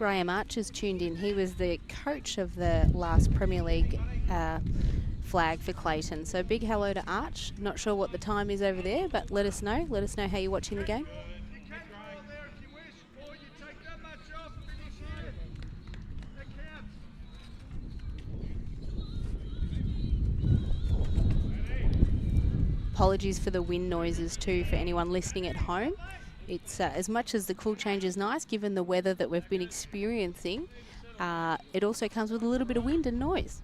Graham Archer's tuned in. He was the coach of the last Premier League flag for Clayton. So big hello to Arch. Not sure what the time is over there, but let us know. Let us know how you're watching the game. Apologies for the wind noises too for anyone listening at home. It's as much as the cool change is nice, given the weather that we've been experiencing, it also comes with a little bit of wind and noise.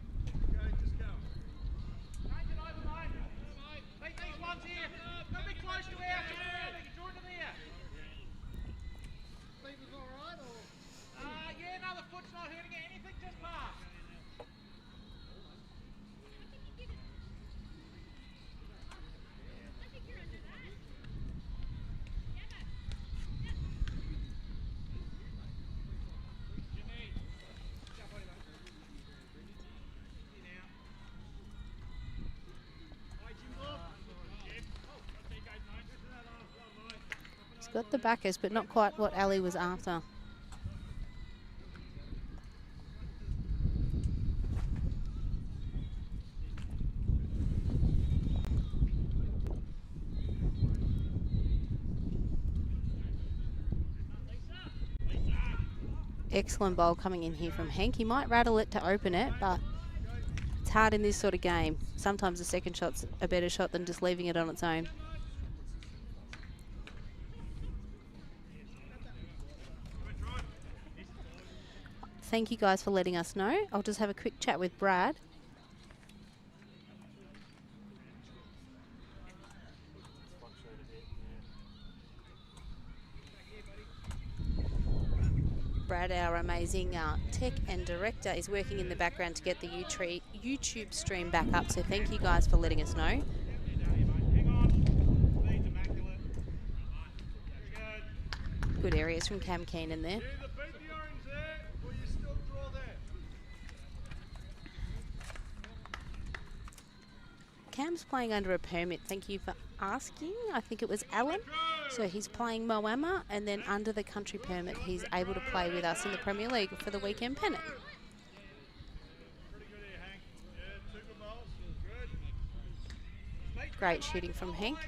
Got the backers, but not quite what Ali was after. Excellent bowl coming in here from Hank. He might rattle it to open it, but it's hard in this sort of game. Sometimes the second shot's a better shot than just leaving it on its own. Thank you guys for letting us know. I'll just have a quick chat with Brad. Brad, our amazing tech and director, is working in the background to get the YouTube stream back up. So thank you guys for letting us know. Good areas from Cam Keenan there. Cam's playing under a permit, thank you for asking. I think it was Alan. So he's playing Moama, and then under the country permit, he's able to play with us in the Premier League for the weekend pennant. Great shooting from Hank.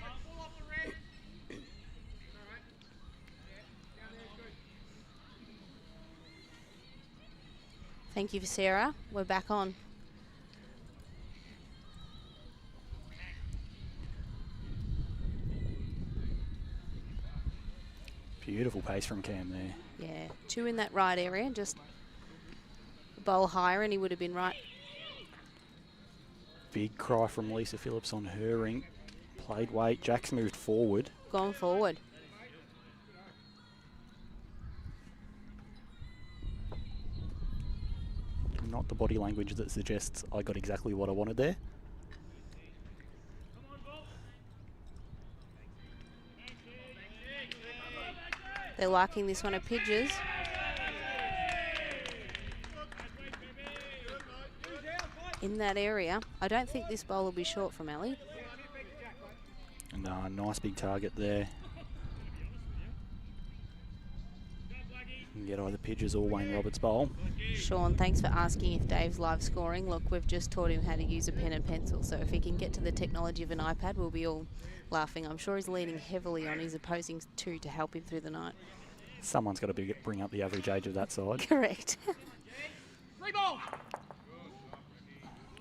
Thank you for Sarah. We're back on. Beautiful pace from Cam there. Yeah, two in that right area, just bowl higher and he would have been right. Big cry from Lisa Phillips on her ring. Played weight. Jack's moved forward. Gone forward. Not the body language that suggests I got exactly what I wanted there. They're liking this one at Pidge's. In that area. I don't think this bowl will be short from Ali. And nice big target there. You can get either Pidge's or Wayne Roberts' bowl. Sean, thanks for asking if Dave's live scoring. Look, we've just taught him how to use a pen and pencil, so if he can get to the technology of an iPad, we'll be all laughing. I'm sure he's leaning heavily on his opposing two to help him through the night. Someone's got to bring up the average age of that side. Correct.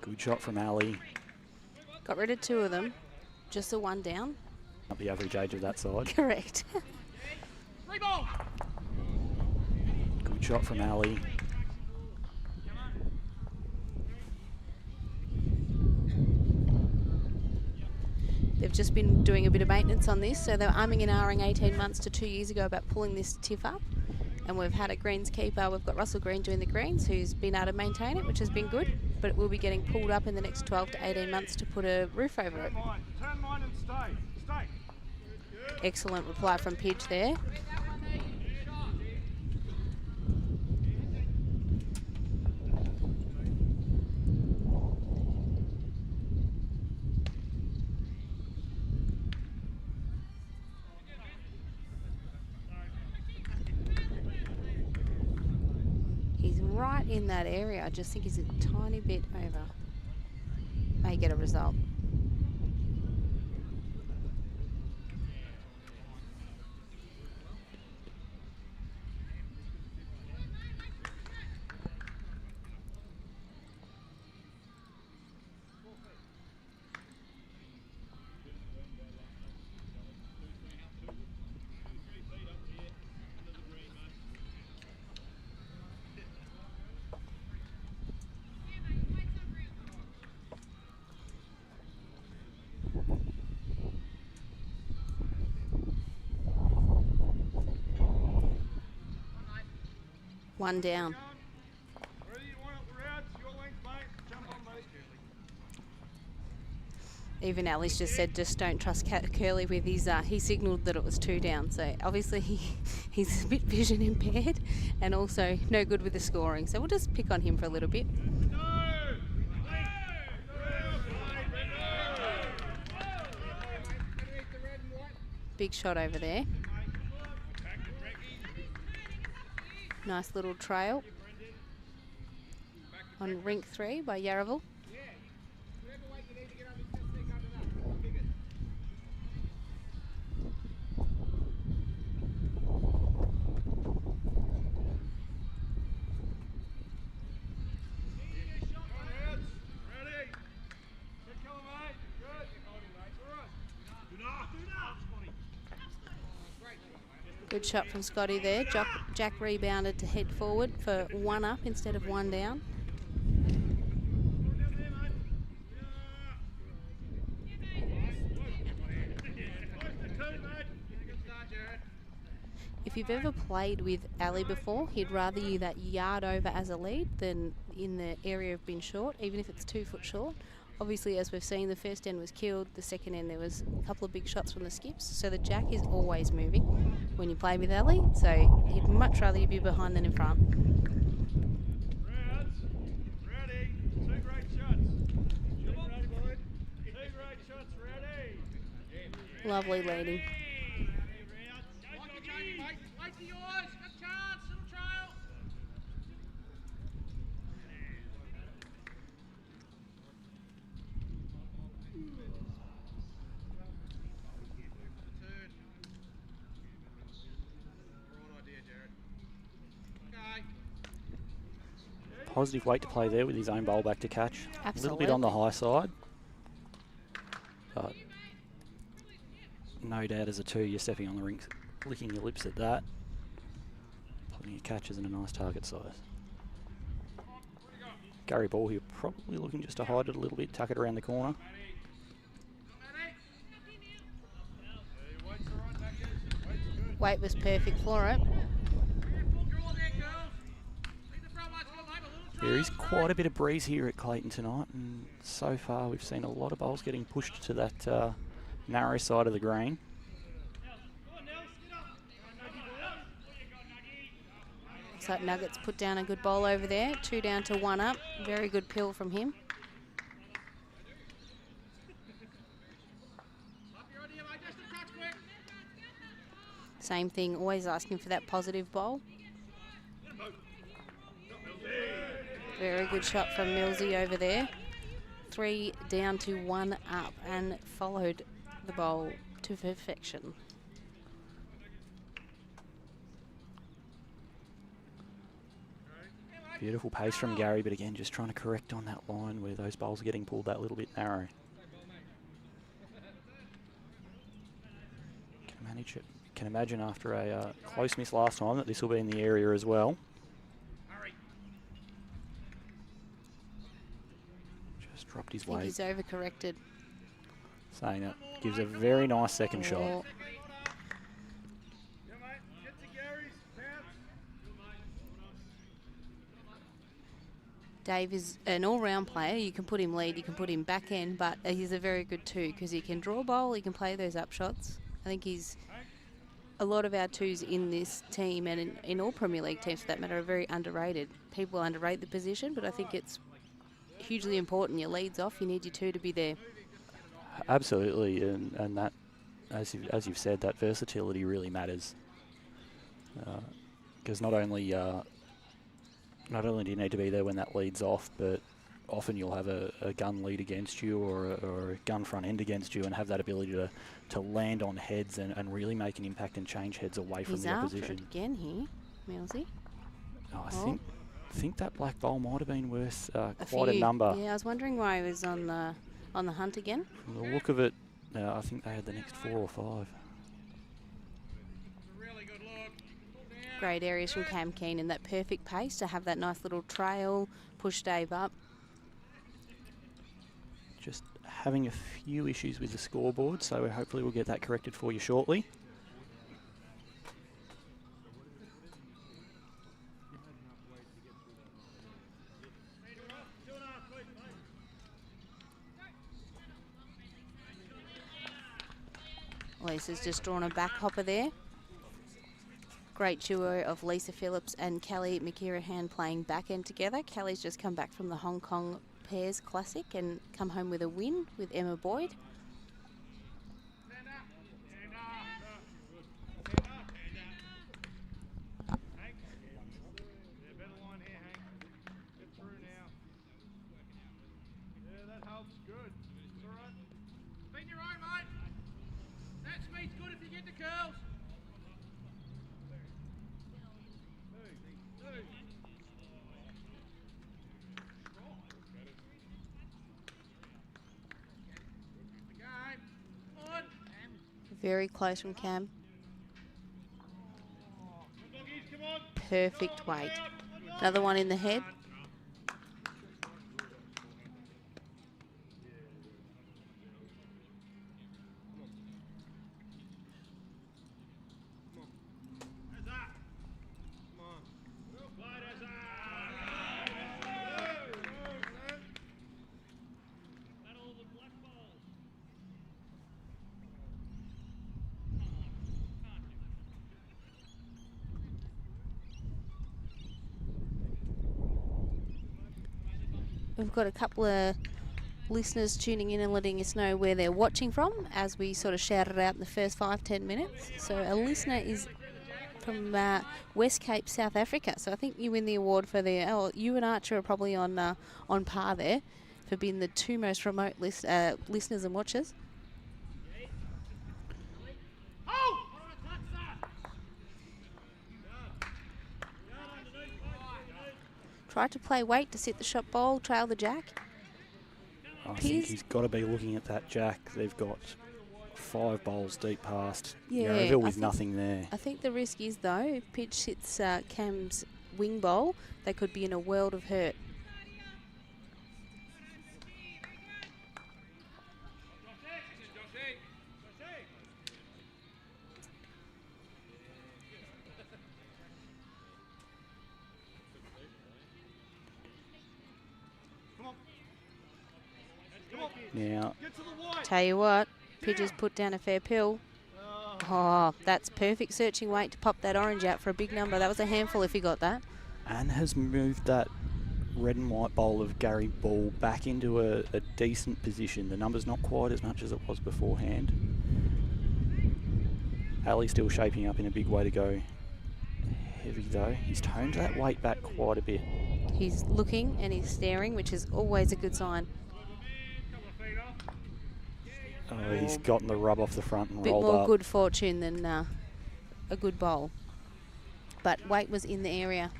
Good shot from Ali. Got rid of two of them. Just the one down. Up the average age of that side. Correct. Good shot from Ali. They've just been doing a bit of maintenance on this, so they were umming and ahhing 18 months to 2 years ago about pulling this tiff up, and we've had a greenskeeper. We've got Russell Green doing the greens, who's been able to maintain it, which has been good, but it will be getting pulled up in the next 12 to 18 months to put a roof over it. Turn mine and stay. Excellent reply from Pidge there. He's right in that area. I just think he's a tiny bit over. May get a result. One down. Ready? You want it round? Your length, mate. Jump on, mate. Even Ali's just said, just don't trust Curly with his, he signalled that it was 2 down. So obviously he's a bit vision impaired and also no good with the scoring. So we'll just pick on him for a little bit. Big shot over there. Nice little trail on Rink 3 by Yarraville. Good shot from Scotty there. Jack rebounded to head forward for 1 up instead of 1 down. If you've ever played with Ali before, he'd rather you that yard over as a lead than in the area of being short, even if it's 2 foot short. Obviously, as we've seen, the first end was killed. The second end, there was a couple of big shots from the skips. So the jack is always moving when you play with Ali. So he'd much rather you be behind than in front. Rounds. Ready. 2 great shots. Ready, boy. 2 great shots. Ready. Lovely leading. Wait for yours. Got a chance. Little trail. Positive weight to play there with his own bowl back to catch. Absolutely. A little bit on the high side. But no doubt as a 2, you're stepping on the rink, licking your lips at that. Putting your catches in a nice target size. Gary Ball here probably looking just to hide it a little bit, tuck it around the corner. Weight was perfect for it. There is quite a bit of breeze here at Clayton tonight, and so far we've seen a lot of bowls getting pushed to that narrow side of the green. Looks like Nuggets put down a good bowl over there. 2 down to 1 up. Very good pill from him. Same thing, always asking for that positive bowl. Very good shot from Millsy over there. 3 down to 1 up and followed the bowl to perfection. Beautiful pace from Gary, but again, just trying to correct on that line where those bowls are getting pulled that little bit narrow. Can manage it. Can imagine after a close miss last time that this will be in the area as well. Just dropped his weight. He's overcorrected. Saying that gives a very nice second shot. Dave is an all-round player. You can put him lead, you can put him back end, but he's a very good 2 because he can draw bowl, he can play those up shots. I think he's a lot of our 2s in this team and in all Premier League teams for that matter are very underrated. People underrate the position, but I think it's hugely important. Your lead's off, you need your 2 to be there. Absolutely, and that, as you've said, that versatility really matters. Because not only not only do you need to be there when that leads off, but often you'll have a gun lead against you or a gun front end against you and have that ability to land on heads and really make an impact and change heads away from the opposition. He's after it again here, Millsy. Oh, I think that black bowl might have been worth quite few. a number. Yeah, I was wondering why he was on the hunt again. From the look of it, I think they had the next 4 or 5. Great areas from Cam Keen and that perfect pace to have that nice little trail, push Dave up. Just having a few issues with the scoreboard, so hopefully we'll get that corrected for you shortly. Lisa's just drawn a back hopper there. Great duo of Lisa Phillips and Kelly McKirahan playing back end together. Kelly's just come back from the Hong Kong Pairs Classic and come home with a win with Emma Boyd. Very close from Cam. Perfect weight. Another one in the head. We've got a couple of listeners tuning in and letting us know where they're watching from as we sort of shouted out in the first 5-10 minutes. So a listener is from West Cape, South Africa. So I think you win the award for the, you and Archer are probably on par there for being the 2 most remote listeners and watchers. Tried to play weight to sit the shot bowl, trail the jack. I think he's got to be looking at that jack. They've got 5 bowls deep past Yarraville with nothing there. I think the risk is, though, if pitch hits Cam's wing bowl, they could be in a world of hurt. Now, tell you what, Pidge's put down a fair pill. Oh, that's perfect searching weight to pop that orange out for a big number. That was a handful if he got that. And has moved that red and white bowl of Gary Ball back into a decent position. The number's not quite as much as it was beforehand. Ali's still shaping up in a big way to go. Heavy though. He's toned that weight back quite a bit. He's looking and he's staring, which is always a good sign. Oh, he's gotten the rub off the front and bit rolled up. more good fortune than a good bowl. But weight was in the area.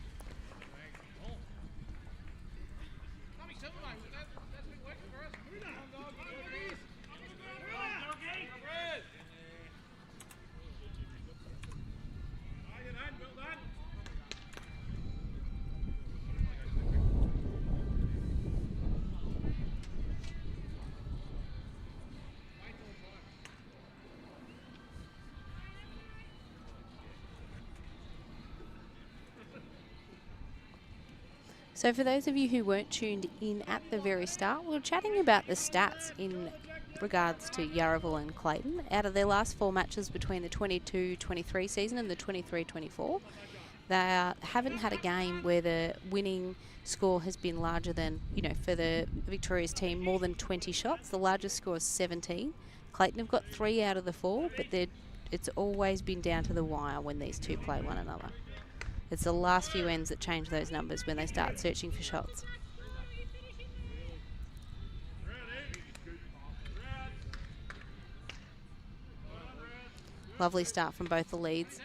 So for those of you who weren't tuned in at the very start, we were chatting about the stats in regards to Yarraville and Clayton. Out of their last 4 matches between the 22-23 season and the 23-24, they haven't had a game where the winning score has been larger than, for the victorious team, more than 20 shots. The largest score is 17. Clayton have got 3 out of the 4, but it's always been down to the wire when these two play one another. It's the last few ends that change those numbers when they start searching for shots. Lovely start from both the leads.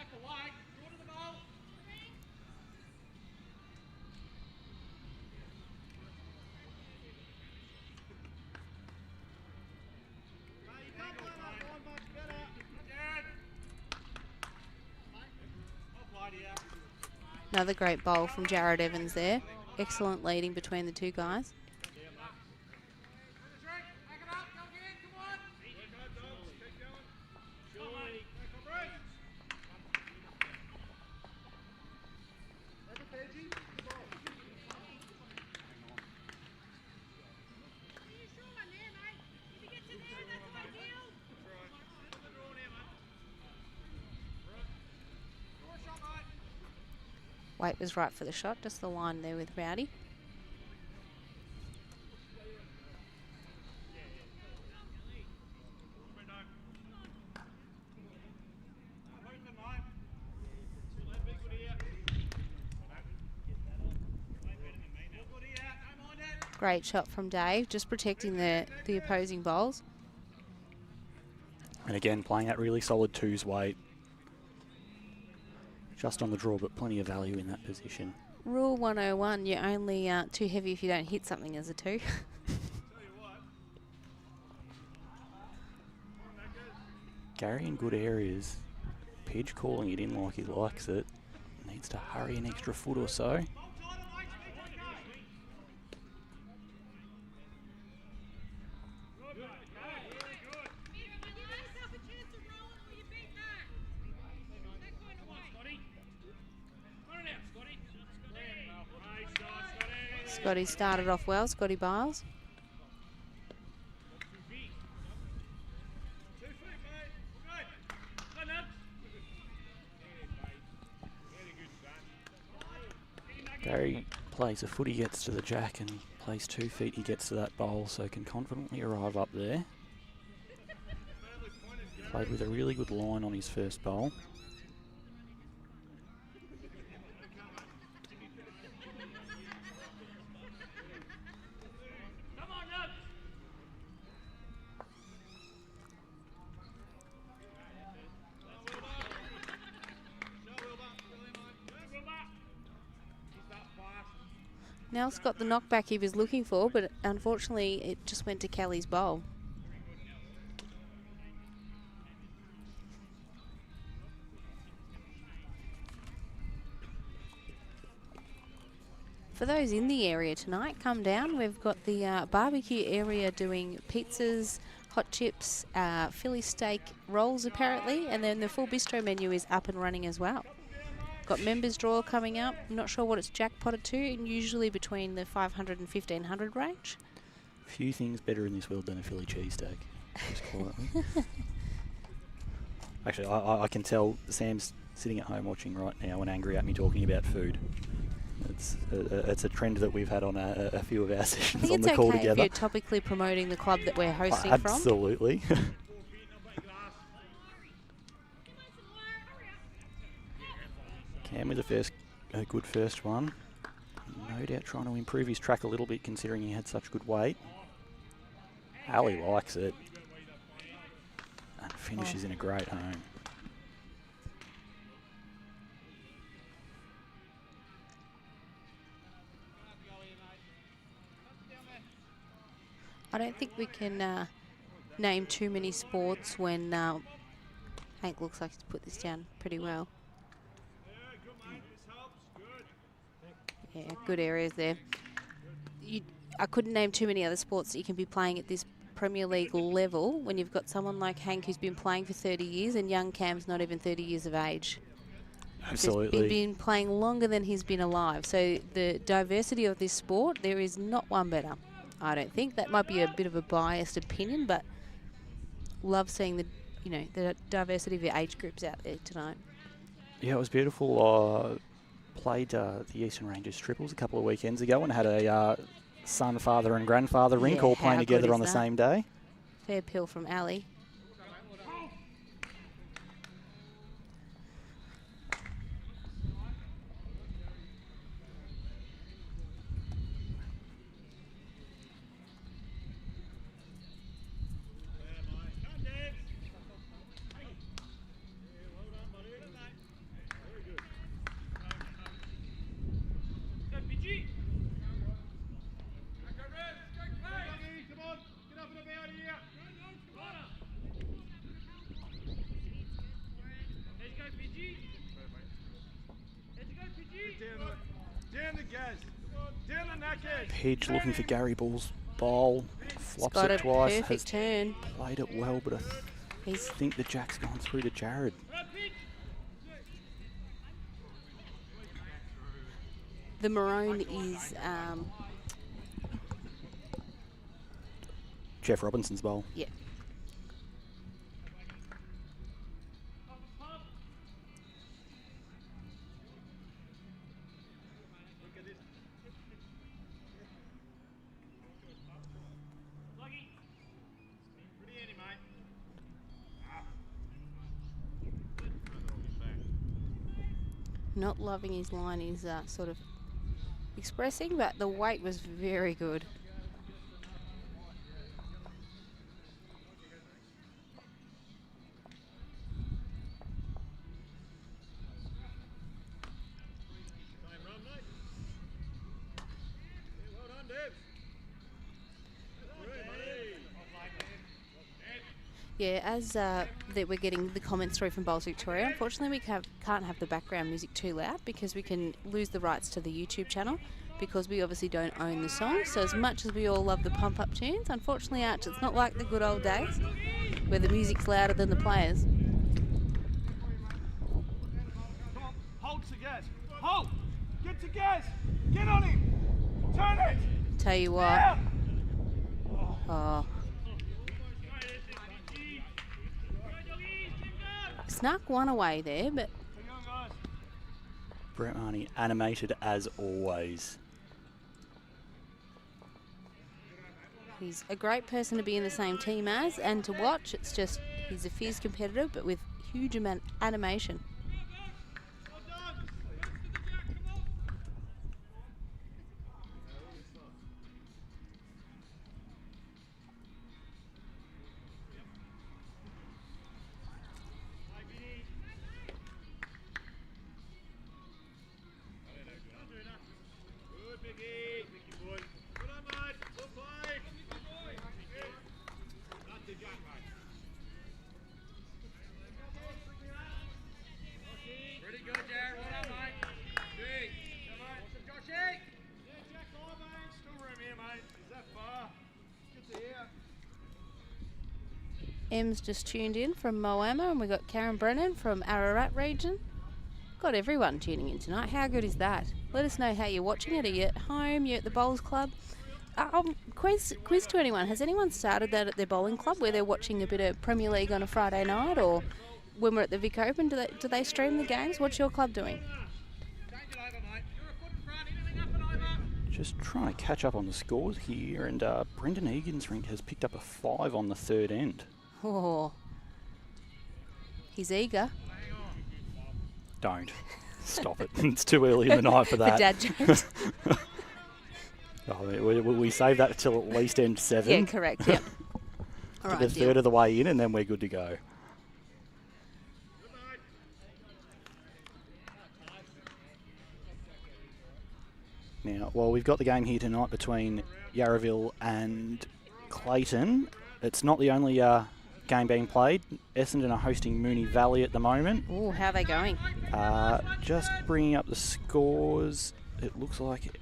Another great bowl from Jared Evans there. Excellent leading between the two guys. Weight was right for the shot, just the line there with Rowdy. Great shot from Dave, just protecting the opposing bowls. And again, playing that really solid twos weight. Just on the draw, but plenty of value in that position. Rule 101, you're only too heavy if you don't hit something as a two. Gary in good areas. Pidge calling it in like he likes it. Needs to hurry an extra foot or so. Scotty started off well, Scotty Biles. Gary plays a foot, he gets to the jack, and plays 2 feet, he gets to that bowl, so can confidently arrive up there. Played with a really good line on his first bowl. Nels got the knockback he was looking for, but unfortunately it just went to Kelly's bowl. For those in the area tonight, come down. We've got the barbecue area doing pizzas, hot chips, Philly steak rolls apparently, and then the full bistro menu is up and running as well. Got members draw coming up. I'm not sure what it's jackpotted to, and usually between the 500 and 1500 range. Few things better in this world than a Philly cheesesteak. Just quietly. Actually, I can tell Sam's sitting at home watching right now and angry at me talking about food. It's a trend that we've had on a few of our sessions on the call together. If you're topically promoting the club that we're hosting from. Absolutely. Cam with a good first one. No doubt trying to improve his track a little bit considering he had such good weight. Ali likes it. And finishes in a great home. I don't think we can name too many sports when Hank looks like he's put this down pretty well. Yeah, good areas there. I couldn't name too many other sports that you can be playing at this Premier League level when you've got someone like Hank who's been playing for 30 years and young Cam's not even 30 years of age. Absolutely. He's been playing longer than he's been alive. So the diversity of this sport, there is not one better. I don't think. That might be a bit of a biased opinion, but love seeing the diversity of the age groups out there tonight. Yeah, it was beautiful. Played the Eastern Rangers triples a couple of weekends ago and had a son, father and grandfather Rink all playing together on the same day. Fair pill from Ali. Pidge looking for Gary Bull's bowl. Flops got it a twice. perfect Has turn. played it well, but I He's think the jack's gone through to Jared. the maroon is Jeff Robinson's bowl. yeah. Not loving his line he's sort of expressing, but the weight was very good. Yeah, as that we're getting the comments through from Bowls Victoria, unfortunately we can't have the background music too loud because we can lose the rights to the YouTube channel because we obviously don't own the song. So as much as we all love the pump-up tunes, unfortunately, Arch, it's not like the good old days where the music's louder than the players. Hold to gas. Hold. Get to gas. Get on him. Turn it. Tell you what. Yeah. Oh. Snuck one away there, but Brett Mahoney animated as always. he's a great person to be in the same team as and to watch. It's just he's a fierce competitor, but with huge amount animation. Em's just tuned in from Moama, and we've got Karen Brennan from Ararat region. Got everyone tuning in tonight. How good is that? Let us know how you're watching it. Are you at home? You're at the Bowls Club? Quiz to anyone. Has anyone started that at their bowling club where they're watching a bit of Premier League on a Friday night, or when we're at the Vic Open, do they stream the games? What's your club doing? Just trying to catch up on the scores here, and Brendan Egan's Rink has picked up a 5 on the third end. Oh, he's eager. Don't. Stop it. It's too early in the night for that. For dad jokes. We save that till at least end 7. Yeah, correct. Yep. All right, the third of the way in, and then we're good to go. Now, well, we've got the game here tonight between Yarraville and Clayton. It's not the only game being played. Essendon are hosting Moonee Valley at the moment. Oh, how are they going? Just bringing up the scores. It looks like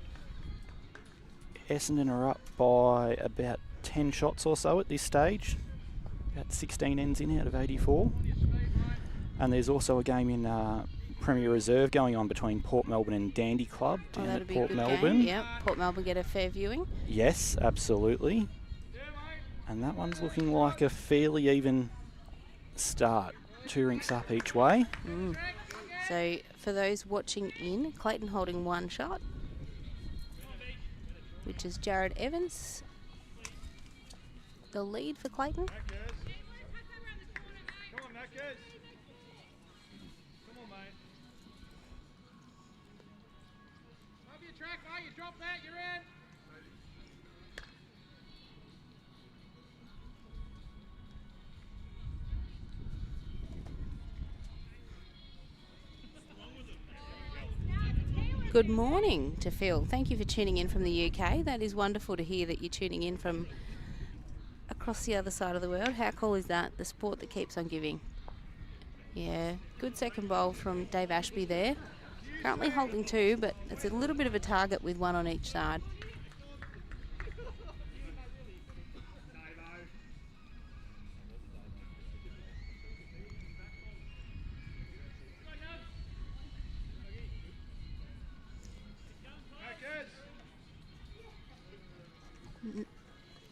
Essendon are up by about 10 shots or so at this stage. About 16 ends in out of 84. And there's also a game in Premier Reserve going on between Port Melbourne and Dandy Club down at Port Melbourne. Yeah, Port Melbourne get a fair viewing. Yes, absolutely. And that one's looking like a fairly even start. 2 rinks up each way. So for those watching in, Clayton holding 1 shot, which is Jared Evans. The lead for Clayton. Come on, Mackers. Come on, mate. Over your track, mate. You drop that, you're in. Good morning to Phil. Thank you for tuning in from the UK. That is wonderful to hear that you're tuning in from across the other side of the world. How cool is that? The sport that keeps on giving. Yeah, good second bowl from Dave Ashby there. Currently holding 2, but it's a little bit of a target with 1 on each side.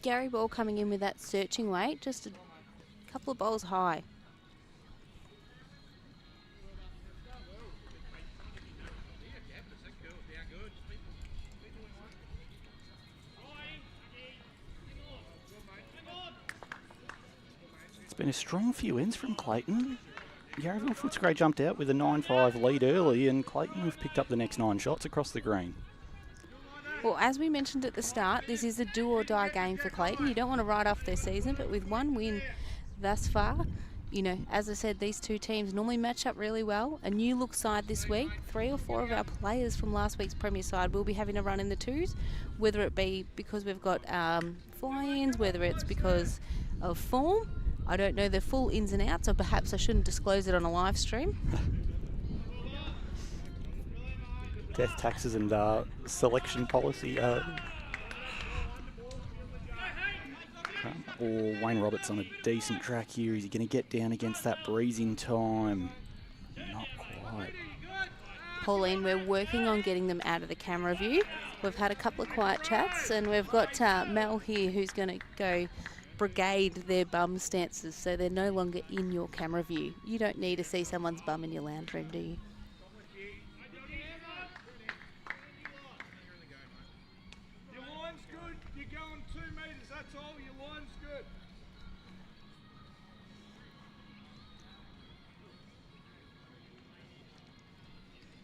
Gary Ball coming in with that searching weight, just a couple of bowls high. It's been a strong few ends from Clayton. Yarraville Footscray jumped out with a 9-5 lead early, and Clayton have picked up the next 9 shots across the green. Well, as we mentioned at the start, this is a do-or-die game for Clayton. You don't want to write off their season, but with 1 win thus far, you know, as I said, these 2 teams normally match up really well. A new look side this week. 3 or 4 of our players from last week's Premier side will be having a run in the 2s, whether it be because we've got fly-ins, whether it's because of form. I don't know the full ins and outs, or perhaps I shouldn't disclose it on a live stream. Death taxes and selection policy. Or Wayne Roberts on a decent track here. Is he going to get down against that breeze in time? Not quite. Pauline, we're working on getting them out of the camera view. We've had a couple of quiet chats, and we've got Mel here who's going to go brigade their bum stances so they're no longer in your camera view. You don't need to see someone's bum in your lounge room, do you? Your line's good. You're going 2 metres. That's all. Your line's good.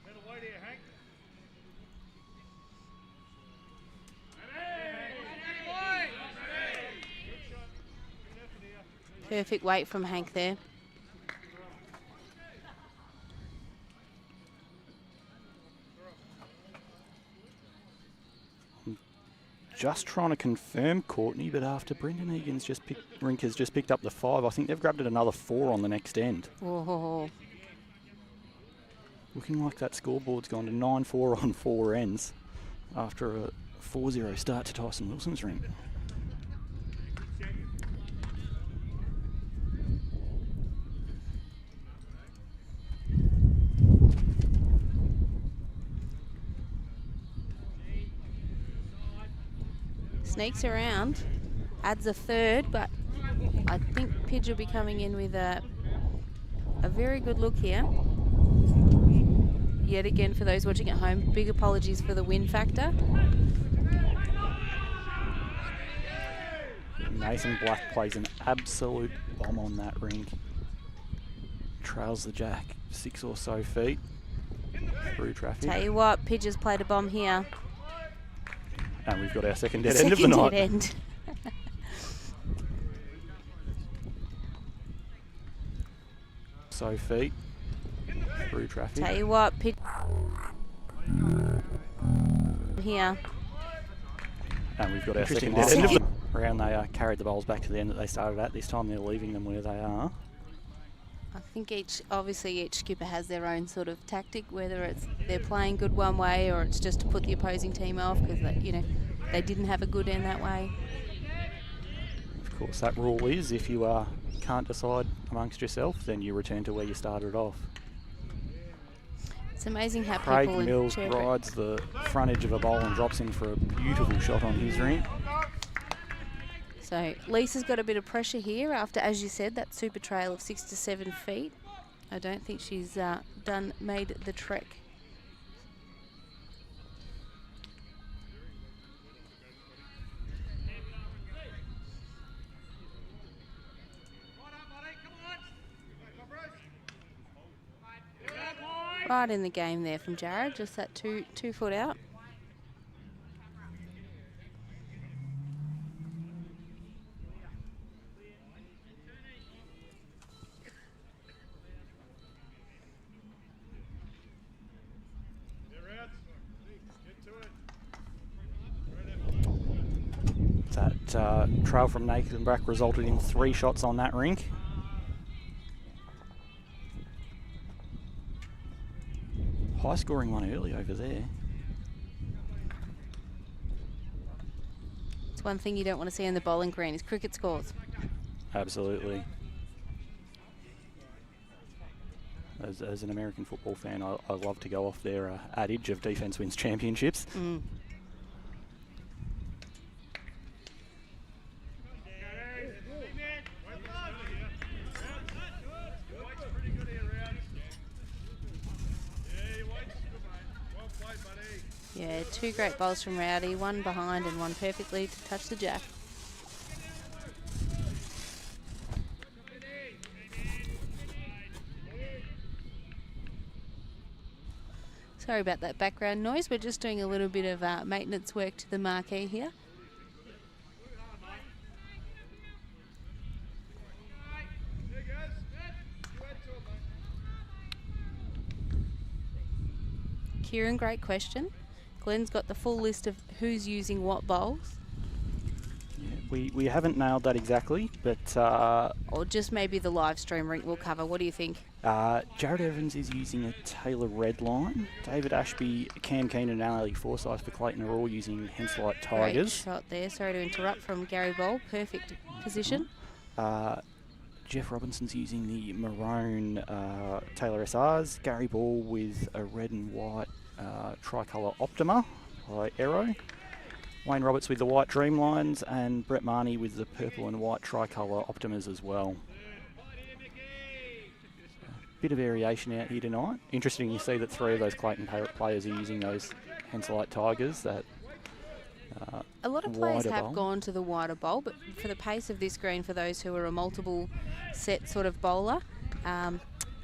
Better wait here, Hank. Perfect weight from Hank there. Just trying to confirm Courtney, but after Brendan Egan's Rink has just picked up the 5, I think they've grabbed it another 4 on the next end. Oh. Looking like that scoreboard's gone to 9-4 on 4 ends after a 4-0 start to Tyson Wilson's Rink. Sneaks around, adds a 3rd, but I think Pidge will be coming in with a very good look here. Yet again, for those watching at home, big apologies for the wind factor. Nathan Black plays an absolute bomb on that Rink. Trails the jack 6 or so feet through traffic. Tell you what, Pidge has played a bomb here. And we've got our second dead end of the night. Dead end. So feet through traffic. Tell you what, Pidge here. And we've got our second dead end of the round. They carried the bowls back to the end that they started at. This time they're leaving them where they are. I think obviously each skipper has their own sort of tactic, whether it's they're playing good one way or it's just to put the opposing team off because they didn't have a good end that way. Of course, that rule is if you can't decide amongst yourself, then you return to where you started off. It's amazing how Craig people Mills interpret. rides the front edge of a bowl and drops in for a beautiful shot on his Rink. So Lisa's got a bit of pressure here after, as you said, that super trail of 6 to 7 feet. I don't think she's made the trek. Right in the game there from Jared, just that 2 foot out. That trail from Nathan Black resulted in 3 shots on that Rink. high-scoring one early over there. It's one thing you don't want to see on the bowling green is cricket scores. Absolutely. As an American football fan, I love to go off their adage of defence wins championships. Mm. Yeah, 2 great bowls from Rowdy, one behind and one perfectly to touch the jack. Sorry about that background noise. We're just doing a little bit of maintenance work to the marquee here. Kieran, great question. Glen's got the full list of who's using what bowls. Yeah, we haven't nailed that exactly, but... or just maybe the live stream Rink will cover. What do you think? Jared Evans is using a Taylor red line. David Ashby, Cam Keenan and Ali Forsyth for Clayton are all using Henselite Tigers. Great shot there. Sorry to interrupt from Gary Bowl. Perfect position. Jeff Robinson's using the maroon Taylor SRs. Gary Ball with a red and white tricolour Optima by Aero. Wayne Roberts with the white Dreamlines, and Brett Marnie with the purple and white tricolour Optimas as well. Bit of variation out here tonight. Interesting you see that 3 of those Clayton players are using those Henselite Tigers. That a lot of players have gone to the wider bowl, but for the pace of this green, for those who are a multiple set sort of bowler,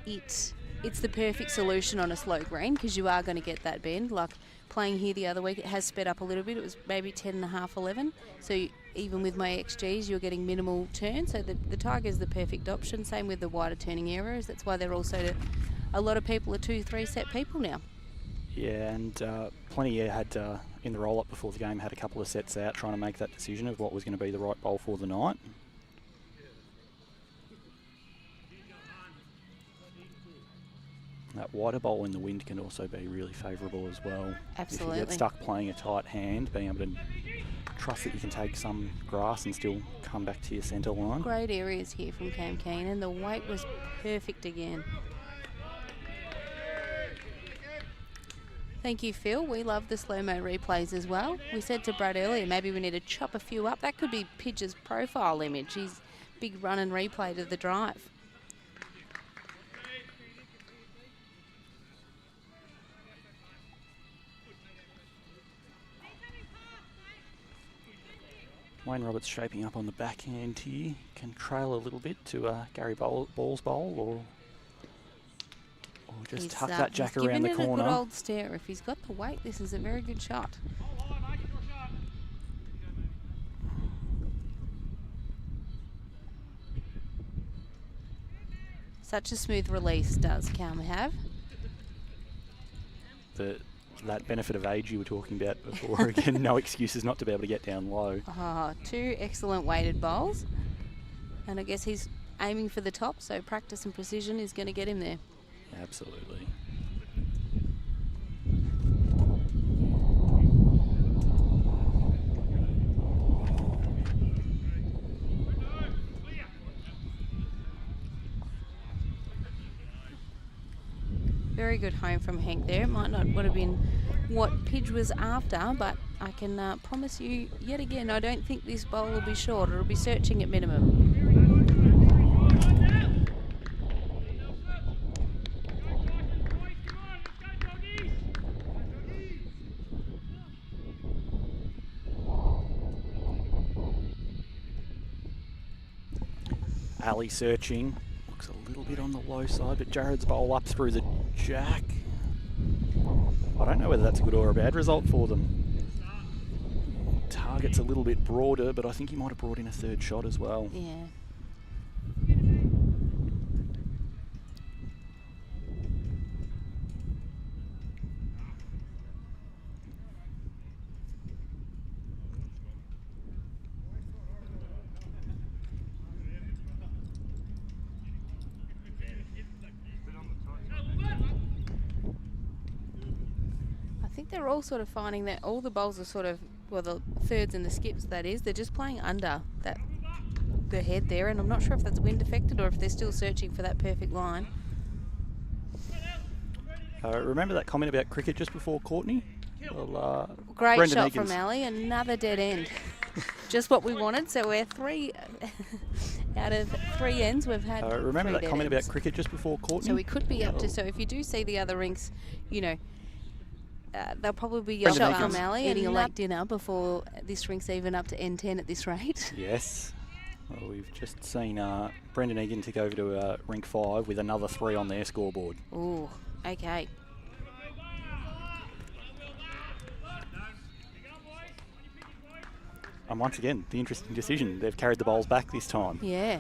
it's the perfect solution on a slow green because you are going to get that bend. Like playing here the other week, it has sped up a little bit. It was maybe 10.5, 11. So even with my XGs, you're getting minimal turn. So the Tiger's the perfect option. Same with the wider turning areas. That's why they're also a lot of people are 2-3 set people now. Yeah, and plenty had in the roll-up before the game had a couple of sets out trying to make that decision of what was going to be the right bowl for the night. That wider bowl in the wind can also be really favourable as well. Absolutely. If you get stuck playing a tight hand, being able to trust that you can take some grass and still come back to your centre line. Great areas here from Cam Keenan. The weight was perfect again. Thank you, Phil. We love the slow-mo replays as well. We said to Brad earlier, maybe we need to chop a few up. That could be Pidge's profile image. His big run and replay to the drive. Wayne Roberts shaping up on the backhand here. Can trail a little bit to Gary Ball's bowl or just tuck that jack around the corner. He's given it a good old stare. If he's got the weight, this is a very good shot. Such a smooth release does Cam have. That benefit of age you were talking about before, again, no excuses not to be able to get down low. Two excellent weighted bowls. And I guess he's aiming for the top, so practice and precision is going to get him there. Absolutely. Very good home from Hank there. It might not would have been what Pidge was after, but I can promise you yet again, I don't think this bowl will be short. It'll be searching at minimum. Ali searching. Looks a little bit on the low side, but Jared's bowl up through the jack. I don't know whether that's a good or a bad result for them. Target's a little bit broader, but I think he might have brought in a third shot as well. Yeah. they're all sort of finding that all the bowls are sort of, well, the thirds and the skips, that is, they're just playing under the head there, and I'm not sure if that's wind affected or if they're still searching for that perfect line. Remember that comment about cricket just before, Courtney? Well, Great Brendan shot Egan's from Ali, another dead end. Just what we wanted, so we're 3 out of 3 ends we've had. remember 3 that dead comment ends. about cricket just before, Courtney? So we could be up to, so if you do see the other rinks, you know, they'll probably be Brendan shot from Egan's Ali eating a late dinner before this rink's even up to N10 at this rate. Yes. Well, we've just seen Brendan Egan tick over to Rink 5 with another 3 on their scoreboard. Ooh, okay. And once again, the interesting decision. They've carried the bowls back this time. Yeah.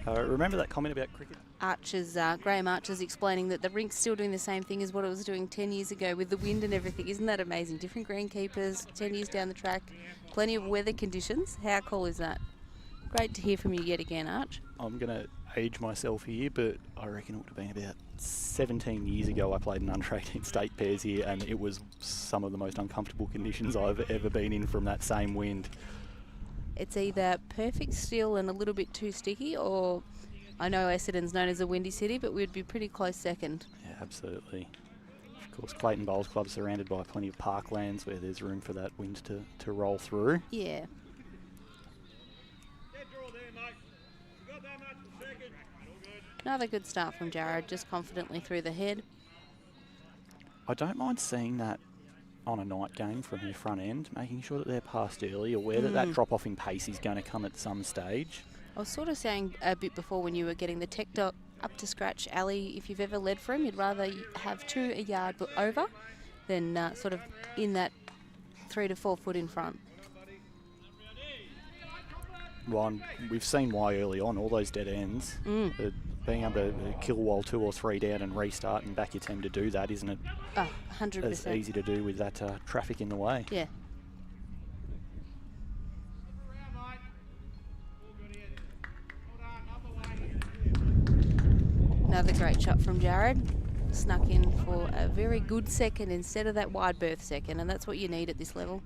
Remember that comment about cricket? Graham Archer's explaining that the rink's still doing the same thing as what it was doing 10 years ago with the wind and everything. Isn't that amazing? Different greenkeepers, 10 years down the track, plenty of weather conditions. How cool is that? Great to hear from you yet again, Arch. I'm going to age myself here, but I reckon it would have been about 17 years ago I played an under-18 state pairs here, and it was some of the most uncomfortable conditions I've ever been in from that same wind. It's either perfect still and a little bit too sticky, or I know Essendon's known as a windy city, but we'd be pretty close second. Yeah, absolutely. Of course, Clayton Bowls Club surrounded by plenty of parklands where there's room for that wind to roll through. Yeah. Another good start from Jared, just confidently through the head. I don't mind seeing that on a night game from their front end, making sure that they're passed early, aware that that drop-off in pace is going to come at some stage. I was sort of saying a bit before when you were getting the tech dot up to scratch, Ali, if you've ever led for him, you'd rather have 2 a yard over than sort of in that 3 to 4 foot in front. Well, and we've seen why early on, all those dead ends. Being able to kill while 2 or 3 down and restart and back your team to do that, isn't it? 100%. As easy to do with that traffic in the way. Yeah. Another great shot from Jared. Snuck in for a very good second instead of that wide berth second, and that's what you need at this level.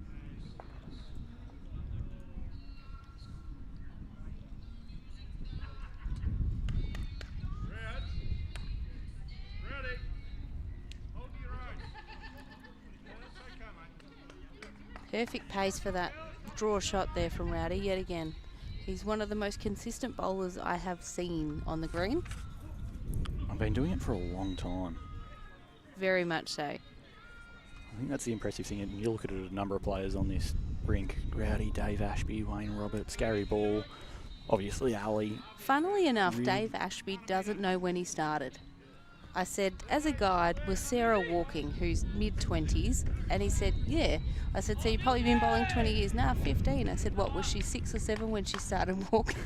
Perfect pace for that draw shot there from Rowdy yet again. He's one of the most consistent bowlers I have seen on the green. I've been doing it for a long time. Very much so. I think that's the impressive thing. And you look at a number of players on this rink. Rowdy, Dave Ashby, Wayne Roberts, Gary Ball, obviously Ali. Funnily enough, Dave Ashby doesn't know when he started. I said, as a guide, was Sarah walking, who's mid-20s? And he said, yeah. I said, so you've probably been bowling 20 years? Nah, 15. I said, what, was she 6 or 7 when she started walking?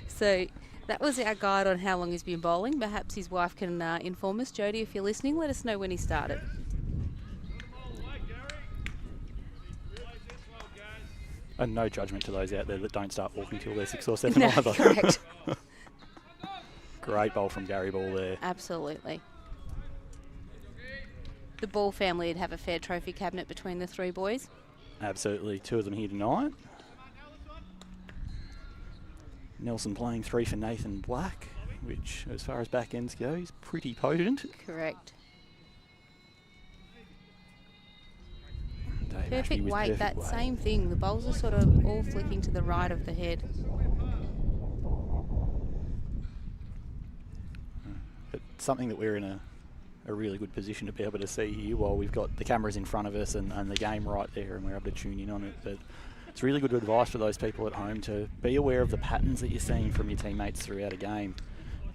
So that was our guide on how long he's been bowling. Perhaps his wife can inform us. Jodie, if you're listening, let us know when he started. And no judgment to those out there that don't start walking till they're 6 or 7 No, either. correct. Great bowl from Gary Ball there. Absolutely. The Ball family would have a fair trophy cabinet between the 3 boys. Absolutely. 2 of them here tonight. Nelson playing 3 for Nathan Black, which, as far as back ends go, is pretty potent. Correct. Dave Ashby Perfect with weight, perfect that weight. same thing. The bowls are sort of all flicking to the right of the head. But something that we're in a really good position to be able to see here while we've got the cameras in front of us and the game right there and we're able to tune in on it. But it's really good advice for those people at home to be aware of the patterns that you're seeing from your teammates throughout a game.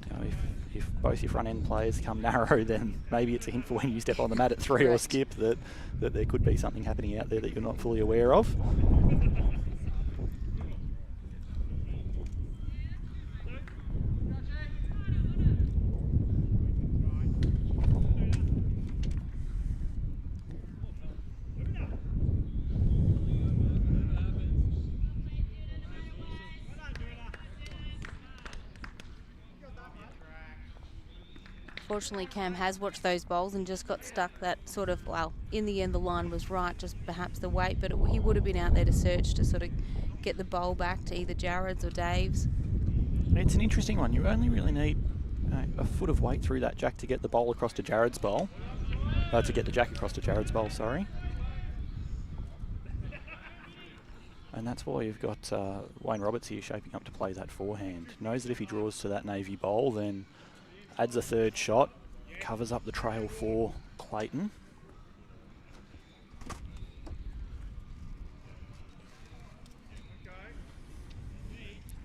You know, if both your front end players come narrow, then maybe it's a hint for when you step on the mat at 3 or skip that there could be something happening out there that you're not fully aware of. Unfortunately, Cam has watched those bowls and just got stuck that sort of, well, in the end the line was right, just perhaps the weight, but he would have been out there to search to sort of get the bowl back to either Jared's or Dave's. It's an interesting one. You only really need a foot of weight through that jack to get the bowl across to Jared's bowl. To get the jack across to Jared's bowl, sorry. And that's why you've got Wayne Roberts here shaping up to play that forehand. Knows that if he draws to that navy bowl, then adds a third shot, covers up the trail for Clayton.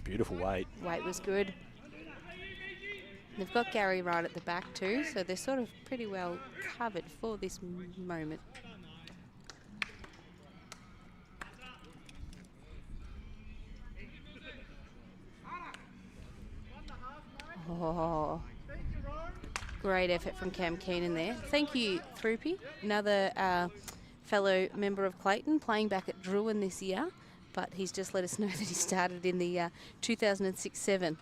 Beautiful weight. Weight was good. They've got Gary right at the back too, so they're sort of pretty well covered for this moment. Oh, great effort from Cam Keenan there. Thank you, Throopy, another fellow member of Clayton, playing back at Druin this year, but he's just let us know that he started in the 2006-7.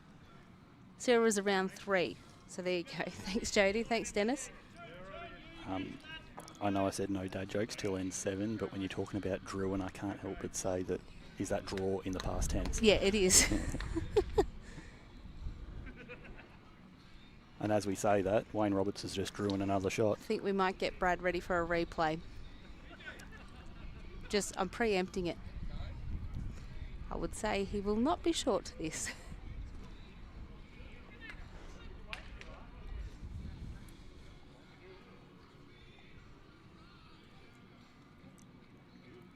Sarah was around 3, so there you go. Thanks, Jodie. Thanks, Dennis. I know I said no dad jokes till N7, but when you're talking about Druin, I can't help but say that is that draw in the past tense. Yeah, it is. And as we say that, Wayne Roberts has just drew in another shot. I think we might get Brad ready for a replay. I'm preempting it. I would say he will not be short to this.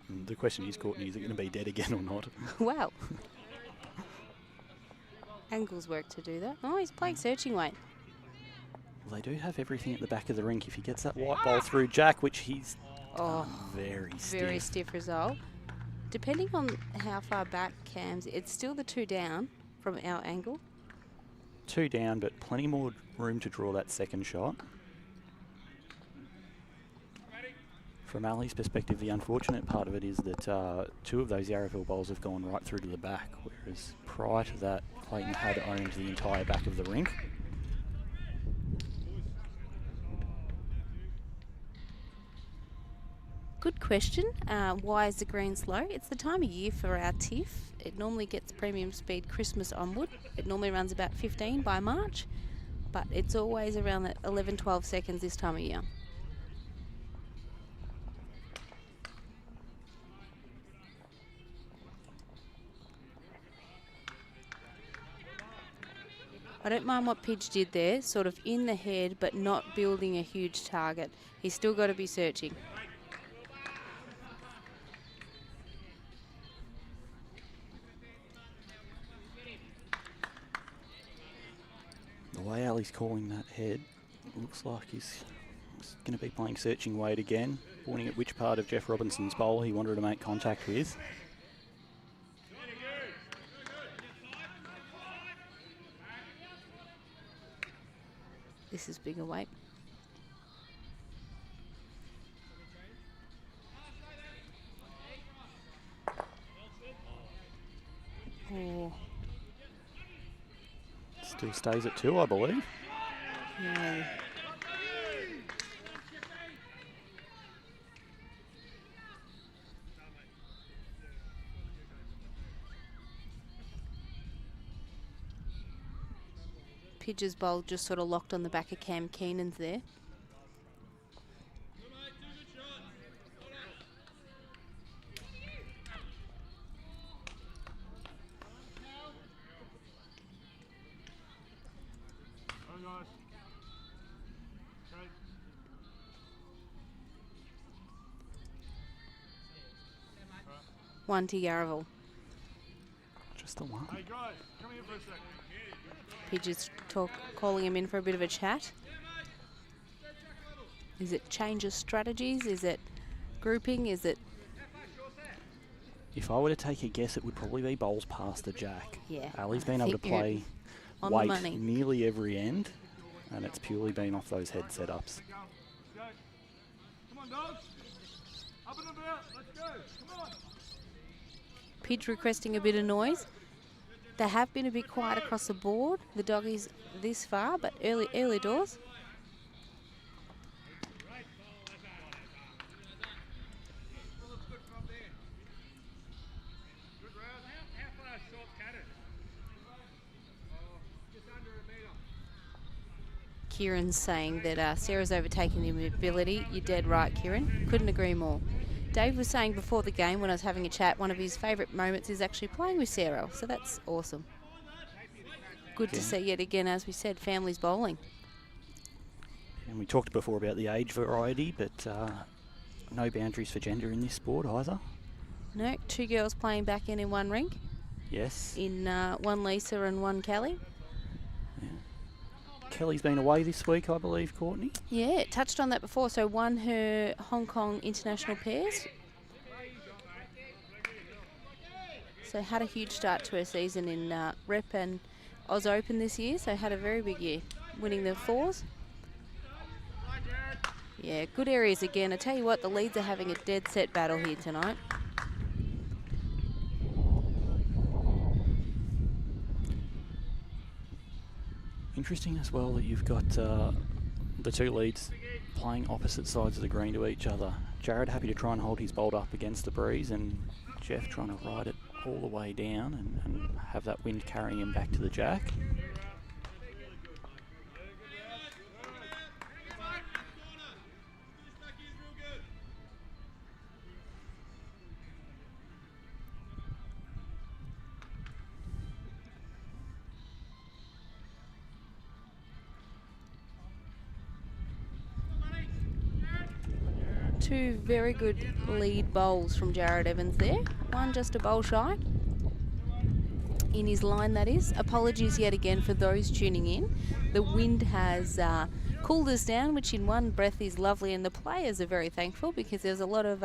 And the question is, Courtney, is it going to be dead again or not? Wow. Angles work to do that. Oh, he's playing searching weight. Well, they do have everything at the back of the rink. If he gets that white ball through Jack, which he's very stiff. Very stiff result. Depending on how far back Cam's, it's still the 2 down from our angle. 2 down, but plenty more room to draw that second shot. From Ali's perspective, the unfortunate part of it is that 2 of those Yarraville bowls have gone right through to the back, whereas prior to that, Clayton had owned the entire back of the rink. Good question. Why is the green slow? It's the time of year for our TIFF. It normally gets premium speed Christmas onward. It normally runs about 15 by March, but it's always around that 11, 12 seconds this time of year. I don't mind what Pidge did there, sort of in the head, but not building a huge target. He's still got to be searching. The way Ali's calling that head, it looks like he's going to be playing searching weight again, pointing at which part of Jeff Robinson's bowl he wanted to make contact with. This is bigger weight. Oh. Still stays at 2, I believe. No. Pidge's bowl just sort of locked on the back of Cam Keenan's there. One to Yarraville. Just the one. Hey guys, come here for a second. Pidge's calling him in for a bit of a chat. Is it change of strategies? Is it grouping? Is it... If I were to take a guess, it would probably be bowls past the jack. Yeah. Ali's been able to play on the weight money. nearly every end, and it's purely been off those head setups. Come on, dogs. Up and about. Let's go. Come on. Pidge requesting a bit of noise. They have been a bit quiet across the board, the doggies this far, but early doors. Kieran's saying that Sarah's overtaking the ability. You're dead right, Kieran. Couldn't agree more. Dave was saying before the game when I was having a chat, one of his favourite moments is actually playing with Sarah. So that's awesome. Good to see yet again, as we said, families bowling. And we talked before about the age variety, but no boundaries for gender in this sport either. No, 2 girls playing back in one rink. Yes. In one Lisa and one Kelly. Yeah. Kelly's been away this week, I believe, Courtney. Yeah, touched on that before. So won her Hong Kong international pairs. So had a huge start to her season in Rep and Oz Open this year. So had a very big year, winning the fours. Yeah, good areas again. I tell you what, the leads are having a dead set battle here tonight. Interesting as well that you've got the two leads playing opposite sides of the green to each other. Jared happy to try and hold his bolt up against the breeze, and Jeff trying to ride it all the way down and have that wind carrying him back to the jack. Two very good lead bowls from Jared Evans there. One just a bowl shy. In his line, that is. Apologies yet again for those tuning in. The wind has cooled us down, which in one breath is lovely, and the players are very thankful because there's a lot of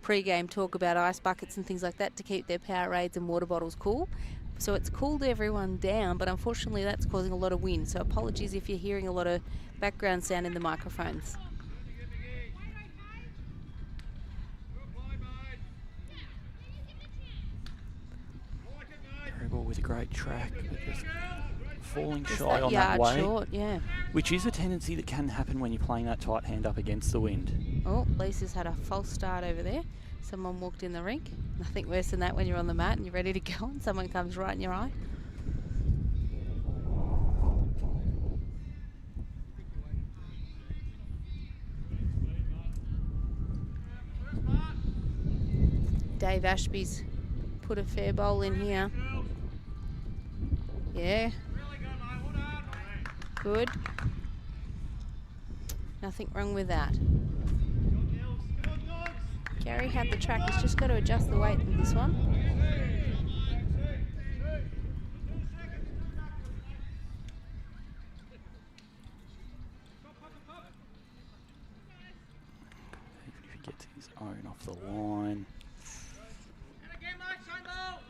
pre-game talk about ice buckets and things like that to keep their Powerades and water bottles cool. So it's cooled everyone down, but unfortunately that's causing a lot of wind. So apologies if you're hearing a lot of background sound in the microphones. Ball with a great track, but just falling shy on that way, short, yeah. Which is a tendency that can happen when you're playing that tight hand up against the wind. Oh, Lisa's had a false start over there. Someone walked in the rink. Nothing worse than that when you're on the mat and you're ready to go and someone comes right in your eye. Dave Ashby's put a fair bowl in here. Yeah. Good. Nothing wrong with that. Gary had the track. He's just got to adjust the weight with this one. If he gets his own off the line.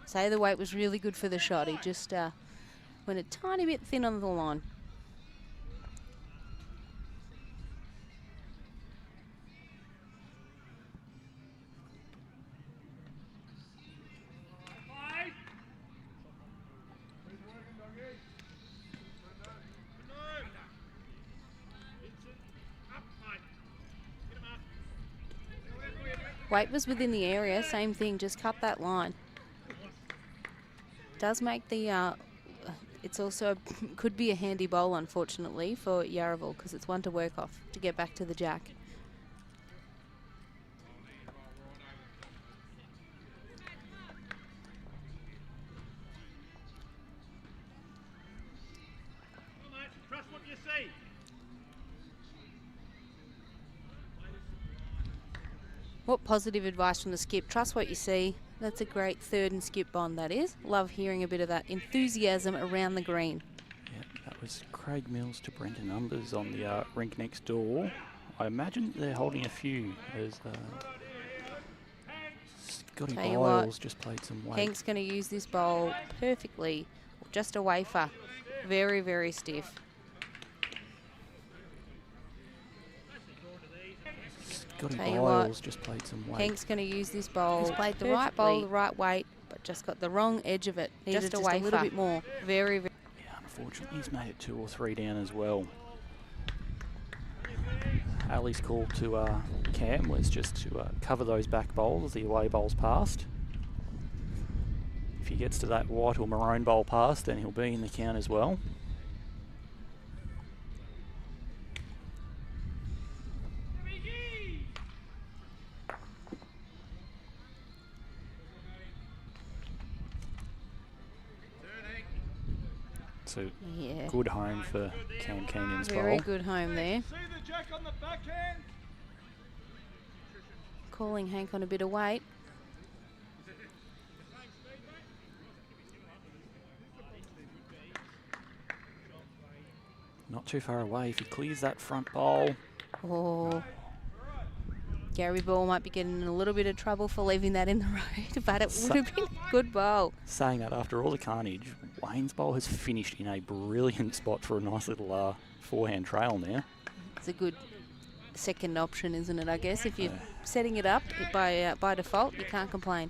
Say the weight was really good for the shot. He just went a tiny bit thin on the line. Weight was within the area. Same thing, just cut that line. Does make the it's also could be a handy bowl, unfortunately, for Yarraville, because it's one to work off to get back to the jack. Trust what you see. What positive advice from the skip. Trust what you see. That's a great third and skip bond, that is. Love hearing a bit of that enthusiasm around the green. Yeah, that was Craig Mills to Brendan Umbers on the rink next door. I imagine they're holding a few as Scotty Biles just played some weight. Hank's going to use this bowl perfectly. Just a wafer. Very, very stiff. Scotty Biles just played some weight. Hank's going to use this bowl. He's played the right bowl, the right weight, but just got the wrong edge of it. Needed just a little bit more. Very, very. Yeah, unfortunately, he's made it 2 or 3 down as well. Ali's call to Cam was just to cover those back bowls as the away bowls passed. If he gets to that white or maroon bowl pass, then he'll be in the count as well. That's a Yeah. good home for Cam Keenan's Very bowl. good home there. See the jack on the backhand. Calling Hank on a bit of weight. Not too far away. If he clears that front bowl, Oh. Gary Ball might be getting in a little bit of trouble for leaving that in the road, but it would have been a good bowl. saying that after all the carnage, Wayne's bowl has finished in a brilliant spot for a nice little forehand trail now. It's a good second option, isn't it, I guess? If you're setting it up by default, you can't complain.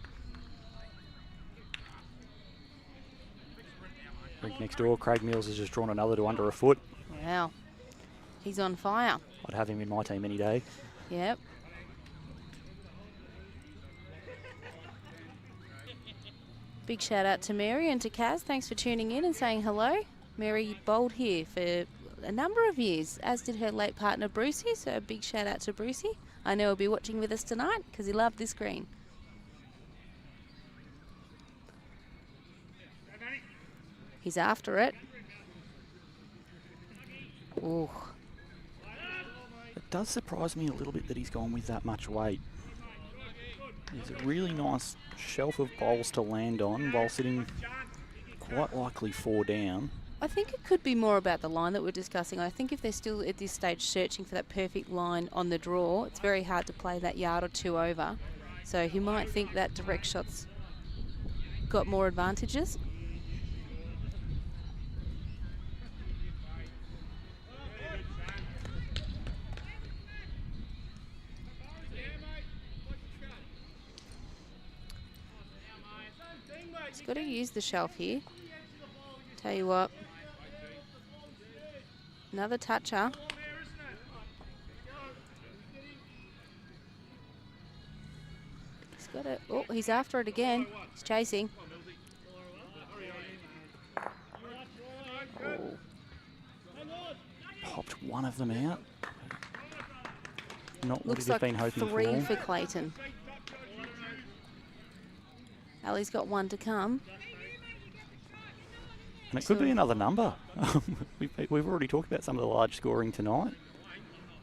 Rink next door, Craig Mills has just drawn another to under a foot. Wow. He's on fire. I'd have him in my team any day. Yep. Big shout out to Mary and to Kaz. Thanks for tuning in and saying hello. Mary bowled here for a number of years, as did her late partner Brucey. So a big shout out to Brucey. I know he'll be watching with us tonight because he loved this green. He's after it. Ooh. It does surprise me a little bit that he's gone with that much weight. There's a really nice shelf of bowls to land on while sitting quite likely 4 down. I think it could be more about the line that we're discussing. I think if they're still at this stage searching for that perfect line on the draw, it's very hard to play that yard or two over. So he might think that direct shot's got more advantages. He's got to use the shelf here. Tell you what. Another toucher. He's got it. Oh, he's after it again. He's chasing. Oh. Popped one of them out. Not what Looks he'd have like been hoping 3 for. for Clayton. Ali's got 1 to come. And it could be another number. We've already talked about some of the large scoring tonight.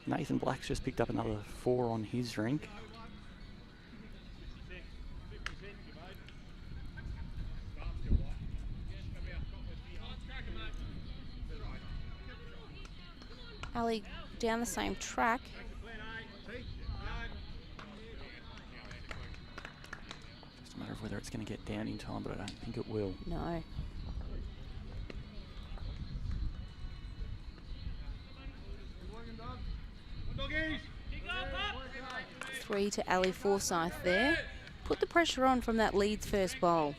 Nathan Black's just picked up another 4 on his rink. Ali down the same track. Just a matter of whether it's going to get down in time, but I don't think it will. No. Three to Ali Forsyth there. Put the pressure on from that Leeds first bowl.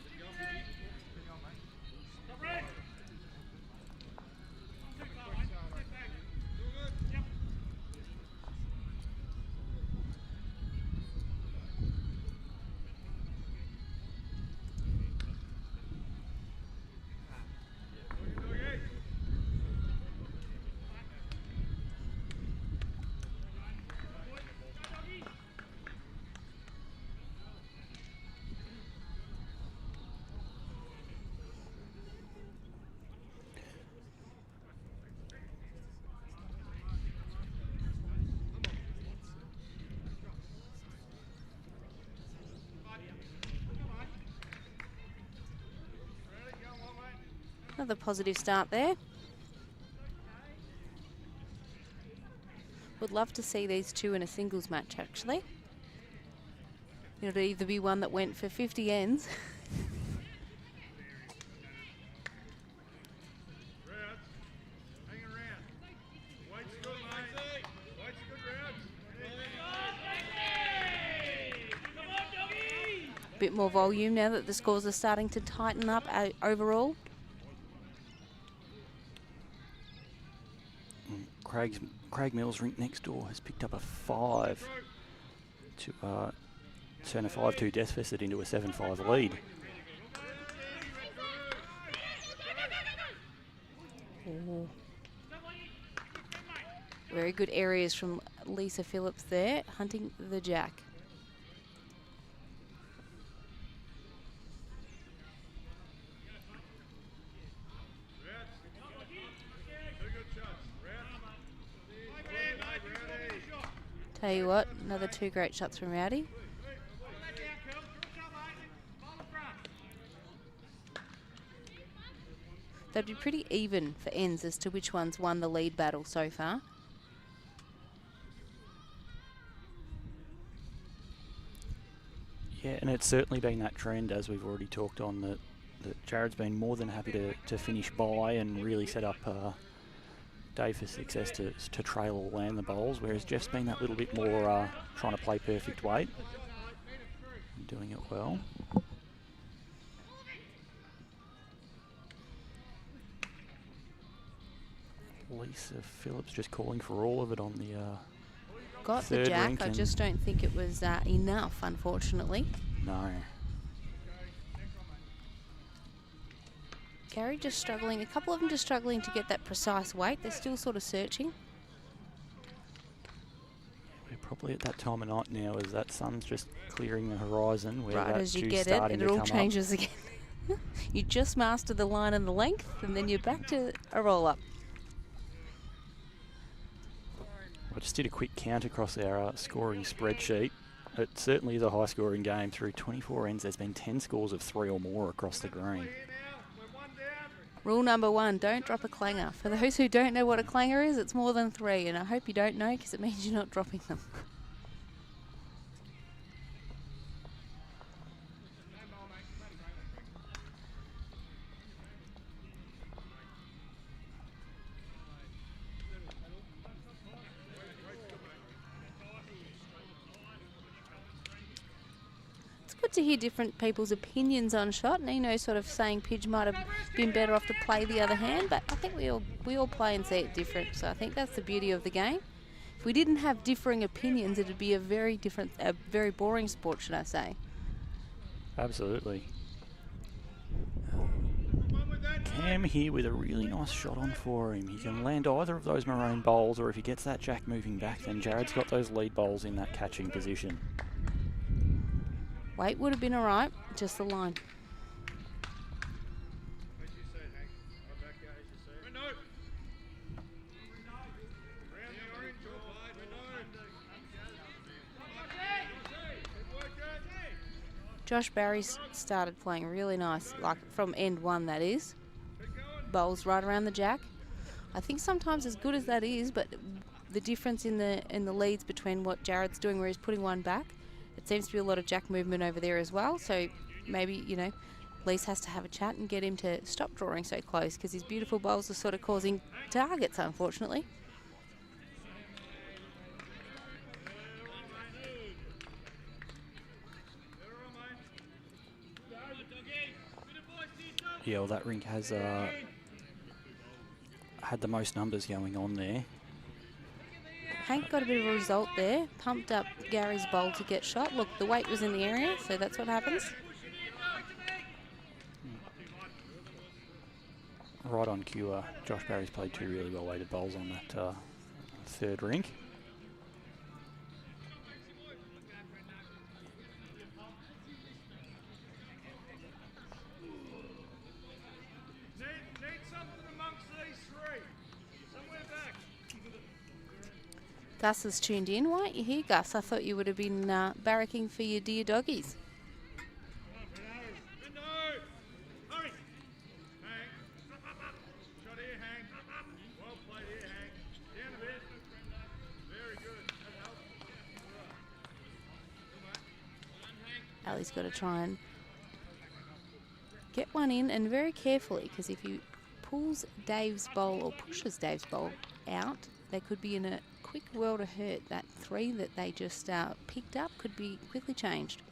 Another positive start there. Would love to see these two in a singles match, actually. It'll either be one that went for 50 ends. Bit more volume now that the scores are starting to tighten up overall. Craig Mills' rink next door has picked up a 5 to turn a 5-2 Deathfest into a 7-5 lead. Ooh. Very good areas from Lisa Phillips there, hunting the jack. Tell you what, another 2 great shots from Rowdy. They'd be pretty even for ends as to which one's won the lead battle so far. Yeah, and it's certainly been that trend, as we've already talked on, that Jared's been more than happy to finish by and really set up Dave for success to trail or land the bowls, whereas Jeff's been that little bit more trying to play perfect weight and doing it well. Lisa Phillips just calling for all of it on the Got the third jack, rink, I and just don't think it was enough, unfortunately. no. Gary just struggling, a couple of them just struggling to get that precise weight. They're still sort of searching. We're probably at that time of night now as that sun's just clearing the horizon. Where Right as you get it, it all changes again. You just master the line and the length, and then you're back to a roll-up. I just did a quick count across our scoring spreadsheet. It certainly is a high-scoring game. Through 24 ends, there's been 10 scores of 3 or more across the green. Rule number 1, don't drop a clanger. For those who don't know what a clanger is, it's more than 3, and I hope you don't know because it means you're not dropping them. Good to hear different people's opinions on shot. Nino sort of saying Pidge might have been better off to play the other hand, but I think we all play and see it different. So I think that's the beauty of the game. If we didn't have differing opinions, it'd be a very boring sport, should I say? Absolutely. Cam here with a really nice shot on for him. He can land either of those maroon bowls, or if he gets that jack moving back, then Jared's got those lead bowls in that catching position. Weight would have been all right, just the line. Josh Barry's started playing really nice, like from end 1 that is. Bowls right around the jack. I think sometimes as good as that is, but the difference in the leads between what Jared's doing where he's putting one back, it seems to be a lot of jack movement over there as well. So maybe, you know, Lise has to have a chat and get him to stop drawing so close because his beautiful bowls are sort of causing targets, unfortunately. Yeah, well, that rink has had the most numbers going on there. Hank got a bit of a result there, pumped up Gary's bowl to get shot. Look, the weight was in the area, so that's what happens. Right on cue, Josh Barry's played 2 really well-weighted bowls on that third rink. Need something amongst these 3. Somewhere back. Gus has tuned in. Why aren't you here, Gus? I thought you would have been barracking for your dear doggies. Hurry. Hank. Shot here, Hank. Well played here, Hank. Down a bit. Very good. That helps. Ali's got to try and get one in, and very carefully, because if he pulls Dave's bowl or pushes Dave's bowl out, they could be in a quick world of hurt. That 3 that they just picked up could be quickly changed.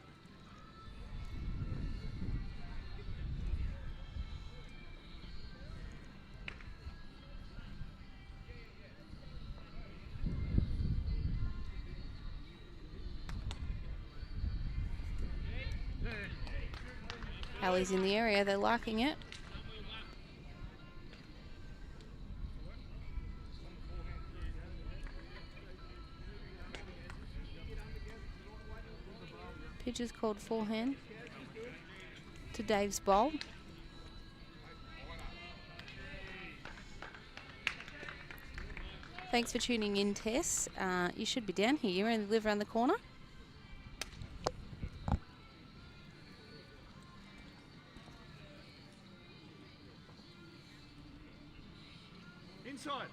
Ali's in the area, they're liking it. Pitch is called forehand to Dave's bowl. Thanks for tuning in, Tess. You should be down here. You only live around the corner. Inside.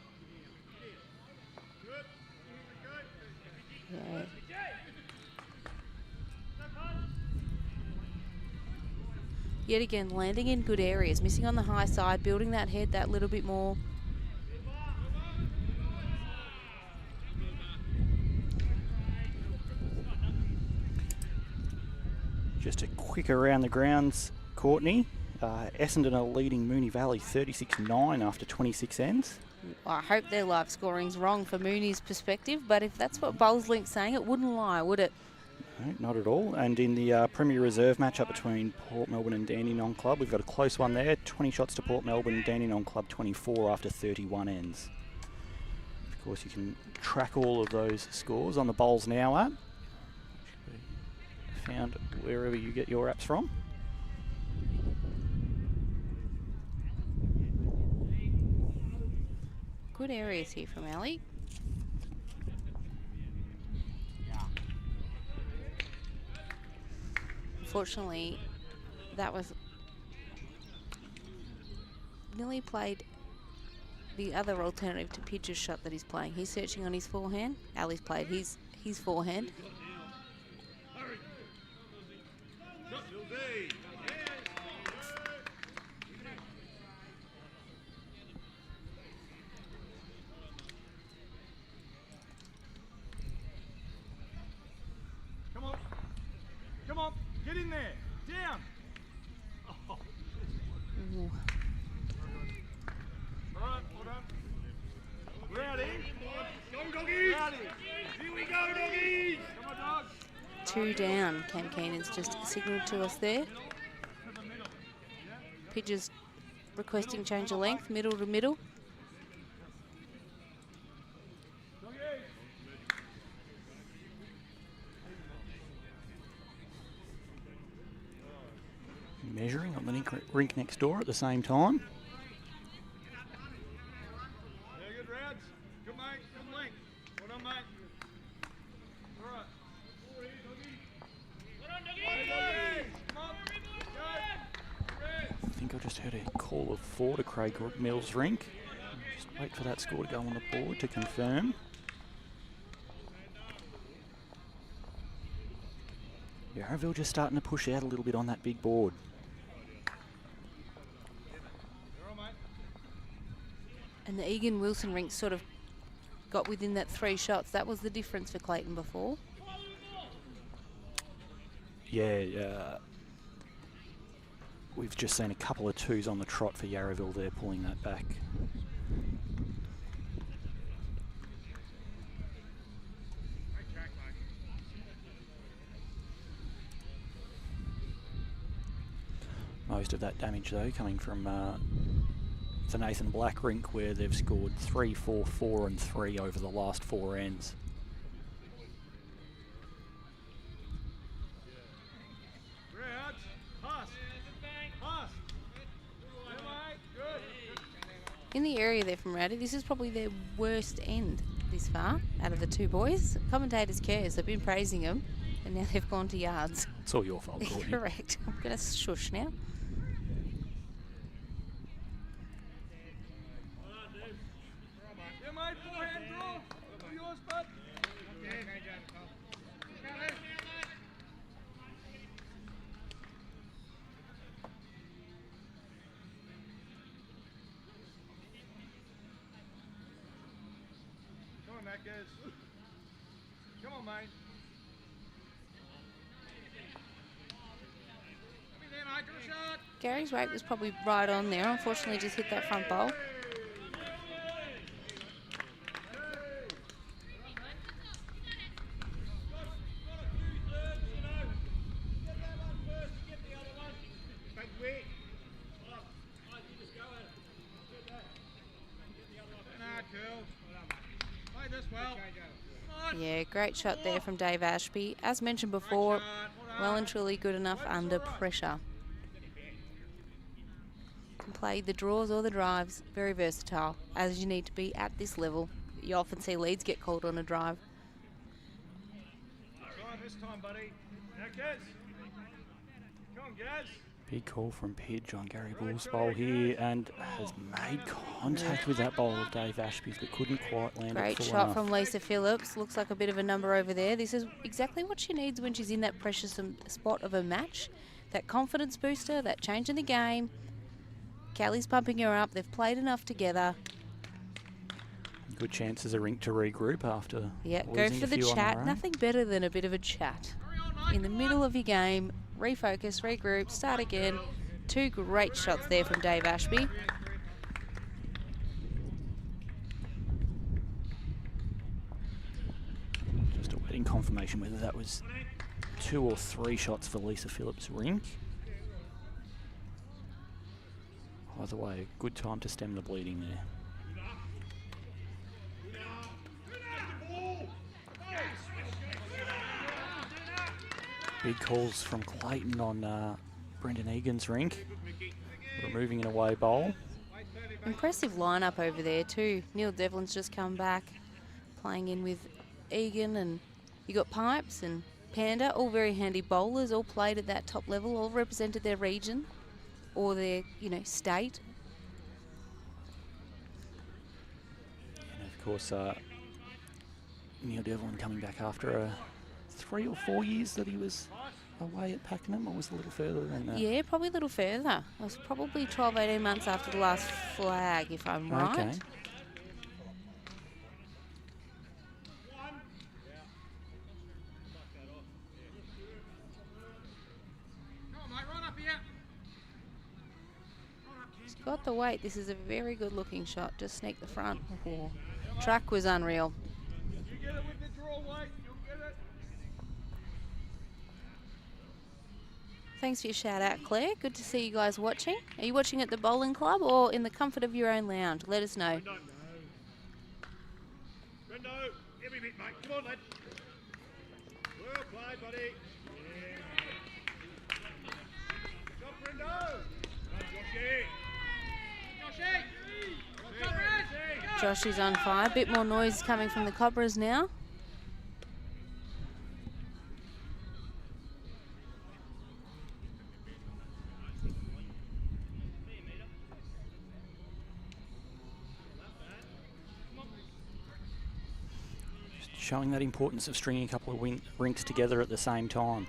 Good. Yeah. Yet again, landing in good areas, missing on the high side, building that head that little bit more. Just a quick around the grounds, Courtney. Essendon are leading Moonee Valley 36-9 after 26 ends. I hope their live scoring's wrong for Mooney's perspective, but if that's what Bowlslink's saying, it wouldn't lie, would it? No, not at all. And in the Premier Reserve matchup between Port Melbourne and Dandenong Club, we've got a close one there. 20 shots to Port Melbourne, Dandenong Club 24 after 31 ends. Of course, you can track all of those scores on the Bowls Now app. Found wherever you get your apps from. Good areas here from Ali. Unfortunately, that was nearly played the other alternative to Pidge's shot that he's playing. He's searching on his forehand. Ali's played his forehand. Come on, get in there. Down. Oh. Ooh. All right, well done. We're out here. Go, doggies. We're out here. Here we go, doggies. Come on, dogs. 2 down. Cam Keenan's just signalled to us there. Pidge's requesting change of length, middle to middle. Measuring on the rink next door at the same time. Yeah, good rounds. Good, mate. Good length. Well done, mate. All right. Well done, doggies. Come on. Go. I think I just heard a call of 4 to Craig Mills' rink. Just wait for that score to go on the board to confirm. Yarraville just starting to push out a little bit on that big board. And the Egan Wilson rink sort of got within that 3 shots. That was the difference for Clayton before. Yeah, we've just seen a couple of 2s on the trot for Yarraville there, pulling that back. Most of that damage, though, coming from the Nathan Black rink, where they've scored 3, 4, 4 and 3 over the last 4 ends. Rounds. Pass. Pass. Yeah, mate. Good. In the area there from Rowdy, this is probably their worst end this far out of the 2 boys. Commentators cares. They've been praising them, and now they've gone to yards. It's all your fault, Courtney. Correct. I'm going to shush now. Yeah, mate. Forehand draw. For yours, bud. Come on, Maccas. Come on, mate. Gary's rate was probably right on there. Unfortunately, just hit that front bowl. Yeah, great shot there from Dave Ashby. As mentioned before, well and truly good enough under pressure. Can play the draws or the drives. Very versatile, as you need to be at this level. you often see leads get called on a drive. Time this time, buddy. Now, Gaz. Come on, Gaz. Big call from Pidge on Gary Bull's bowl here, and has made contact with that bowl of Dave Ashby's, but couldn't quite land it Great full shot enough. from Lisa Phillips. Looks like a bit of a number over there. This is exactly what she needs when she's in that precious spot of a match. That confidence booster, that change in the game. Kelly's pumping her up. They've played enough together. Good chances a Rink to regroup after Yeah, go losing for a the few on chat. their own. Nothing better than a bit of a chat. In the middle of your game, refocus, regroup, start again. Two great shots there from Dave Ashby. Just awaiting confirmation whether that was 2 or 3 shots for Lisa Phillips' Rink. Either way, a good time to stem the bleeding there. Big calls from Clayton on Brendan Egan's Rink, removing an away bowl. Impressive lineup over there too. Neil Devlin's just come back, playing in with Egan, and you got Pipes and Panda, all very handy bowlers, all played at that top level, all represented their region or their, state. And of course, Neil Devlin coming back after 3 or 4 years that he was away at Pakenham, or was it a little further than that? Yeah, probably a little further. It was probably 12, 18 months after the last flag, if I'm right. Okay. He's got the weight. This is a very good looking shot. Just sneak the front. Oh, track was unreal. You get it with the draw weight, you'll get it. Thanks for your shout out, Claire. Good to see you guys watching. Are you watching at the bowling club or in the comfort of your own lounge? Let us know. Brendo, every bit, mate. Come on, lad. Well played, buddy. Yeah. Stop, Brendo. Come on, Joshy. Josh is on fire. Bit more noise coming from the Cobras now. Showing that importance of stringing a couple of rinks together at the same time.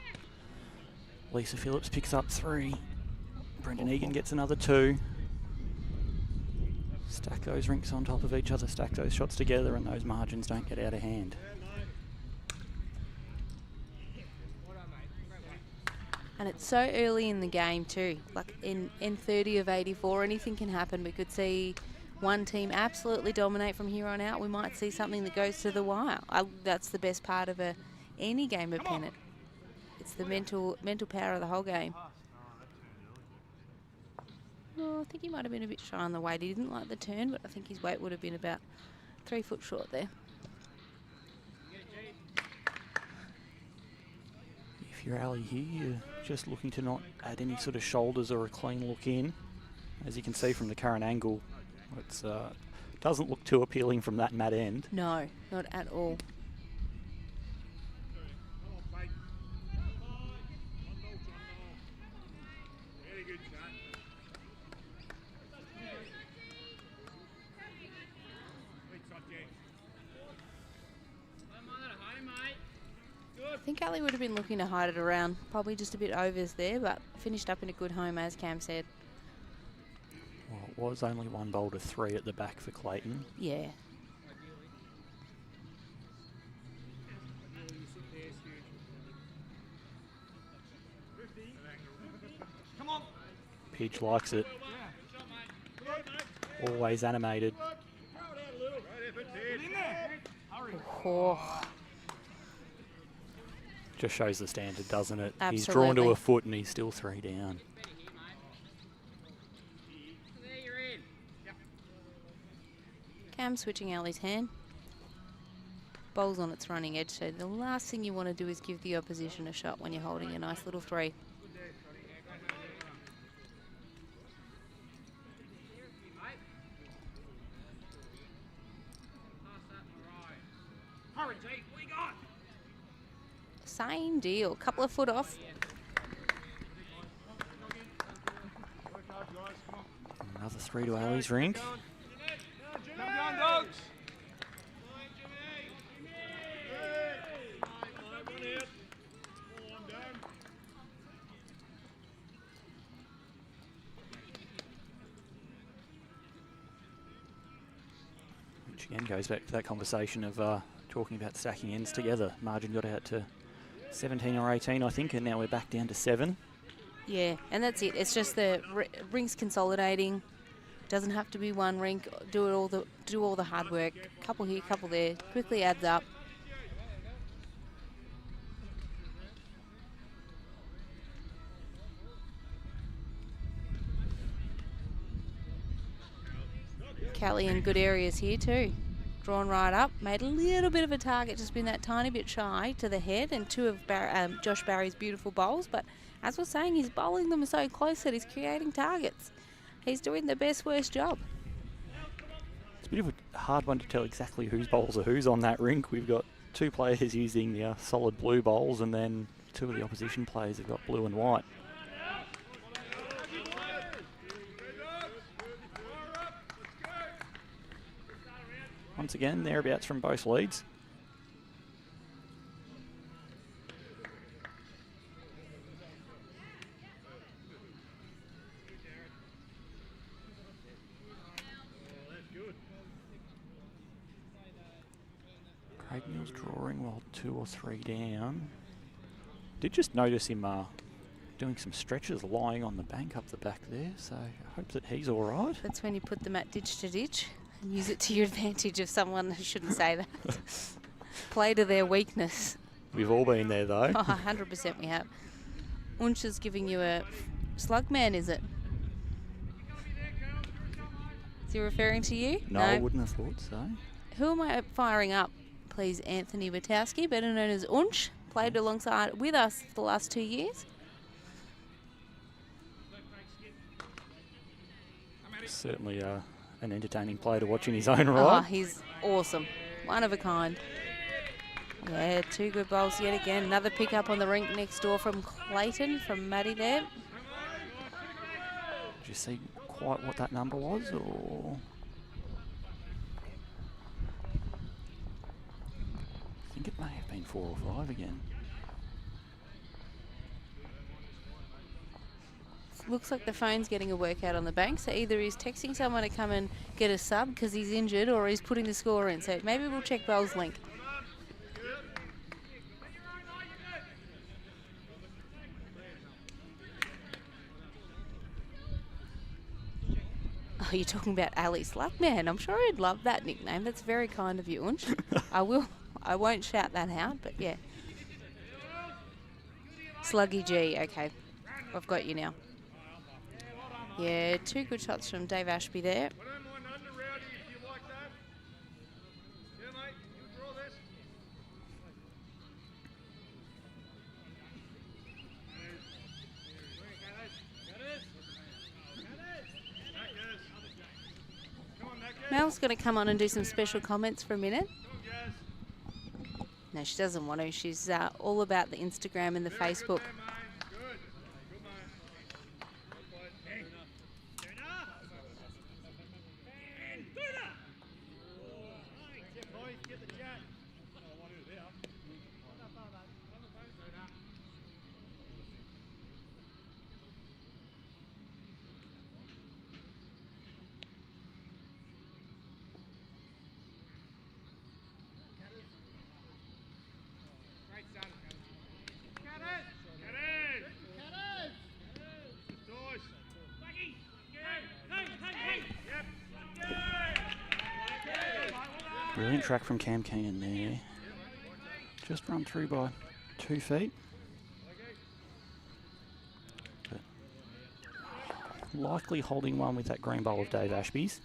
Lisa Phillips picks up 3. Brendan Egan gets another 2. Stack those rinks on top of each other, stack those shots together, and those margins don't get out of hand. And it's so early in the game too. Like in 30 of 84, anything can happen. We could see one team absolutely dominate from here on out. We might see something that goes to the wire. That's the best part of any game of Pennant. It's the mental power of the whole game. Oh, I think he might have been a bit shy on the weight. He didn't like the turn, but I think his weight would have been about 3 foot short there. If you're Ali here, you're just looking to not add any sort of shoulders or a clean look in. As you can see from the current angle, it doesn't look too appealing from that mat end. No, not at all. Very good, son. Great shot, James. I think Ali would have been looking to hide it around. Probably just a bit overs there, but finished up in a good home, as Cam said. Well, it was only 1 bowl to 3 at the back for Clayton. Yeah. Come on. Pidge likes it. Always animated. Oh, Just shows the standard, doesn't it? Absolutely. He's drawn to a foot and he's still 3 down. Cam switching Ali's hand. Bowl's on its running edge, so the last thing you want to do is give the opposition a shot when you're holding a nice little 3. Same deal. Couple of foot off. Another 3 to Ali's Rink. Come down, dogs. Which again goes back to that conversation of talking about stacking ends together. Margin got out to 17 or 18, I think, and now we're back down to 7. Yeah, and that's it. It's just the rinks consolidating. Doesn't have to be one rink. Do all the hard work. Couple here, couple there. Quickly adds up. Callie in good areas here too. Drawn right up, made a little bit of a target, just been that tiny bit shy to the head, and 2 of Josh Barry's beautiful bowls. But as we're saying, he's bowling them so close that he's creating targets. He's doing the best worst job. It's a bit of a hard one to tell exactly whose bowls are whose on that rink. We've got 2 players using the solid blue bowls, and then 2 of the opposition players have got blue and white. Once again, thereabouts from both leads. Craig Mills drawing while 2 or 3 down. Did just notice him doing some stretches, lying on the bank up the back there, so I hope that he's all right. That's when you put them at ditch to ditch and use it to your advantage of someone who shouldn't say that. Play to their weakness. We've all been there, though. Oh, 100% we have. Unch is giving you a slug man, is it? Is he referring to you? No, I wouldn't have thought so. Who am I firing up? Please, Anthony Batowski, better known as Unch. Played alongside with us for the last 2 years. Certainly an entertaining player to watch in his own right. Oh, he's awesome. One of a kind. Yeah, 2 good bowls yet again. Another pick up on the rink next door from Clayton, from Maddie there. Did you see quite what that number was, or...? I think it may have been 4 or 5 again. Looks like the phone's getting a workout on the bank, so either he's texting someone to come and get a sub because he's injured, or he's putting the score in. So maybe we'll check Bell's link. Oh, you're talking about Ali Slugman. I'm sure he'd love that nickname. That's very kind of you, Unch. I won't shout that out, but yeah. Sluggy G, okay. I've got you now. Yeah, 2 good shots from Dave Ashby there. Mel's going to come on and do some special comments for a minute. No, she doesn't want to. She's all about the Instagram and the Facebook. Brilliant track from Cam Keenan there. Just run through by 2 feet. But likely holding one with that green bowl of Dave Ashby's.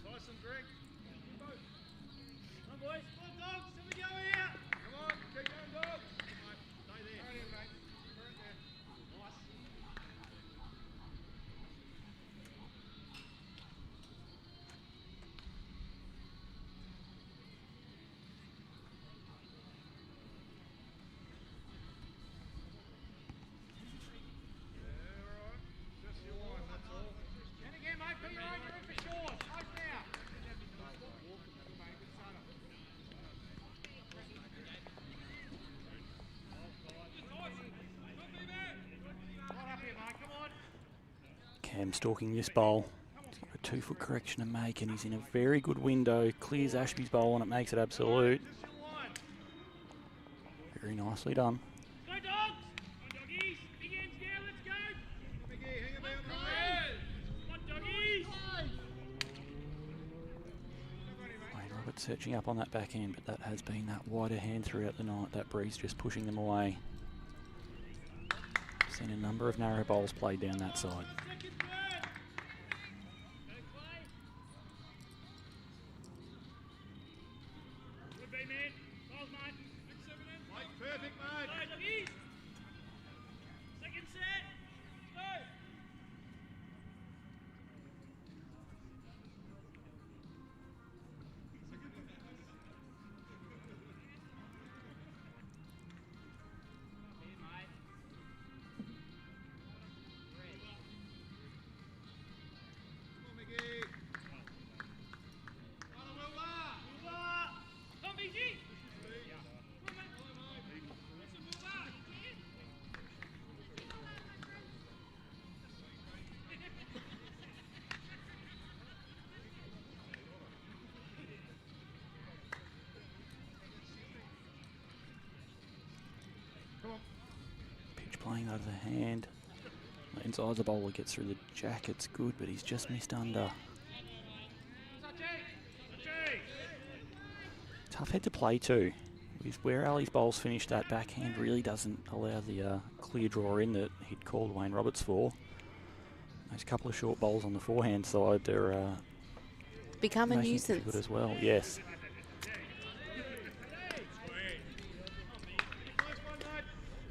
Cam stalking this bowl. He's got a 2-foot correction to make, and he's in a very good window. Clears Ashby's bowl, and it makes it absolute. Very nicely done. Go dogs! Come on, doggies! Big ends now, let's go! Come on, doggies! Wayne Roberts searching up on that back end, but that has been that wider hand throughout the night. That breeze just pushing them away. Seen a number of narrow bowls played down that side. Good be, man. Balls, mate. Mate, perfect, mate. Go, doggies. Second set. Go. Pitch playing over the hand. Inside the bowler gets through the jack. It's good, but he's just missed under. Tough head to play too. With where Ali's bowls finished, that backhand really doesn't allow the clear draw in that he'd called Wayne Roberts for. Those couple of short bowls on the forehand side, they're Become a making it nuisance. difficult as well. Yes.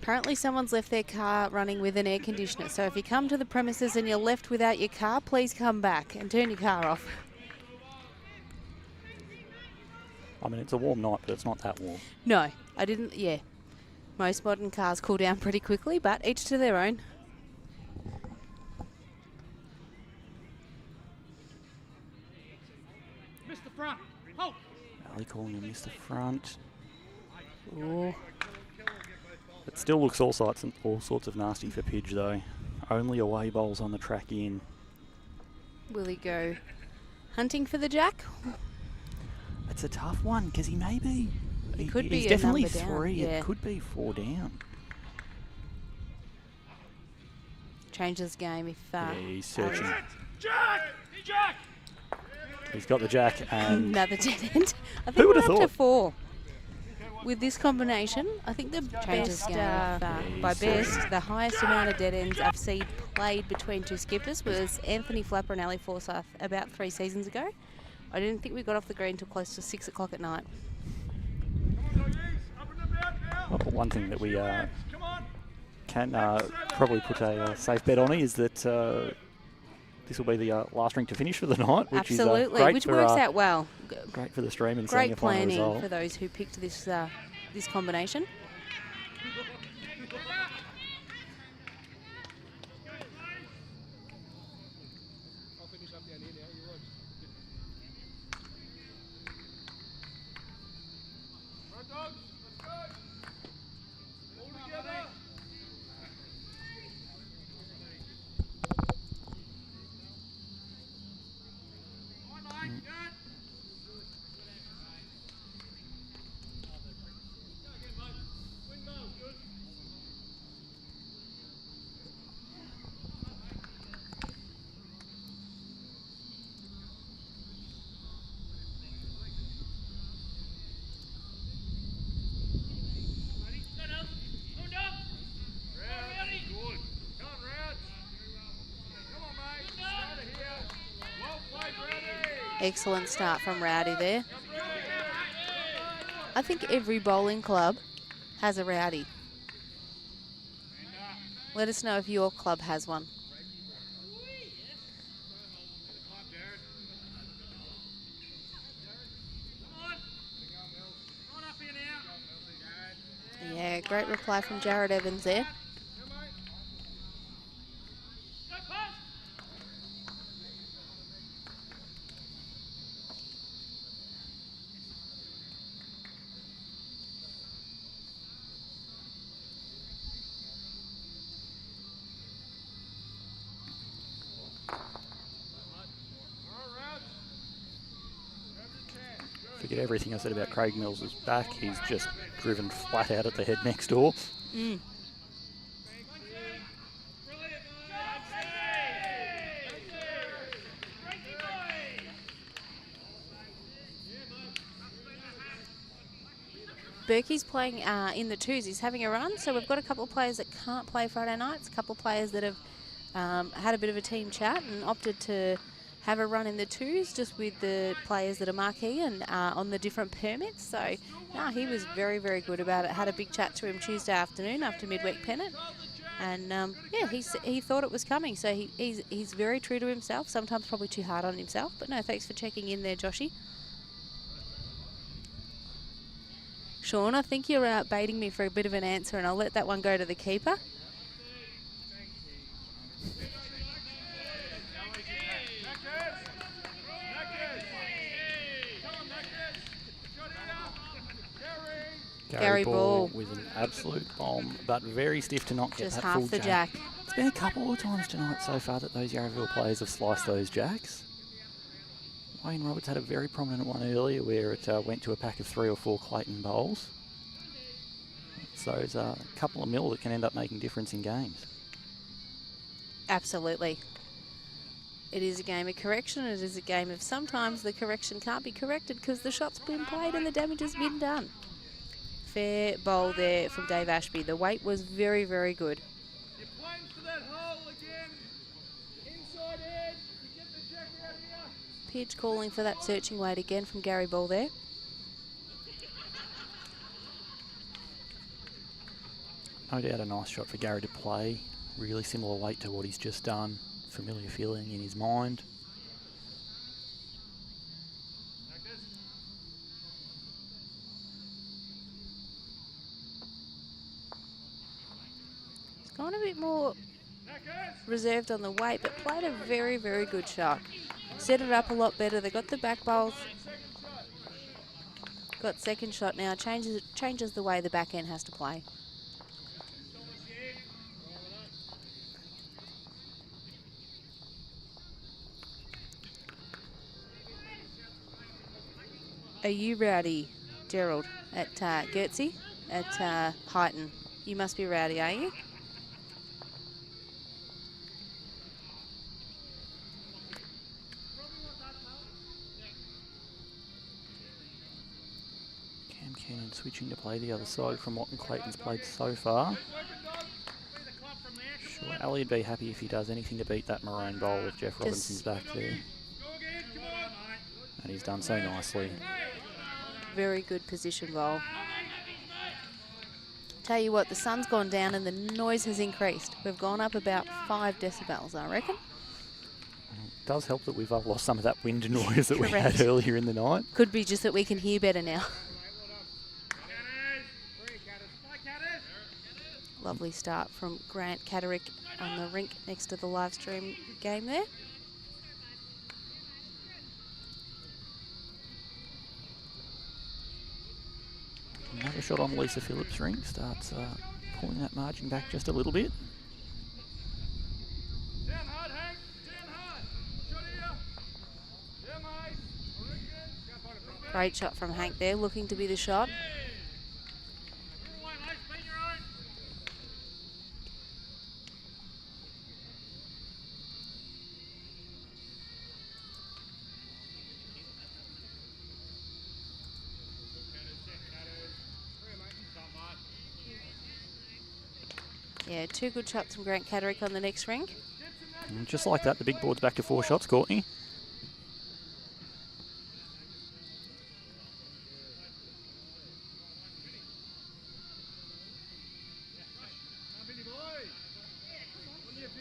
Apparently someone's left their car running with an air conditioner. So if you come to the premises and you're left without your car, please come back and turn your car off. I mean, it's a warm night, but it's not that warm. No, I didn't, yeah. Most modern cars cool down pretty quickly, but each to their own. Missed the front. Hold. Ali calling him Mr. Front. Ooh. It still looks all sorts of nasty for Pidge though. Only away bowls on the track in. Will he go hunting for the jack? It's a tough one because he may be. It could be he's a definitely number down, 3. yeah. It could be 4 down. Changes game if... Yeah, he's searching. Jack! Jack! He's got the jack and Another dead end. I think Who would we're have up to thought? 4. With this combination, I think the changes game. game, Yeah, by he's best, searching. the highest amount of dead ends I've seen played between two skippers was Anthony Flapper and Ali Forsyth about 3 seasons ago. I didn't think we got off the green until close to 6 o'clock at night. well, one thing that we Come on. can probably put a safe bet on is that this will be the last ring to finish for the night, which Absolutely, is great which for, works out well. great for the stream and seeing Great a final planning result. for those who picked this this combination. Right, dogs. Let's go. All together. Hi, mate. Good. Excellent start from Rowdy there. I think every bowling club has a Rowdy. Let us know if your club has one. Yeah, great reply from Jared Evans there. did everything I said about Craig Mills's back. He's just driven flat out at the head next door. Mm. Berkey's playing in the twos. He's having a run, so we've got a couple of players that can't play Friday nights, a couple of players that have had a bit of a team chat and opted to have a run in the twos just with the players that are marquee and on the different permits. So, no, he was very, very good about it. Had a big chat to him Tuesday afternoon after midweek Pennant. And, yeah, he thought it was coming. So he's very true to himself, sometimes probably too hard on himself. But, no, thanks for checking in there, Joshy. Sean, I think you're baiting me for a bit of an answer, and I'll let that one go to the keeper. Gary Ball with an absolute bomb, but very stiff to not get just that half full the jack. jack. It's been a couple of times tonight so far that those Yarraville players have sliced those jacks. Wayne Roberts had a very prominent one earlier where it went to a pack of 3 or 4 Clayton bowls. So it's a couple of mil that can end up making difference in games. Absolutely. It is a game of correction. It is a game of sometimes the correction can't be corrected because the shot's been played and the damage has been done. Fair bowl there from Dave Ashby. The weight was very, very good. You're playing for that hole again. Inside edge. You get the jack out here. Pidge calling for that searching weight again from Gary Ball there. No doubt a nice shot for Gary to play. Really similar weight to what he's just done. Familiar feeling in his mind. He's gone a bit more reserved on the weight, but played a very, very good shot. Set it up a lot better. They got the back bowls. Got second shot now. Changes the way the back end has to play. Are you rowdy, Gerald, at Gertzie, at Highton? You must be rowdy, are you? Cam Cannon switching to play the other side from what Clayton's played so far. Sure, Ali would be happy if he does anything to beat that maroon bowl with Jeff Robinson's back there. And he's done so nicely. Very good position bowl. Tell you what, the sun's gone down and the noise has increased. We've gone up about 5 decibels, I reckon. It does help that we've lost some of that wind noise that we Correct. had earlier in the night. Could be just that we can hear better now. Lovely start from Grant Catterick on the rink next to the live stream game there. Another shot on Lisa Phillips' rink. Starts pulling that margin back just a little bit. Down hard, Hank. Down hard. Shot here. Down, mate. Great shot from Hank there, looking to be the shot. Yeah, 2 good shots from Grant Catterick on the next rink. And just like that, the big board's back to 4 shots, Courtney.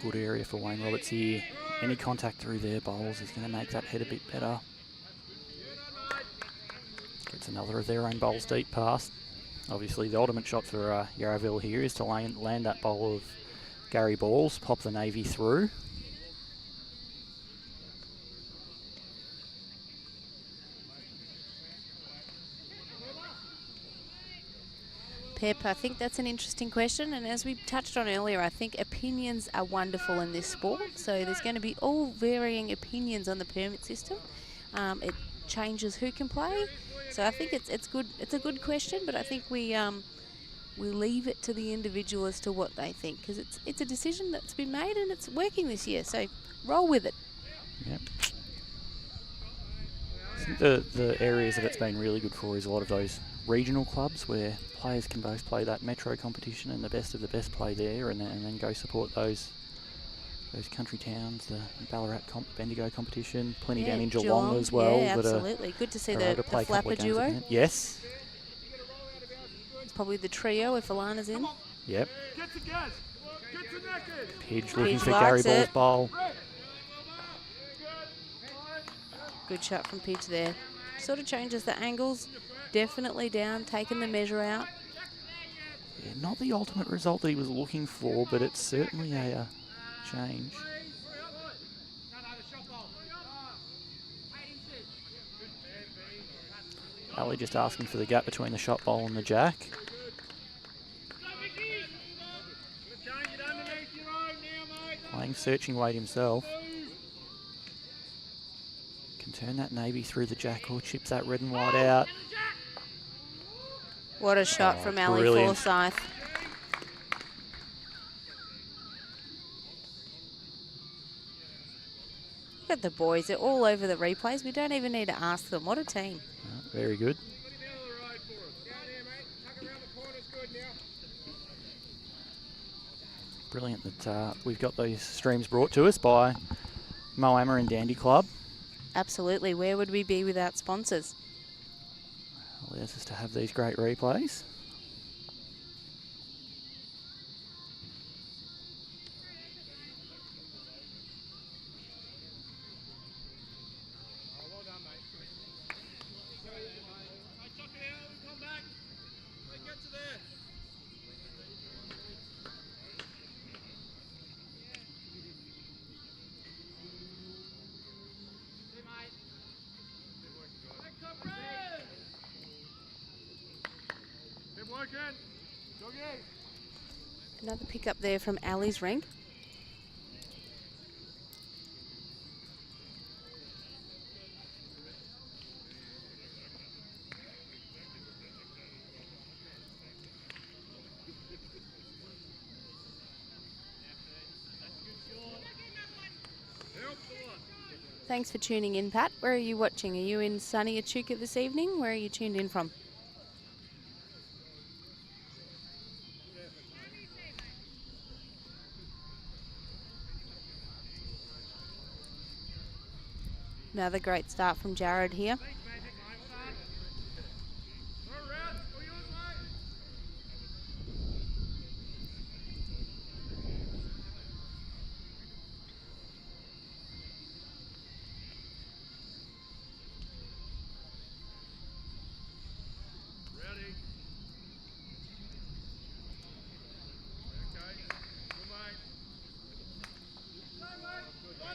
Good area for Wayne Roberts here. Any contact through their bowls is going to make that head a bit better. Gets another of their own bowls deep past. Obviously, the ultimate shot for Yarraville here is to land that bowl of Gary Balls, pop the Navy through. Pep, I think that's an interesting question, and as we touched on earlier, I think opinions are wonderful in this sport. So there's going to be all varying opinions on the permit system. changes who can play. So I think it's good. It's a good question, but I think we leave it to the individual as to what they think, because it's a decision that's been made and it's working this year. So roll with it. Yep. I think the areas that it's been really good for is a lot of those regional clubs where players can both play that metro competition and the best of the best play there, and then go support those country towns, the Ballarat Bendigo competition, plenty down in Geelong as well. Yeah, absolutely. Good to see the flapper duo. Yes. It's probably the trio if Alana's in. Yep. Get to gas. Get to naked. Pidge looking for likes Gary Ball's it. bowl. Good shot from Pidge there. Sort of changes the angles. Definitely down, taking the measure out. Yeah, not the ultimate result that he was looking for, but it's certainly a change. Ali just asking for the gap between the shot bowl and the jack. Playing searching weight himself. Can turn that navy through the jack or chips that red and white out. What a shot from Ali brilliant. Forsyth. Look at the boys. They're all over the replays. We don't even need to ask them. What a team. Very good. Brilliant that we've got these streams brought to us by Moama and Dandy Club. Absolutely. Where would we be without sponsors? Allows us to have these great replays. Another pick up there from Ali's Rink. Thanks for tuning in, Pat. Where are you watching? Are you in sunny Echuca this evening? Where are you tuned in from? Another great start from Jared here.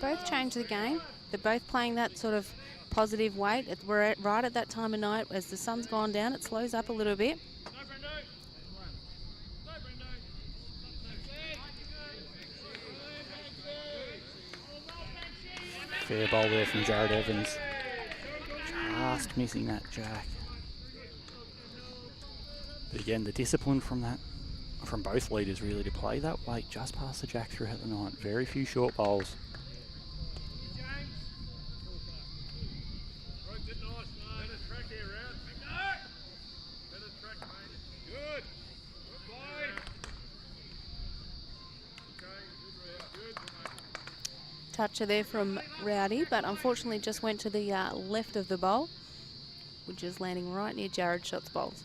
Both changed the game. They're both playing that sort of positive weight. We're right at that time of night. As the sun's gone down, it slows up a little bit. Fair bowl there from Jared Evans. Just missing that jack. But again, the discipline from both leaders really to play that weight just past the jack throughout the night. Very few short bowls. Toucher there from Rowdy, but unfortunately just went to the left of the bowl, which is landing right near Jared Shott's bowls.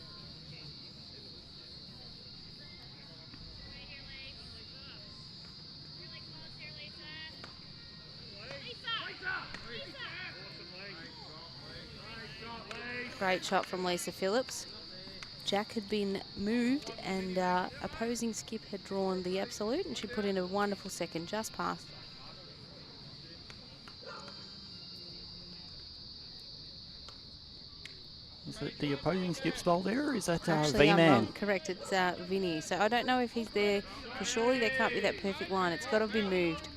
Great shot from Lisa Phillips. Jack had been moved and opposing skip had drawn the absolute, and she put in a wonderful second just past. Is it the opposing skip's bowl there, or is that Actually, I'm V-Man? wrong. Correct, it's Vinny. So I don't know if he's there, because surely there can't be that perfect line. It's got to have been moved.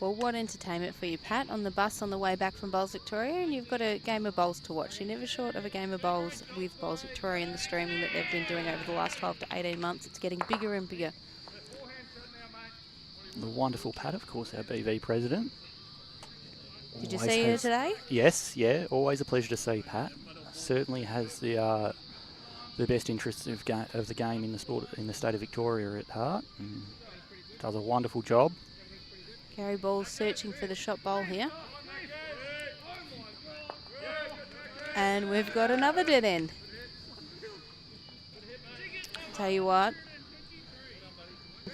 Well, what entertainment for you, Pat, on the bus on the way back from Bowls Victoria, and you've got a game of bowls to watch. You're never short of a game of bowls with Bowls Victoria and the streaming that they've been doing over the last 12 to 18 months. It's getting bigger and bigger. The wonderful Pat, of course, our BV president. Did you Always see her has- today? Yes, yeah, always a pleasure to see Pat. Certainly has the best interests of the game in the sport in the state of Victoria at heart. And does a wonderful job. Gary Ball's searching for the shot bowl here. And we've got another dead end. Tell you what.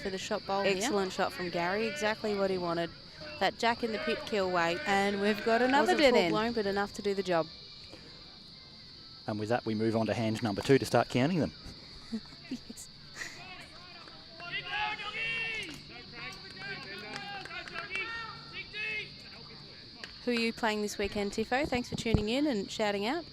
For the shot bowl here. Excellent shot from Gary. Exactly what he wanted. That jack in the pit kill weight. And we've got another dead end. Blown, but enough to do the job. And with that, we move on to hand number 2 to start counting them. Yes. Who are you playing this weekend, Tiffo? Thanks for tuning in and shouting out.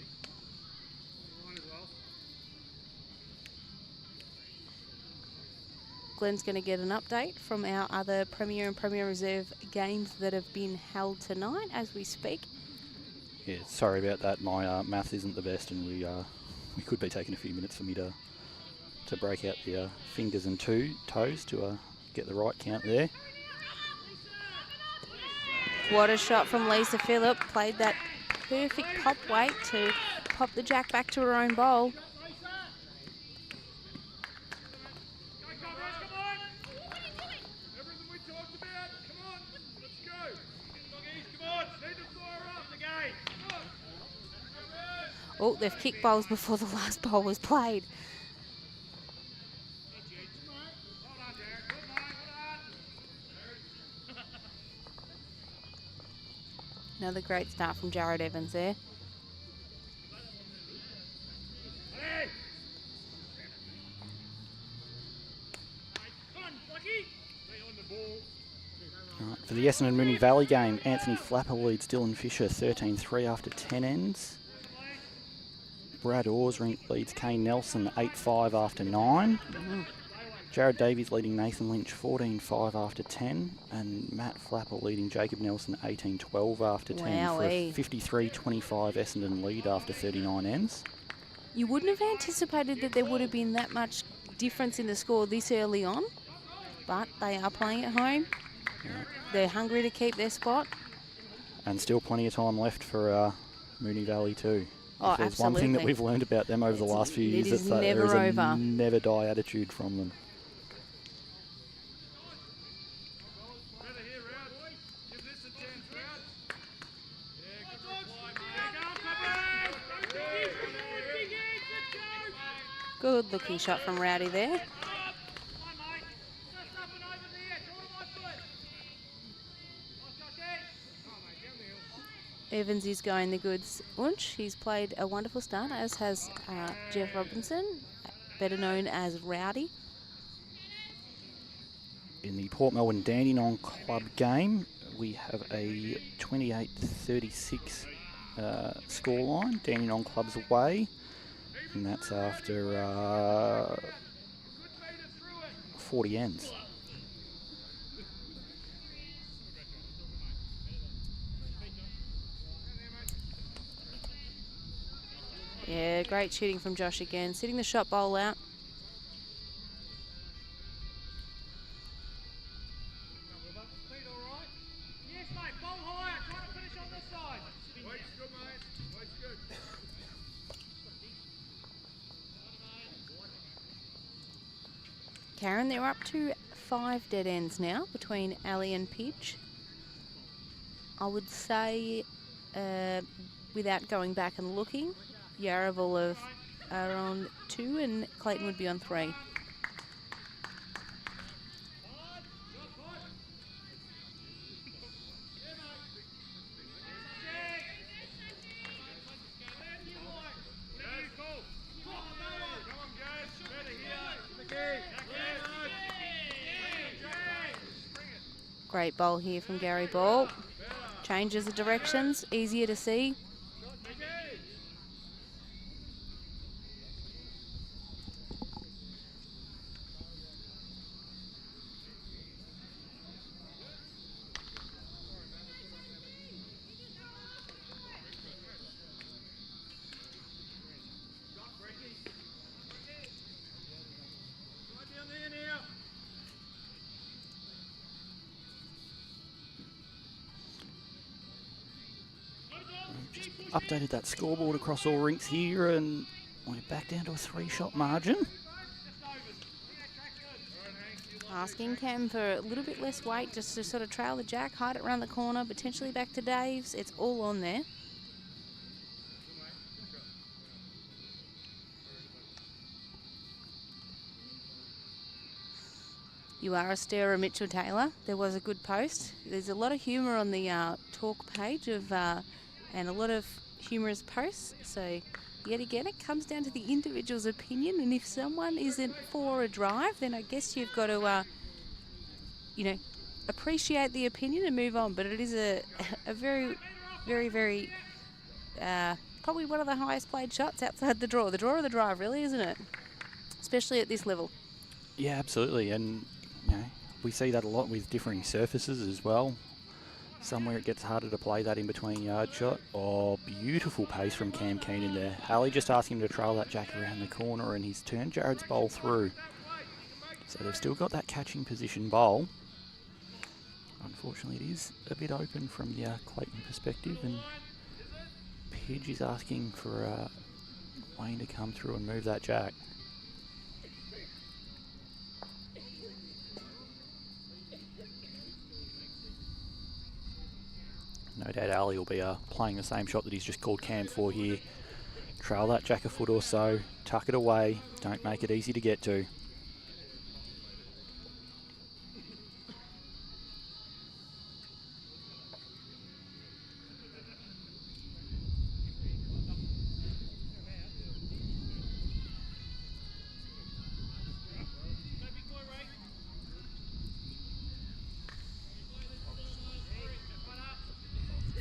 Glen's going to get an update from our other Premier and Premier Reserve games that have been held tonight as we speak. Yeah, sorry about that. My maths isn't the best, and we could be taking a few minutes for me to break out the fingers and toes to get the right count there. What a shot from Lisa Phillip. Played that perfect pop weight to pop the jack back to her own bowl. Oh, they've kicked bowls before the last bowl was played. Another great start from Jared Evans there. Right, for the Essendon Moonee Valley game, Anthony Flapper leads Dylan Fisher 13-3 after 10 ends. Brad Orrs Rink leads Kane Nelson 8-5 after 9. Jared Davies leading Nathan Lynch 14-5 after 10. And Matt Flapper leading Jacob Nelson 18-12 after 10 Wowee. for a 53-25 Essendon lead after 39 ends. You wouldn't have anticipated that there would have been that much difference in the score this early on, but they are playing at home. Yeah. They're hungry to keep their spot. And still plenty of time left for Moonee Valley too. Oh, if there's absolutely. one thing that we've learned about them over the last few years, it's that there is a never die attitude from them. Good looking shot from Rowdy there. Evans is going the goods unch. He's played a wonderful start, as has Jeff Robinson, better known as Rowdy. In the Port Melbourne Dandenong Club game, we have a 28-36 scoreline. Dandenong Club's away, and that's after 40 ends. Yeah, great shooting from Josh again. Sitting the shot bowl out. Karen, they're up to 5 dead ends now between Ali and Pidge. I would say, without going back and looking, Yarraville are on 2 and Clayton would be on 3. Great bowl here from Gary Ball. Changes the directions, easier to see. Updated that scoreboard across all rinks here, and we're back down to a 3-shot margin. Asking Cam for a little bit less weight just to sort of trail the jack, hide it around the corner, potentially back to Dave's. It's all on there. You are a stirrer, Mitchell Taylor. There was a good post. There's a lot of humour on the talk page of and a lot of humorous posts. So yet again, it comes down to the individual's opinion. And if someone isn't for a drive, then I guess you've got to, you know, appreciate the opinion and move on. But it is a very, very, very, probably one of the highest played shots outside the draw. The draw of the drive, really, isn't it? Especially at this level. Yeah, absolutely. And you know, we see that a lot with differing surfaces as well. Somewhere it gets harder to play that in between yard shot. Oh, beautiful pace from Cam Keenan there. Hallie just asked him to trail that jack around the corner, and he's turned Jared's bowl through. So they've still got that catching position bowl. Unfortunately, it is a bit open from the Clayton perspective, and Pidge is asking for Wayne to come through and move that jack. No doubt Ali will be playing the same shot that he's just called Cam for here. Trail that jack a foot or so, tuck it away, don't make it easy to get to.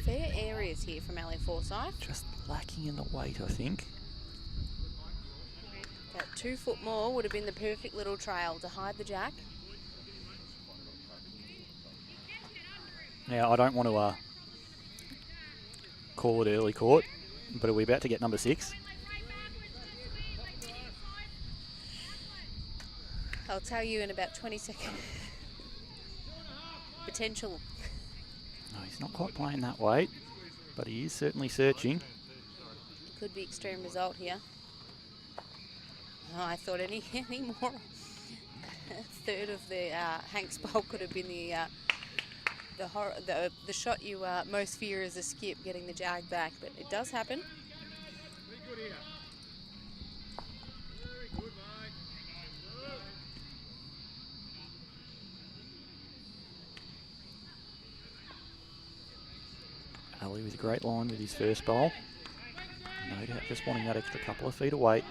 Fair areas here from Ali Forsyth. Just lacking in the weight, I think. That 2 foot more would have been the perfect little trail to hide the jack. Now, I don't want to call it early court, but are we about to get number 6? I'll tell you in about 20 seconds. Potential. No, he's not quite playing that weight, but he is certainly searching. It could be extreme result here. Oh, I thought any more. A third of the Hanks bowl could have been the shot you most fear as a skip, getting the jag back, but it does happen. Very good here. Very good, mate. Ali with a great line with his first bowl. No doubt just wanting that extra couple of feet of weight.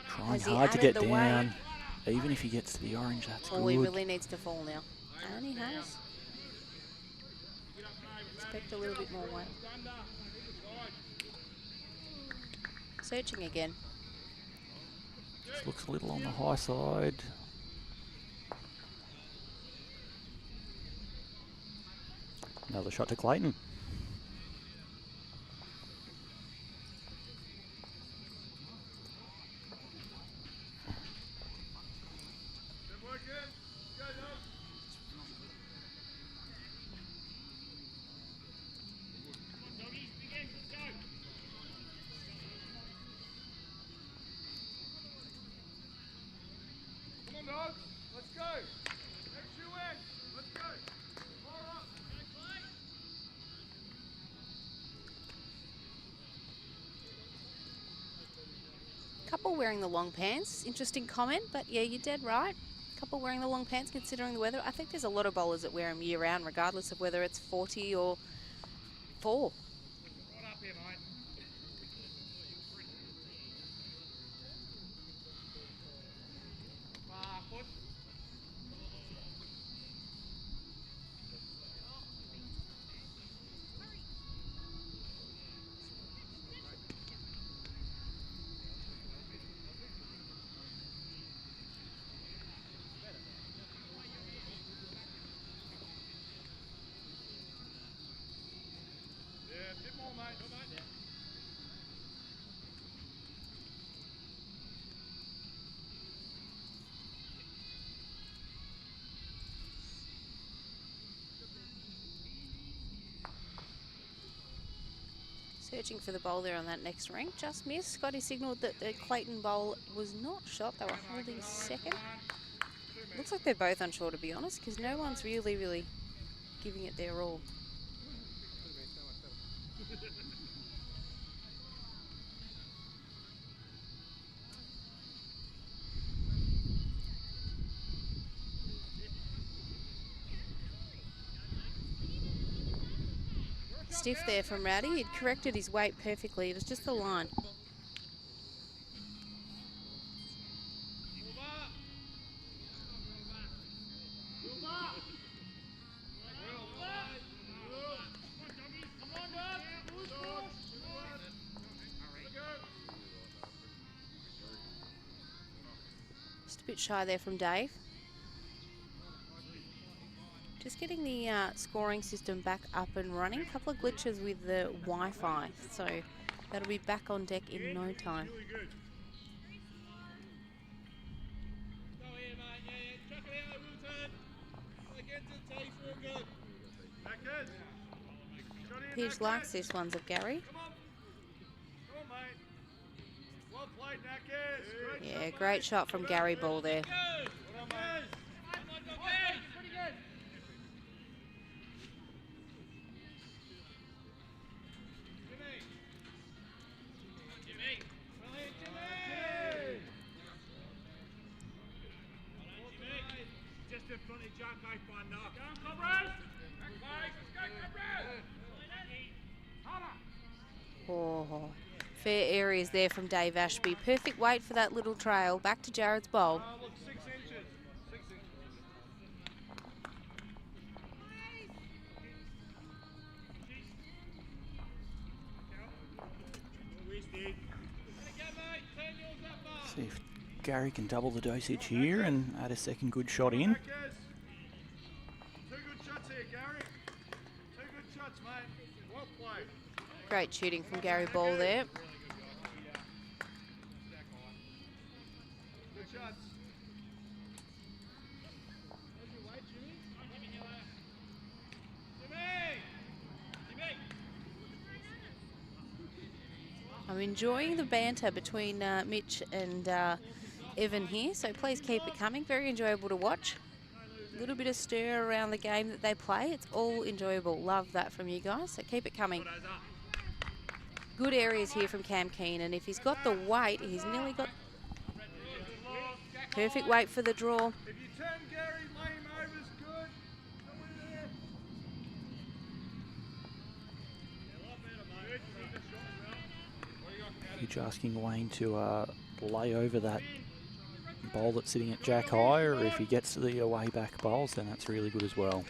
Trying hard to get down. Even if he gets to the orange, that's good. Oh, he really needs to fall now. And he has. Expect a little bit more weight. Searching again. Just looks a little on the high side. Another shot to Clayton. Couple wearing the long pants. Interesting comment, but yeah, you're dead right. Couple wearing the long pants considering the weather. I think there's a lot of bowlers that wear them year round, regardless of whether it's 40 or 4. Right up here, mate. Far foot. Yeah, searching for the bowl there on that next rink. Just missed. Scotty signalled that the Clayton bowl was not shot. They were holding second. Looks like they're both unsure, to be honest, because no one's really giving it their all. Stiff there from Rowdy. He'd corrected his weight perfectly. It was just the line. Just a bit shy there from Dave. Just getting the scoring system back up and running. A couple of glitches with the Wi-Fi, so that'll be back on deck in no time. Pidge likes this ones of Gary. Yeah, great shot from Gary Ball there. Oh, fair areas there from Dave Ashby. Perfect weight for that little trail. Back to Jared's bowl. Look, 6 inches. 6 inches. See if Gary can double the dosage here and add a second good shot in. 2 good shots here, Gary. 2 good shots, mate. Well played. Great shooting from Gary Ball there. Good shots. I'm enjoying the banter between Mitch and Evan here, so please keep it coming. Very enjoyable to watch. A little bit of stir around the game that they play. It's all enjoyable. Love that from you guys, so keep it coming. Good areas here from Cam Keane, and if he's got the weight, he's nearly got perfect weight for the draw. If you turn Gary, lay him over's good. Come in there. Pidge asking Wayne to lay over that bowl that's sitting at jack high, or if he gets to the away back bowls, then that's really good as well.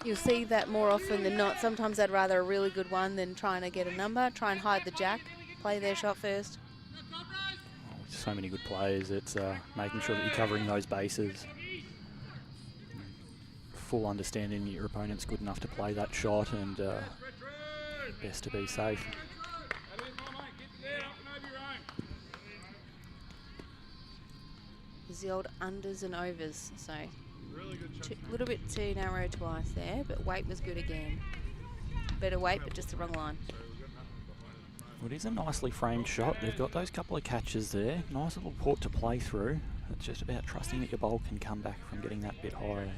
You'll see that more often than not. Sometimes I'd rather a really good one than trying to get a number. Try and hide the jack. Play their shot first. Oh, with so many good players, it's making sure that you're covering those bases. Full understanding that your opponent's good enough to play that shot, and best to be safe. There's the old unders and overs, so a little bit too narrow twice there, but weight was good again. Better weight, but just the wrong line. Well, it is a nicely framed shot. They've got those couple of catches there. Nice little port to play through. It's just about trusting that your bowl can come back from getting that bit higher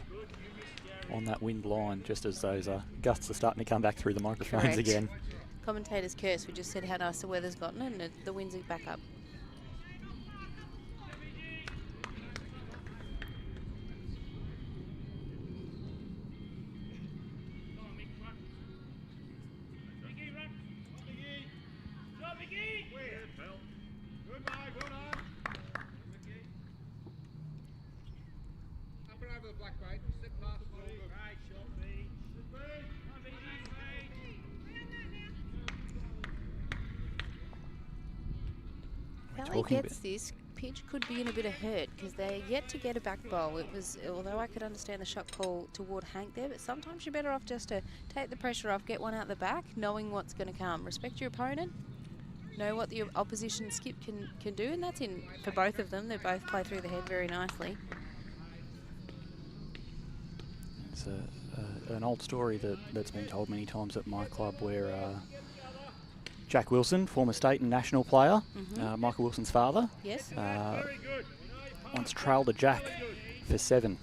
on that wind line, just as those gusts are starting to come back through the microphones Correct. again. Commentators curse. We just said how nice the weather's gotten, and the winds are back up. If he gets this, Pidge could be in a bit of hurt because they're yet to get a back bowl. It was, although I could understand the shot call toward Hank there, but sometimes you're better off just to take the pressure off, get one out the back, knowing what's going to come. Respect your opponent, know what the opposition skip can do, and that's in for both of them. They both play through the head very nicely. It's an old story that's been told many times at my club where Jack Wilson, former state and national player, Michael Wilson's father, Yes. Very good. once trailed a jack for 7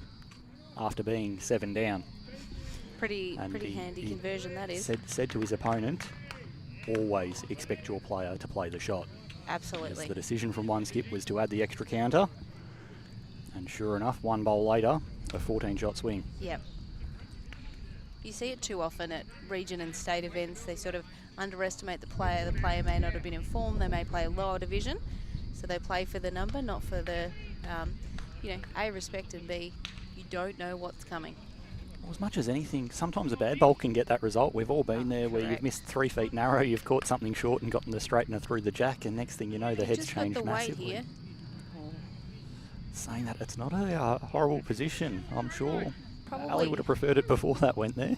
after being 7 down. Pretty And handy he conversion, that is. Said to his opponent, always expect your player to play the shot. Absolutely. As the decision from one skip was to add the extra counter. And sure enough, 1 bowl later, a 14-shot swing. Yep. You see it too often at region and state events. They sort of underestimate the player. The player may not have been informed. They may play a lower division. So they play for the number, not for the, A, respect, and B, you don't know what's coming. Well, as much as anything, sometimes a bad bowl can get that result. We've all been there where you've correct. missed 3 feet narrow, you've caught something short and gotten the straightener through the jack, and next thing you know, the head's Just got changed the massively. weight here. Saying that, it's not a horrible position, I'm sure. Probably. Ali would have preferred it before that went there.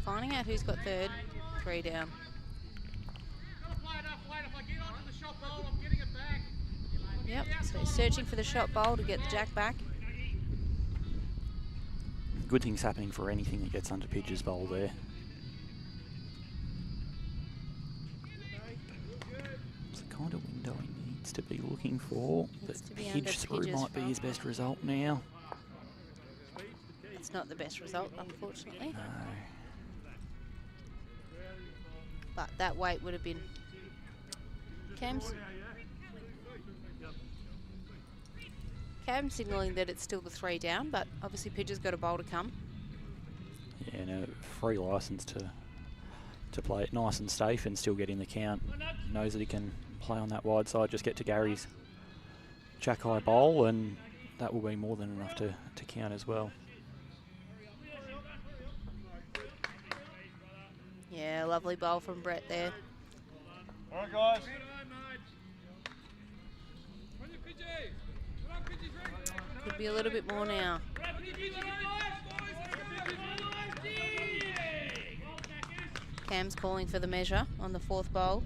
Finding out who's got third, 3 down. Yep, so he's searching for the shot bowl to get the jack back. Good things happening for anything that gets under Pidge's bowl there. It's the kind of window he needs to be looking for. Needs But to be under Pidge through Pidge's might be his best result now. It's not the best result, unfortunately. No. But that weight would have been... Cam's signalling that it's still the 3 down, but obviously Pidge's got a bowl to come. Yeah, no, free licence to play it nice and safe and still get in the count. Knows that he can play on that wide side, just get to Gary's jack high bowl, and that will be more than enough to count as well. Yeah, lovely bowl from Brett there. All right, guys. Could be a little bit more now. Cam's calling for the measure on the 4th bowl.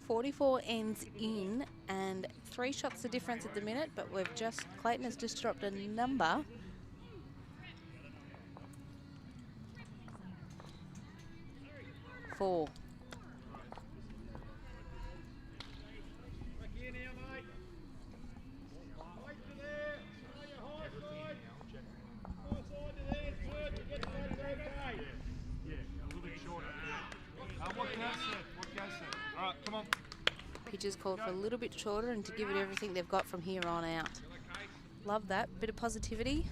.44 ends in, and 3 shots the difference at the minute, but Clayton has just dropped a number. Four. Pitches called for a little bit shorter and to give it everything they've got from here on out. Love that. Bit of positivity.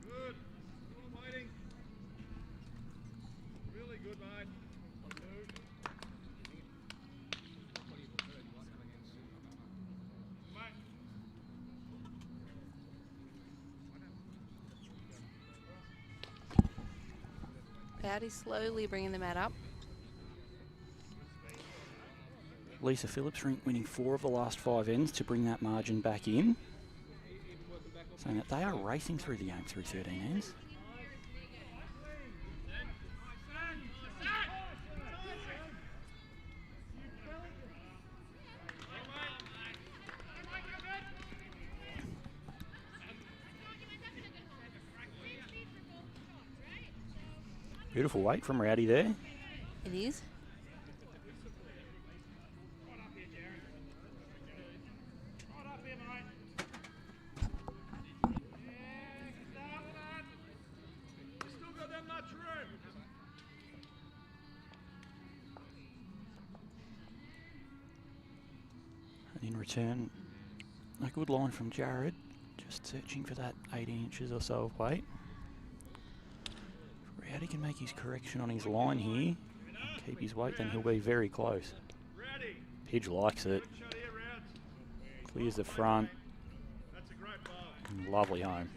Good. Come on, waiting. Really good, mate. Powdy's slowly bringing the mat up. Lisa Phillips, Rink winning 4 of the last 5 ends to bring that margin back in. Saying that they are racing through the game through 13 ends. Beautiful weight from Rowdy there. It is. And in return, a good line from Jared, just searching for that 18 inches or so of weight. If Rowdy can make his correction on his line here and keep his weight, then he'll be very close. Pidge likes it. Clears the front. And lovely home.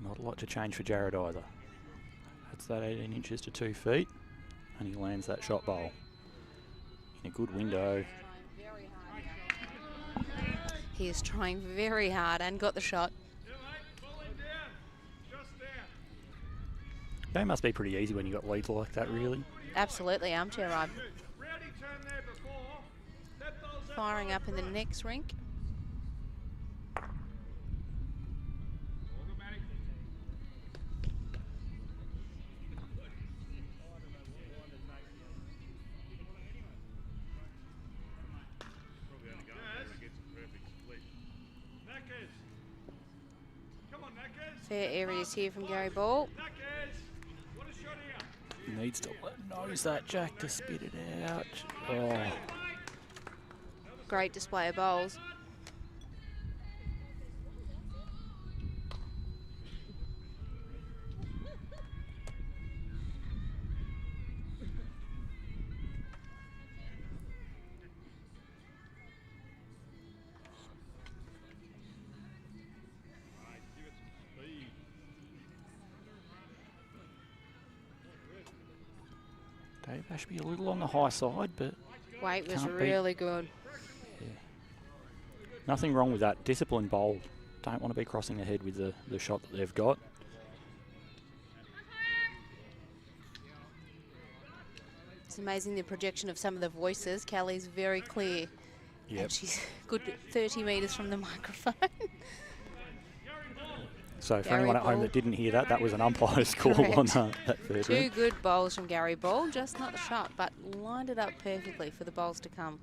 Not a lot to change for Jared either. That's that 18 inches to 2 feet, and he lands that shot bowl in a good window. He is trying very hard and got the shot. Game must be pretty easy when you got leads like that, really. Absolutely, armchair ride. Firing up in the next rink. Fair areas here from Gary Ball. Needs to nose that Jack to spit it out. Oh. Great display of bowls. Dave Ashby a little on the high side, but Weight was can't really good. Yeah. Nothing wrong with that. Disciplined bowl. Don't want to be crossing the head with the shot that they've got. It's amazing the projection of some of the voices. Kelly's very clear. Yep. And she's good 30 metres from the microphone. So for Gary anyone at home Ball. that didn't hear that, that was an umpire's call on that third Two ring. good bowls from Gary Ball, just not the shot, but lined it up perfectly for the bowls to come.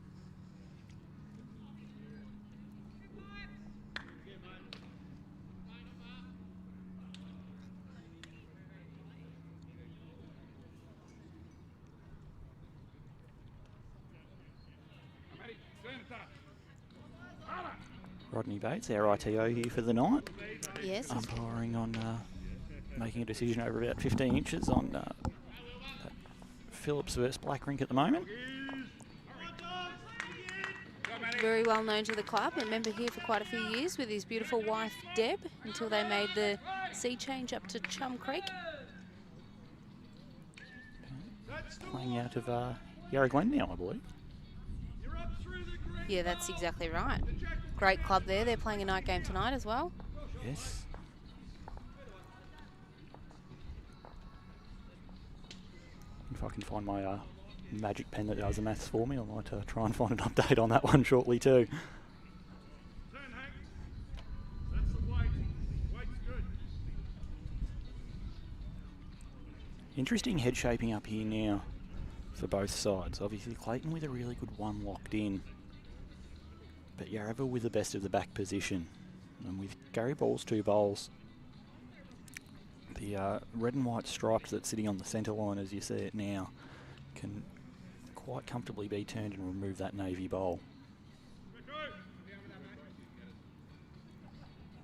Rodney Bates, our ITO here for the night. Yes. Umpiring on making a decision over about 15 inches on Phillips versus Black Rink at the moment. Very well known to the club, a member here for quite a few years with his beautiful wife Deb until they made the sea change up to Chum Creek. Playing out of Glen now, I believe. Yeah, that's exactly right. Great club there. They're playing a night game tonight as well. Yes. If I can find my magic pen that does the maths for me, I might try and find an update on that one shortly too. Interesting head shaping up here now for both sides. Obviously Clayton with a really good one locked in, but Yarraville with the best of the back position. And with Gary Ball's two bowls, the red and white stripes that's sitting on the centre line as you see it now can quite comfortably be turned and remove that navy bowl.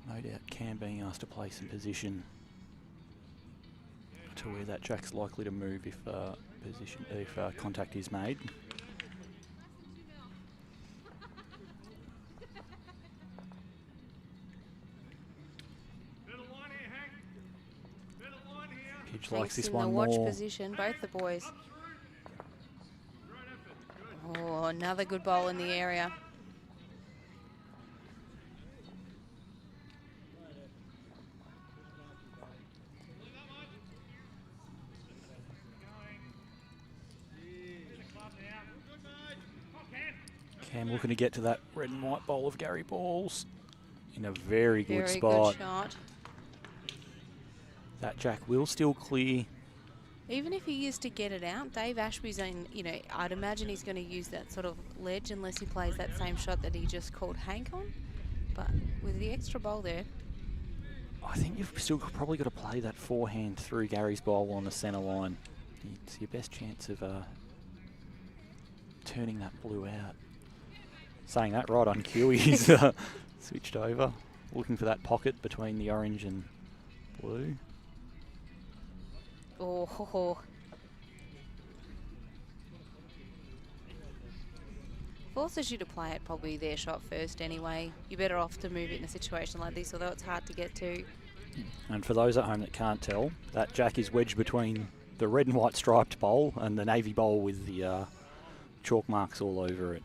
No doubt Cam being asked to place in position to where that Jack's likely to move if contact is made. Pidge likes this in one the watch more. position, both the boys. Oh, another good bowl in the area. Cam looking to get to that red and white bowl of Gary Balls in a very good Very spot. good shot. That Jack will still clear. Even if he is to get it out, Dave Ashby's in, I'd imagine he's going to use that sort of ledge unless he plays that same shot that he just called Hank on. But with the extra bowl there. I think you've still probably got to play that forehand through Gary's bowl on the centre line. It's your best chance of turning that blue out. Saying that right on cue, he's switched over, looking for that pocket between the orange and blue. Oh, ho, ho. Forces you to play it probably their shot first anyway. You're better off to move it in a situation like this, although it's hard to get to. And for those at home that can't tell, that jack is wedged between the red and white striped bowl and the navy bowl with the chalk marks all over it.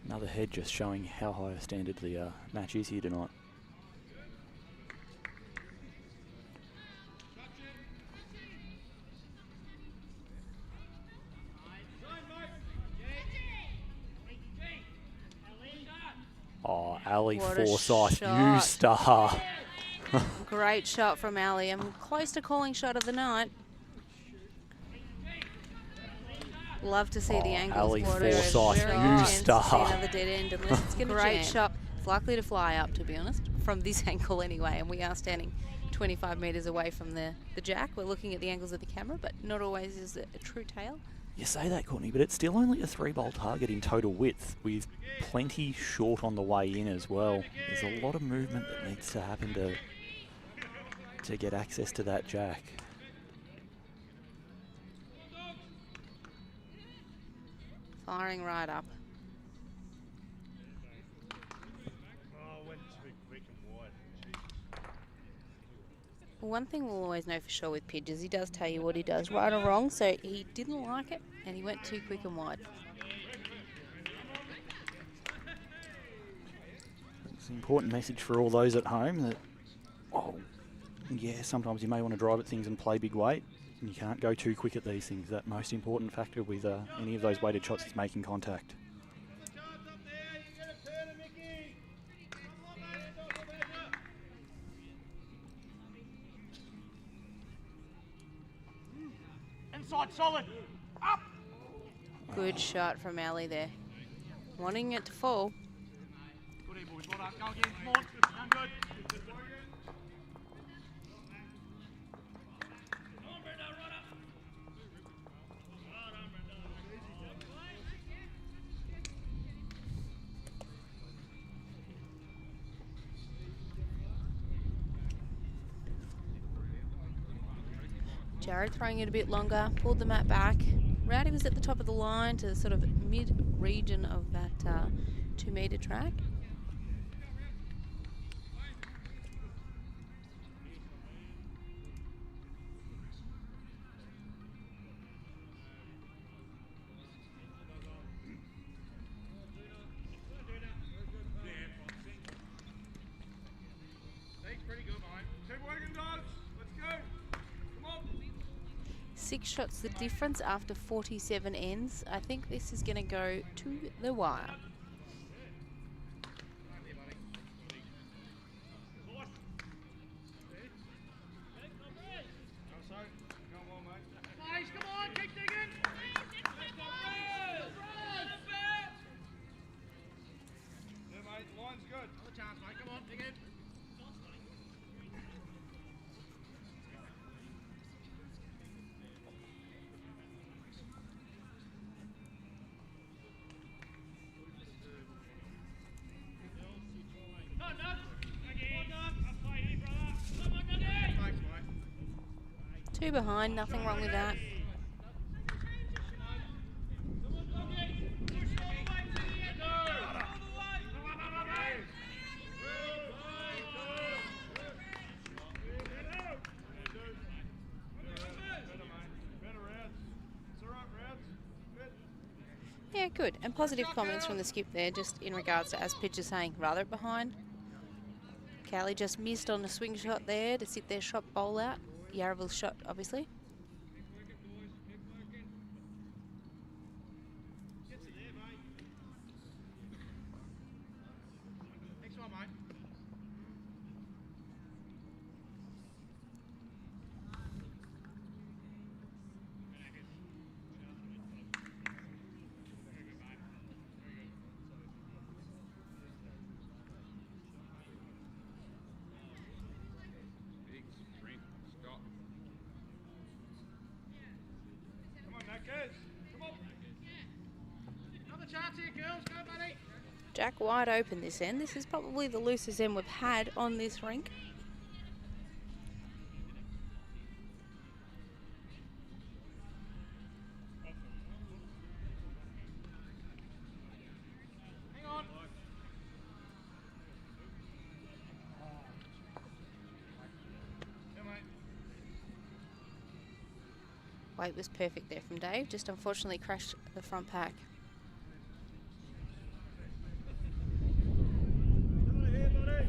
Another head just showing how high a standard the match is here tonight. Oh, Ali What a FORSYTH, shot. you star. Great shot from Ali. I'm close to calling shot of the night. Love to see the angles. Ali What a FORSYTH, very you good chance to see star. another dead end unless it's going to Great shot. It's likely to fly up, to be honest, from this angle anyway. And we are standing 25 metres away from the jack. We're looking at the angles of the camera, but not always is it a true tail. You say that, Courtney, but it's still only a 3-bowl target in total width, with plenty short on the way in as well. There's a lot of movement that needs to happen to get access to that jack. Firing right up. Went too quick and wide. Well, one thing we'll always know for sure with Pidge is he does tell you what he does, right or wrong, so he didn't like it and he went too quick and wide. It's an important message for all those at home that, oh, yeah, sometimes you may want to drive at things and play big weight. You can't go too quick at these things. That most important factor with any of those weighted shots is making contact. Inside solid. Up. Good shot from Ali there. Wanting it to fall. Good here, boys. Well done. Go again. Come on. Done good. Jared throwing it a bit longer, pulled the mat back. Rowdy was at the top of the line to sort of mid-region of that 2 metre track. Pretty good, mate. Keep working, dogs. Let's go. Come on. 6 shots the difference after 47 ends. I think this is going to go to the wire. Two behind, nothing wrong with that. Yeah, good. And positive comments from the skip there, just in regards to, as Pidge is saying, rather behind. Callie just missed on a swing shot there to sit their shot bowl out. Yarraville's shot, obviously. Jack wide open this end. This is probably the loosest end we've had on this rink. Weight was perfect there from Dave, just unfortunately crashed the front pack. Here, buddy.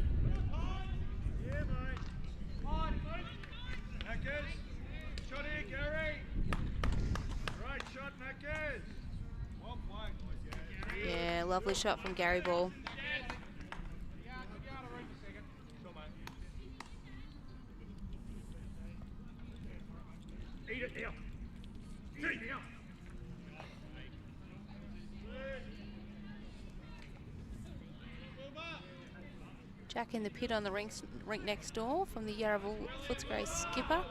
Yeah, mate. Knackers. Shot here, Gary. Great shot, Knackers. Well played. Yeah, lovely shot from Gary Ball. Eat it now. Eat it now. Jack in the pit on the rink next door from the Yarraville Footscray skipper.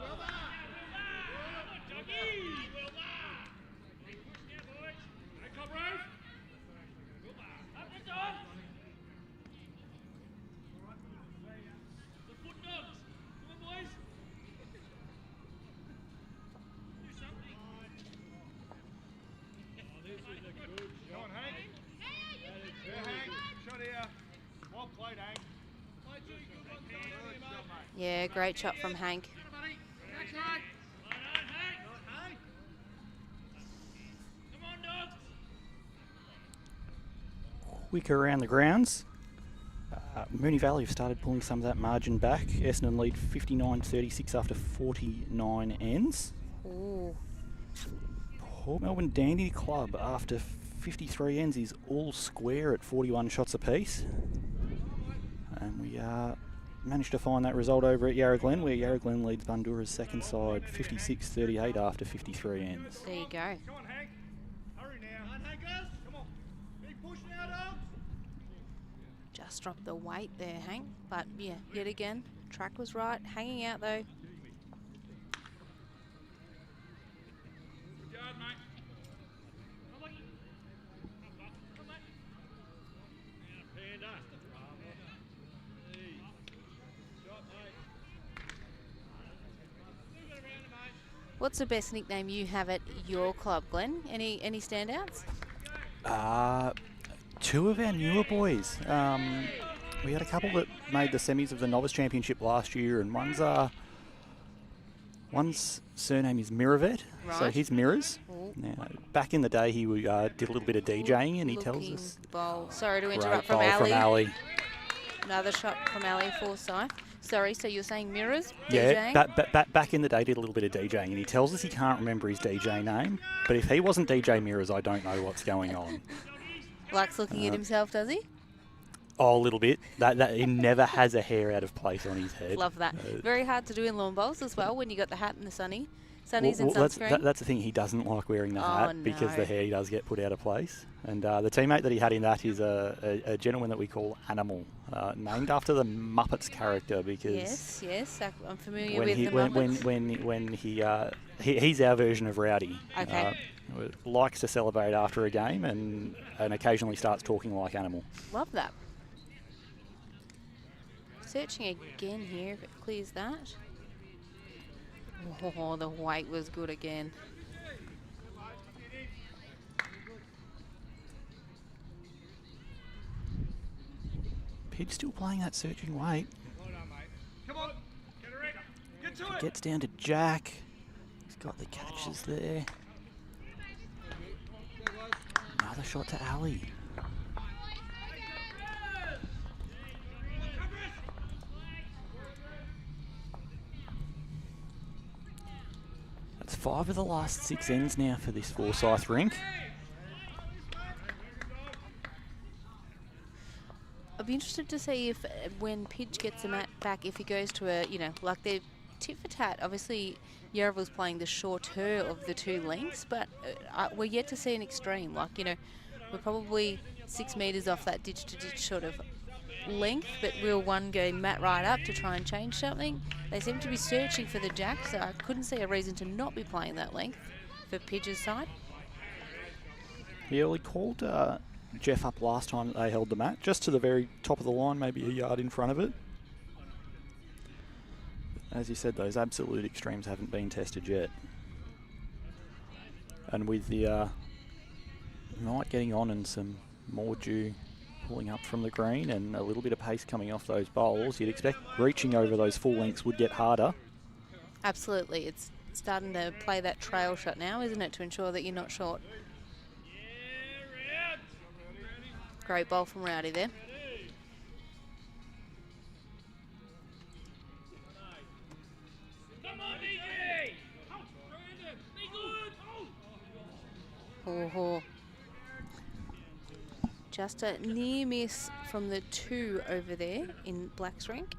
Go on, Hank. Yeah, Hank. Shot here. Well played, Hank. Yeah, great shot from Hank. Quick around the grounds. Moonee Valley have started pulling some of that margin back. Essendon lead 59-36 after 49 ends. Ooh. Port Melbourne Dandy Club after 53 ends is all square at 41 shots apiece. And we managed to find that result over at Yarra Glen, where Yarra Glen leads Bundura's second side 56-38 after 53 ends. There you go. Come on, Hank. Hurry now. Come on, Hankers. Come on. Keep pushing out, dogs. Just dropped the weight there, Hank. But yeah, yet again, track was right. Hanging out though. Good yard, mate. Panda. Shot, mate. What's the best nickname you have at your club, Glenn? Any standouts? Two of our newer boys. We had a couple that made the semis of the Novice Championship last year, and one's surname is Miravet, so Right. he's Mirrors. Ooh. Now, back in the day, he did a little bit of DJing, and he tells Looking us. bowl. Sorry to Great interrupt from bowl Ali. Another shot from Ali Forsyth. Sorry, so you're saying Mirrors? Yeah, DJing? back in the day, did a little bit of DJing, and he tells us he can't remember his DJ name. But if he wasn't DJ Mirrors, I don't know what's going on. Likes looking at himself, does he? Oh, a little bit. That he never has a hair out of place on his head. Love that. Very hard to do in lawn bowls as well when you got the hat and the sunnies and Well, sunscreen. that's the thing. He doesn't like wearing the hat because no. the hair does get put out of place. And the teammate that he had in that is a gentleman that we call Animal, named after the Muppets character because Yes, I'm familiar when with he the Muppets. when he's our version of Rowdy. Okay. Likes to celebrate after a game and occasionally starts talking like Animal. Love that. Searching again here if it clears that. Oh, the weight was good again. Pidge still playing that searching weight. Well done, mate. Come on. Get it, Rick. Get to it. Gets down to Jack. He's got the catches there. Another shot to Ali. That's 5 of the last 6 ends now for this Forsyth rink. I'd be interested to see if when Pidge gets the mat back, if he goes to a, like they're tit for tat. Obviously, Yarraville's playing the shorter of the two lengths, but we're yet to see an extreme. We're probably 6 metres off that ditch-to-ditch sort of length, but will one go mat right up to try and change something? They seem to be searching for the jack, so I couldn't see a reason to not be playing that length for Pidge's side. Yeah, we called Jeff up last time they held the mat, just to the very top of the line, maybe a yard in front of it. As you said, those absolute extremes haven't been tested yet. And with the night getting on and some more dew pulling up from the green and a little bit of pace coming off those bowls, you'd expect reaching over those full lengths would get harder. Absolutely. It's starting to play that trail shot now, isn't it, to ensure that you're not short. Great ball from Rowdy there. Oh. Just a near miss from the 2 over there in Black's Rink.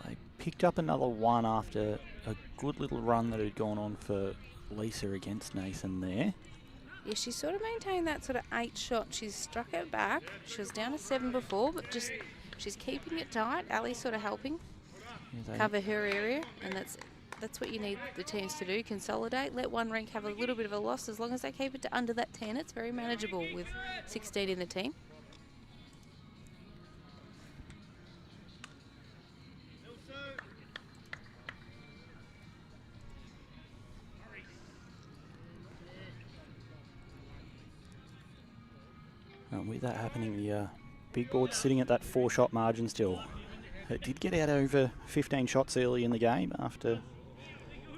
They picked up another 1 after a good little run that had gone on for Lisa against Nathan there. Yeah, she sort of maintained that sort of 8 shot. She's struck it back. She was down to 7 before, but just she's keeping it tight. Ali's sort of helping cover her area, and that's what you need the teams to do. Consolidate, let one Rink have a little bit of a loss. As long as they keep it to under that 10, it's very manageable with 16 in the team. And with that happening, the big board's sitting at that 4-shot margin still. It did get out over 15 shots early in the game after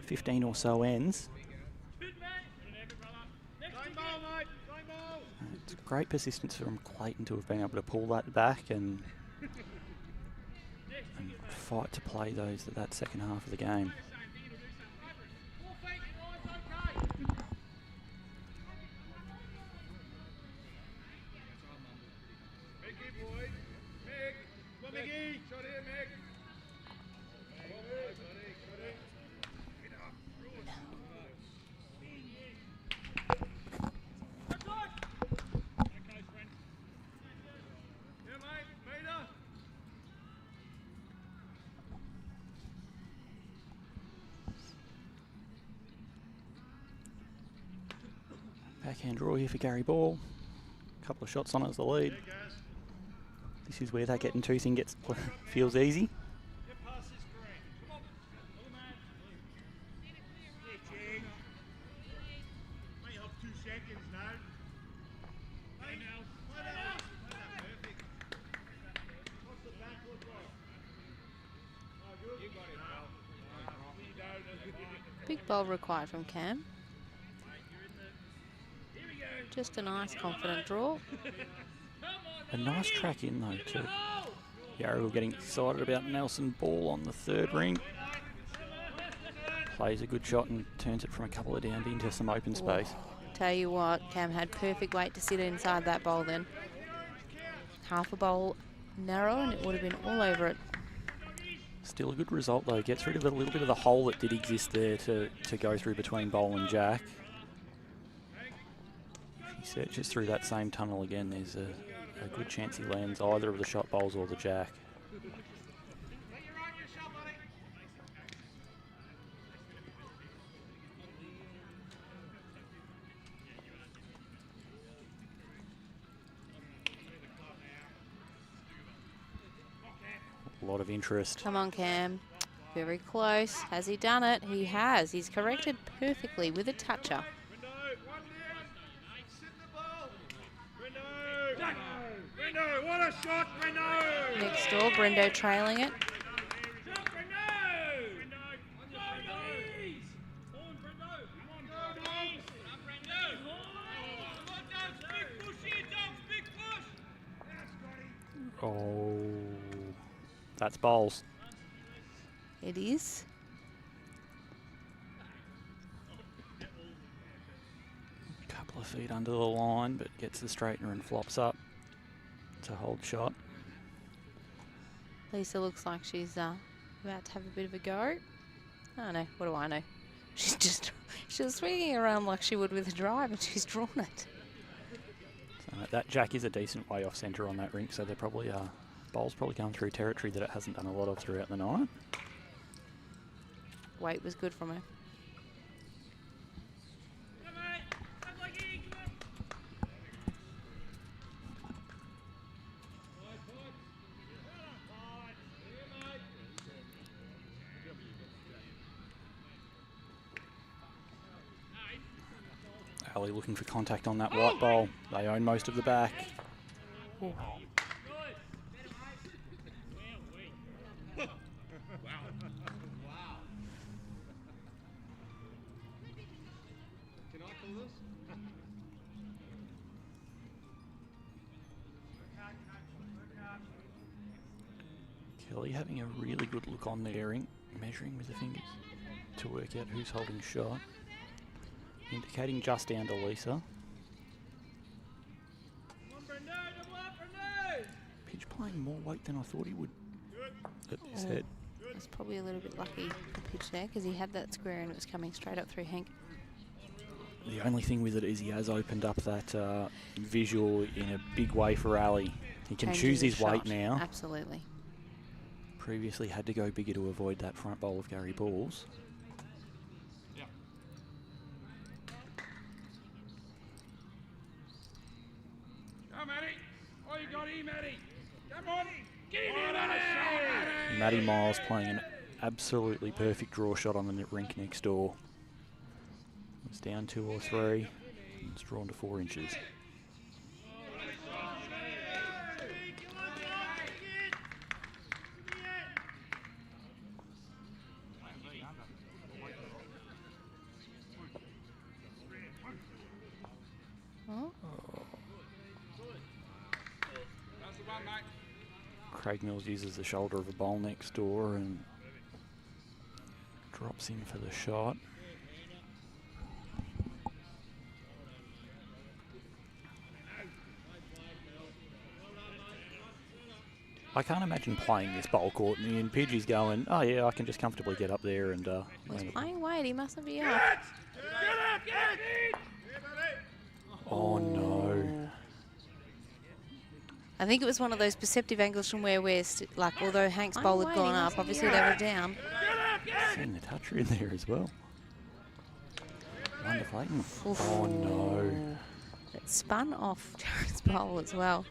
15 or so ends. It's great persistence from Clayton to have been able to pull that back and fight to play that second half of the game. Backhand draw here for Gary Ball. Couple of shots on as the lead. This is where that getting 2 thing feels easy. Big ball required from Cam. Just a nice, confident draw. A nice track in though too. Yarraville getting excited about Nelson Ball on the 3rd ring. Plays a good shot and turns it from a couple of down into some open space. Tell you what, Cam had perfect weight to sit inside that bowl then. Half a bowl narrow and it would have been all over it. Still a good result though. Gets rid of a little bit of the hole that did exist there to go through between bowl and jack. If he searches through that same tunnel again, there's a good chance he lands either of the shot bowls or the jack. A lot of interest. Come on, Cam. Very close. Has he done it? He has. He's corrected perfectly with a toucher. What a shot, Brendo! Next door, Brendo trailing it. Oh, that's bowls. It is. A couple of feet under the line, but gets the straightener and flops up to hold shot. Lisa looks like she's about to have a bit of a go. Oh no, what do I know? She was swinging around like she would with a drive and she's drawn it. So that jack is a decent way off centre on that rink, so they're probably bowl's probably going through territory that it hasn't done a lot of throughout the night. Weight was good from her. Ali looking for contact on that white bowl. They own most of the back. Ooh. Kelly having a really good look on there, Rink, measuring with the fingers to work out who's holding shot. Indicating just down to Lisa. Pitch playing more weight than I thought he would at this head. It's probably a little bit lucky the pitch there because he had that square and it was coming straight up through Hank. The only thing with it is he has opened up that visual in a big way for Ali. He can Changes choose his shot. weight now. Absolutely. Previously had to go bigger to avoid that front bowl of Gary Balls. Come, Matty. Oh, you got him, Matty. Come on. Get him in, Matty. Matty Miles playing an absolutely perfect draw shot on the rink next door. It's down 2 or 3. It's drawn to 4 inches. Craig Mills uses the shoulder of a bowl next door and drops in for the shot. I can't imagine playing this bowl, Courtney, and Pidgey's going, oh yeah, I can just comfortably get up there and... He's playing weight, he mustn't be up. Oh no. I think it was one of those perceptive angles from where we're, although Hank's bowl had gone up, obviously they were down. Seeing the toucher in there as well. One to Clayton. Oof. Oh no. It spun off Jared's bowl as well.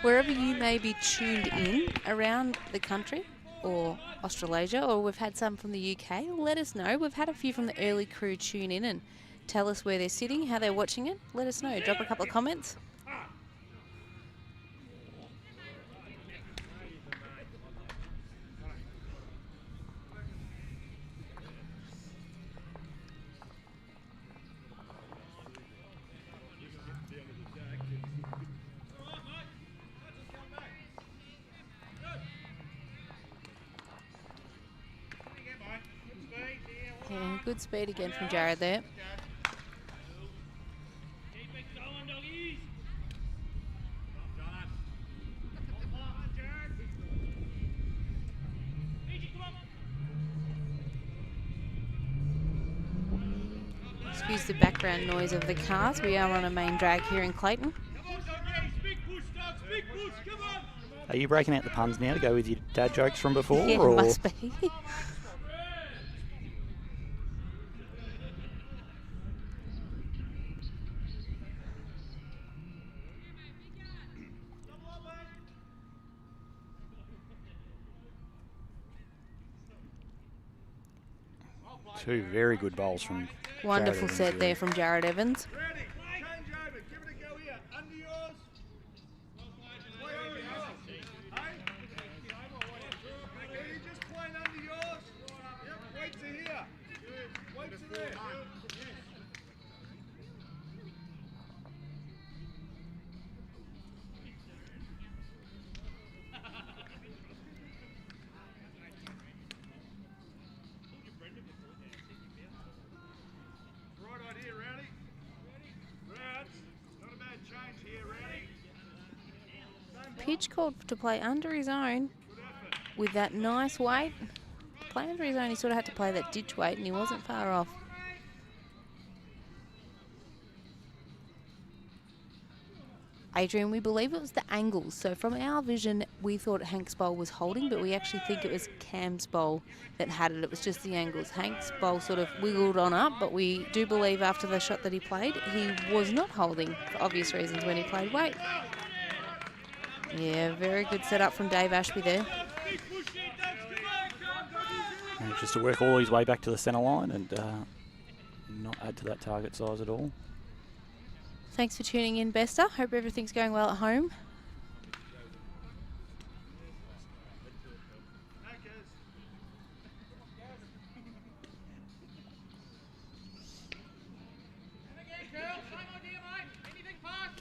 Wherever you may be tuned in around the country or Australasia, or we've had some from the UK, let us know. We've had a few from the early crew tune in and tell us where they're sitting, how they're watching it. Let us know. Drop a couple of comments. Yeah, good speed again from Jared there. Excuse the background noise of the cars. We are on a main drag here in Clayton. Are you breaking out the puns now to go with your dad jokes from before? Yeah, or? must be. Two very good bowls from Wonderful Jared set Evans, there from Jared Evans. Ready. Change over. Give it a go here. Under yours. Are you just playing under yours? Yep. Wait to here. Wait to there. Right on here, Rowdy. Rowds. Not a bad change here, Rowdy. Pitch called to play under his own with that nice weight. To play under his own, he sort of had to play that ditch weight and he wasn't far off. Adrian, we believe it was the angles. So from our vision, we thought Hank's bowl was holding, but we actually think it was Cam's bowl that had it. It was just the angles. Hank's bowl sort of wiggled on up, but we do believe after the shot that he played, he was not holding for obvious reasons when he played weight. Yeah, very good setup from Dave Ashby there. And just to work all his way back to the centre line and not add to that target size at all. Thanks for tuning in, Bester. Hope everything's going well at home.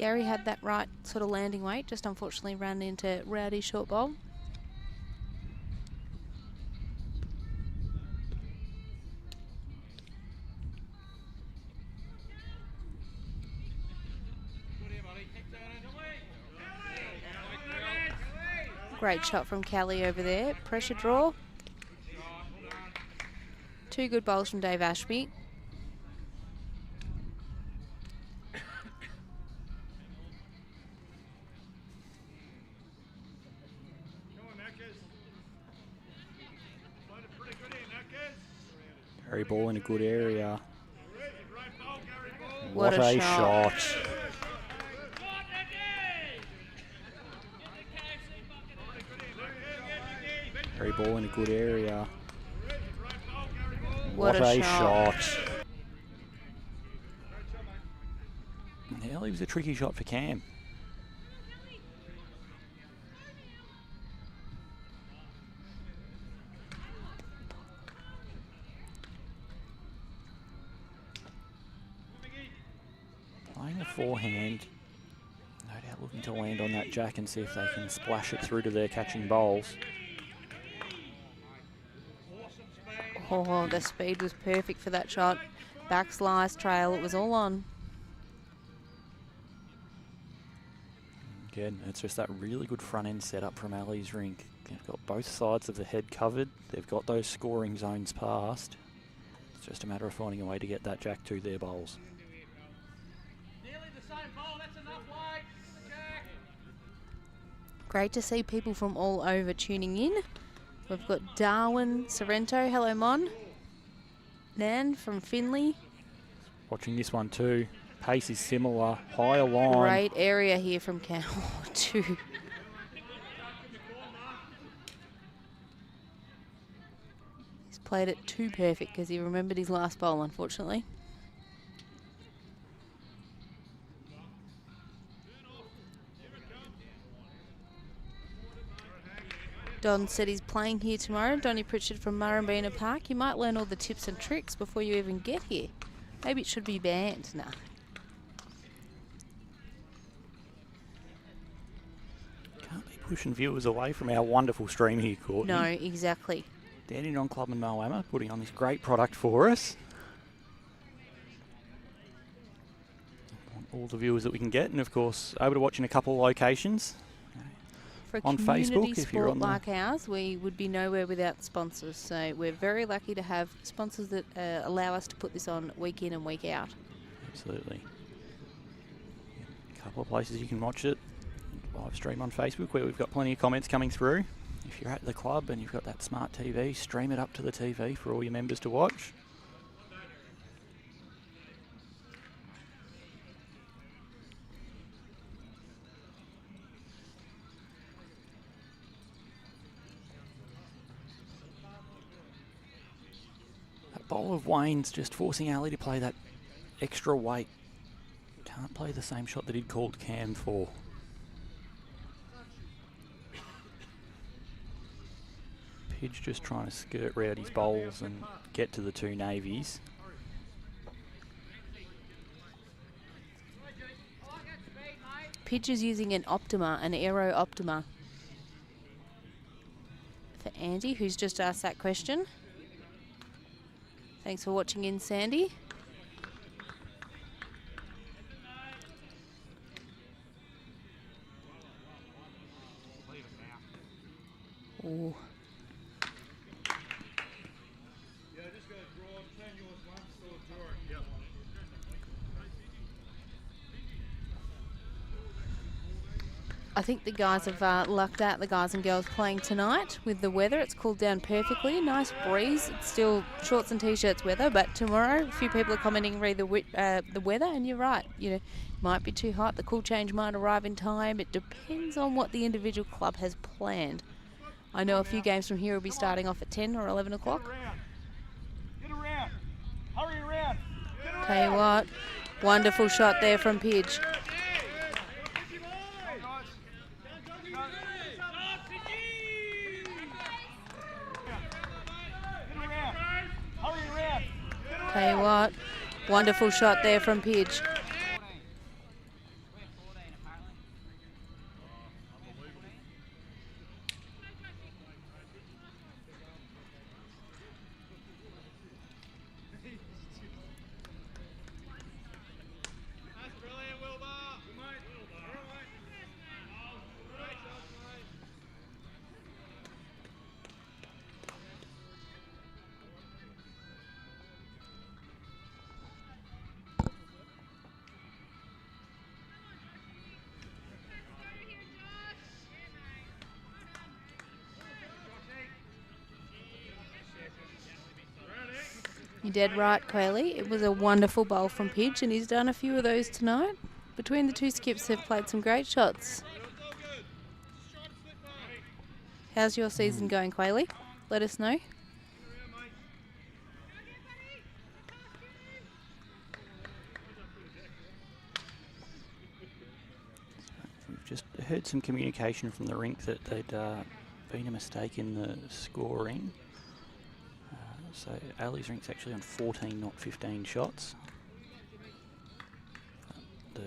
Gary had that right sort of landing weight, just unfortunately ran into Rowdy's short bowl. Great shot from Kelly over there. Pressure draw. 2 good bowls from Dave Ashby. Gary ball in a good area. What a shot. Gary ball in a good area. What a shot. Yeah, it was a tricky shot for Cam. Playing the forehand. No doubt looking to land on that jack and see if they can splash it through to their catching bowls. Oh, the speed was perfect for that shot. Back slice, trail, it was all on. Again, it's just that really good front end setup from Ali's Rink. They've got both sides of the head covered. They've got those scoring zones passed. It's just a matter of finding a way to get that jack to their bowls. Great to see people from all over tuning in. We've got Darwin Sorrento, hello Mon. Nan from Finley. Watching this one too. Pace is similar, higher line. Great area here from Cam too. He's played it too perfect because he remembered his last bowl, unfortunately. Don said he's playing here tomorrow. Donnie Pritchard from Murrumbina Park. You might learn all the tips and tricks before you even get here. Maybe it should be banned. Nah. Can't be pushing viewers away from our wonderful stream here, Courtney. No, exactly. Dandenong Club and Moama putting on this great product for us. All the viewers that we can get, and of course able to watch in a couple of locations. For a On community Facebook, if you're sport on like ours, we would be nowhere without sponsors. So we're very lucky to have sponsors that allow us to put this on week in and week out. Absolutely. A couple of places you can watch it. Live stream on Facebook where we've got plenty of comments coming through. If you're at the club and you've got that smart TV, stream it up to the TV for all your members to watch. Bowl of Wayne's just forcing Ali to play that extra weight. Can't play the same shot that he'd called Cam for. Pidge just trying to skirt round his bowls and get to the two navies. Pidge is using an Optima, an Aero Optima. For Andy, who's just asked that question. Thanks for watching in, Sandy. Ooh. I think the guys have lucked out, the guys and girls playing tonight with the weather. It's cooled down perfectly, nice breeze. It's still shorts and t-shirts weather, but tomorrow a few people are commenting read the weather, and you're right. You know, might be too hot. The cool change might arrive in time. It depends on what the individual club has planned. I know a few games from here will be starting off at 10 or 11 o'clock. Get around. Hurry around. Tell you what, wonderful shot there from Pidge. Tell you what, wonderful shot there from Pidge. You're dead right, Quayle. It was a wonderful bowl from Pidge, and he's done a few of those tonight. Between the two skips, they've played some great shots. How's your season going, Quayle? Let us know. We've just heard some communication from the rink that there'd been a mistake in the scoring. So Ali's rink's actually on 14, not 15 shots. The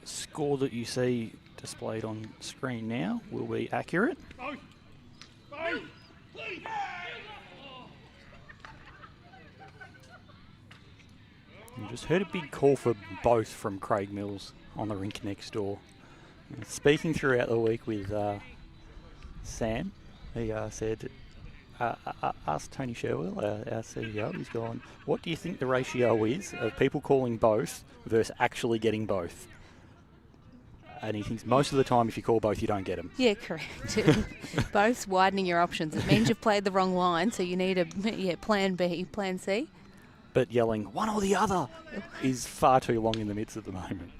score that you see displayed on screen now will be accurate. You just heard a big call for both from Craig Mills on the rink next door. Speaking throughout the week with Sam, he said, asked Tony Sherwell, our CEO, he's gone, what do you think the ratio is of people calling both versus actually getting both? And he thinks most of the time if you call both, you don't get them. Yeah, correct. Both's widening your options. It means you've played the wrong line, so you need a plan B, plan C. But yelling one or the other is far too long in the midst at the moment.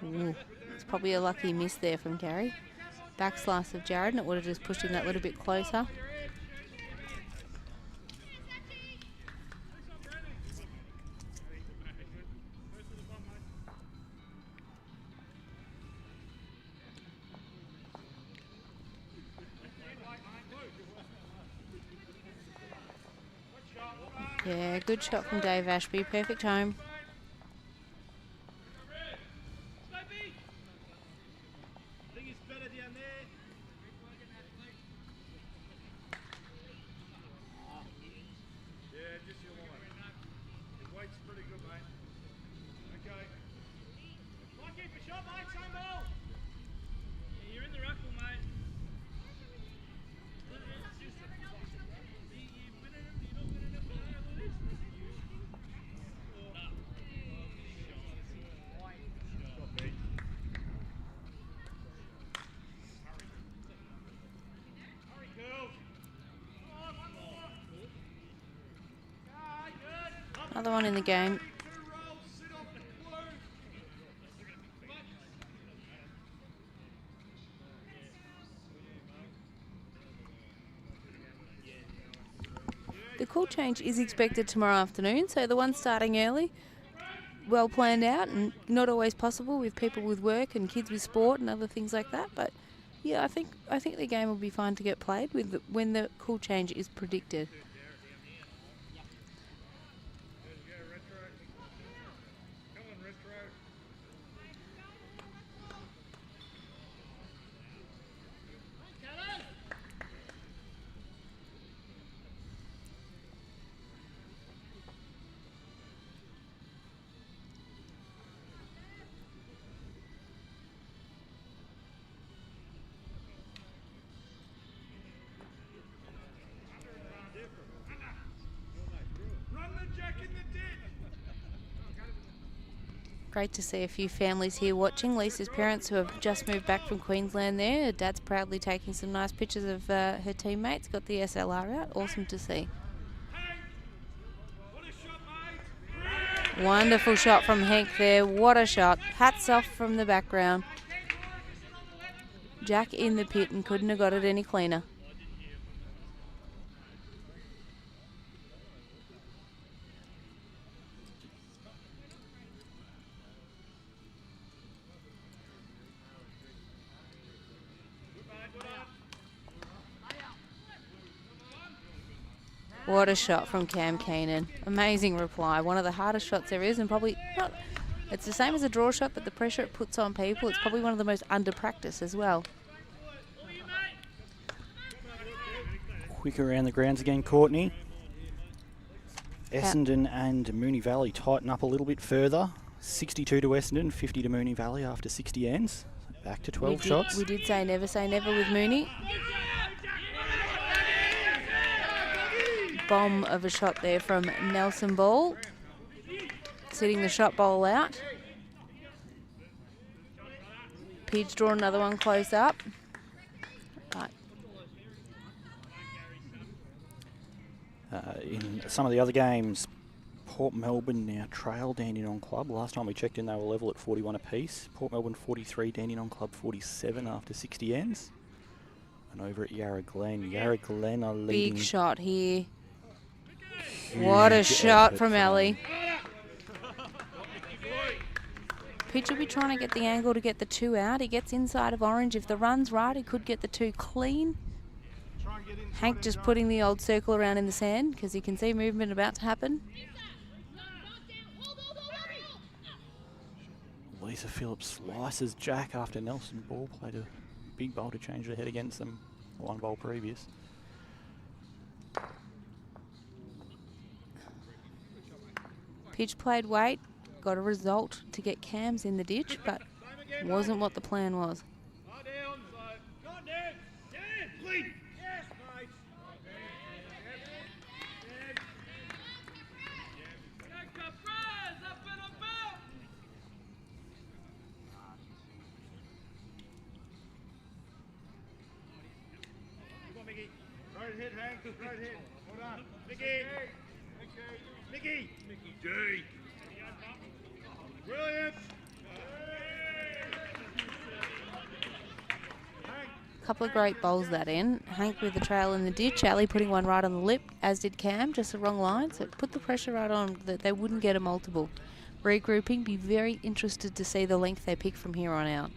Ooh, it's probably a lucky miss there from Gary. Back slice of Jared, and it would have just pushed him that little bit closer. Yeah, good shot from Dave Ashby. Perfect home. Another one in the game. The call change is expected tomorrow afternoon, so the one starting early, well planned out, and not always possible with people with work and kids with sport and other things like that. But yeah, I think the game will be fine to get played with when the call change is predicted. Great to see a few families here watching. Lisa's parents who have just moved back from Queensland there. Her dad's proudly taking some nice pictures of her teammates. Got the SLR out. Awesome to see. Wonderful shot from Hank there. What a shot. Hats off from the background. Jack in the pit and couldn't have got it any cleaner. What a shot from Cam Keenan. Amazing reply. One of the hardest shots there is, and probably not. It's the same as a draw shot, but the pressure it puts on people, it's probably one of the most under practice as well. Quick around the grounds again, Courtney. Essendon and Moonee Valley tighten up a little bit further. 62 to Essendon, 50 to Moonee Valley after 60 ends. Back to 12 shots. We did say never with Moonee. Bomb of a shot there from Nelson Ball, sitting the shot bowl out. Pidge draw another one close up. Right. In some of the other games, Port Melbourne now trail Dandenong Club. Last time we checked in, they were level at 41 apiece. Port Melbourne 43, Dandenong Club 47 after 60 ends. And over at Glen are leading. Big shot here. What a shot from Ellie. Pidge will be trying to get the angle to get the 2 out. He gets inside of Orange. If the run's right, he could get the 2 clean. Hank just putting the old circle around in the sand because he can see movement about to happen. Lisa Phillips slices Jack after Nelson Ball played a big bowl to change the head against them 1 bowl previous. Pidge played weight, got a result to get Cams in the ditch, but wasn't what the plan was. Right hit, Hank. Right hit. Hold on. Mickey. Mickey. G. Brilliant. Couple of great bowls that in. Hank with the trail in the ditch, Ali putting one right on the lip, as did Cam, just the wrong line, so it put the pressure right on that they wouldn't get a multiple. Regrouping, be very interested to see the length they pick from here on out.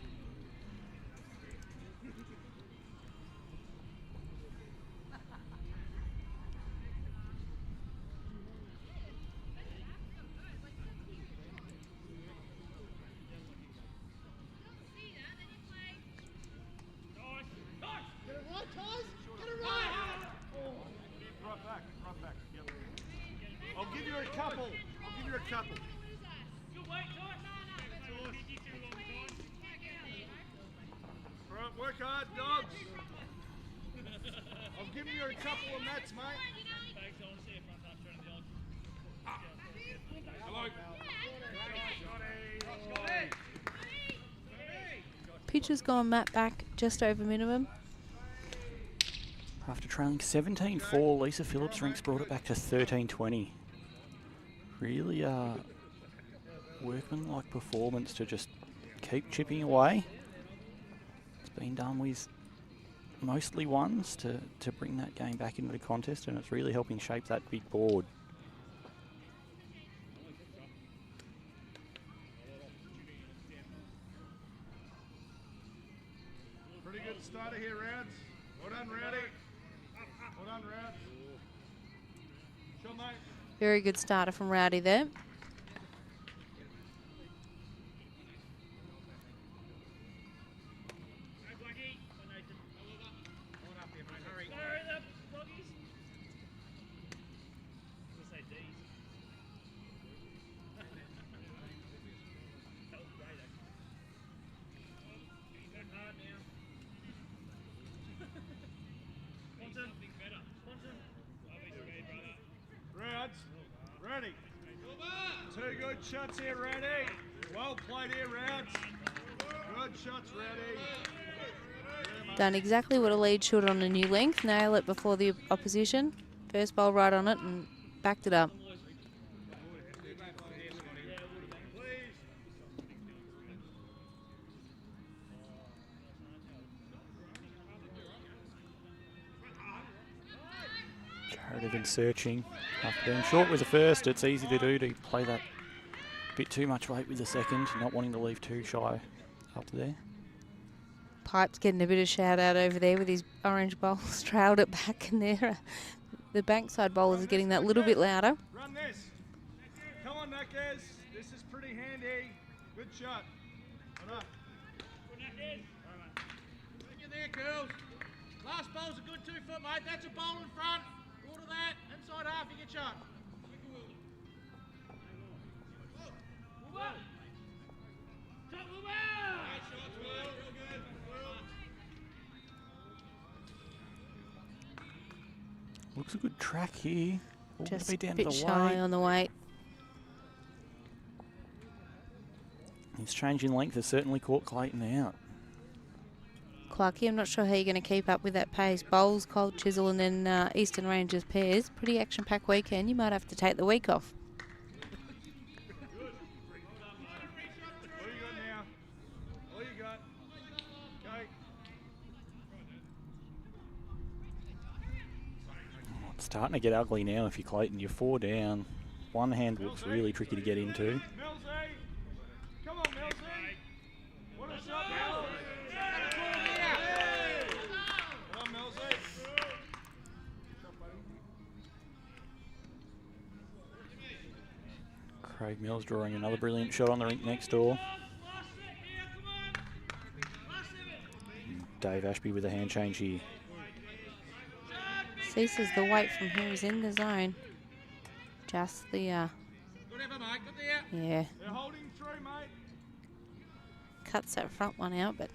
Work hard, dogs. I'll give you a couple of mats, mate. Pidge has gone mat back just over minimum. After trailing 17-4, Lisa Phillips Rink's brought it back to 13-20. Really workmanlike performance to just keep chipping away. Been done with mostly ones to bring that game back into the contest, and it's really helping shape that big board. Pretty good starter here, Rowds. Well done, Rowdy. Well done, Rowds. Sure, mate. Very good starter from Rowdy there. Ready. 2 good shots here, ready. Well played here, Rowds. Good shots, ready. Done exactly what a lead should on a new length. Nail it before the opposition. First bowl right on it and backed it up. Been searching. After being short with the first, it's easy to do to play that bit too much weight with the second, not wanting to leave too shy up there. Pipe's getting a bit of shout out over there with his orange bowls, trailed it back in there. The bankside bowlers are getting that little bit louder. Run this. Come on, Nackers. This is pretty handy. Good shot. Hold on. Look at there, girls. Last bowl's a good 2 foot, mate. That's a bowl in front. Order that. Inside half, you get shot. Looks a good track here. Just be a down bit to the shy weight. on the weight. His change in length has certainly caught Clayton out. Clarkie, I'm not sure how you're going to keep up with that pace. Bowls, Cold Chisel, and then Eastern Rangers pairs. Pretty action-packed weekend. You might have to take the week off. What you got now? What you got? Okay. It's starting to get ugly now if you're Clayton. You're 4 down. One hand looks really tricky to get into. Millsy! Come on, Millsy! What a shot, Millsy! Come on, Millsy! Craig Mills drawing another brilliant shot on the rink next door. Dave Ashby with a hand change here. Ceases the weight from here. He's in the zone. Just the, Good effort, mate. Good there. yeah, They're holding through, mate. cuts that front one out, but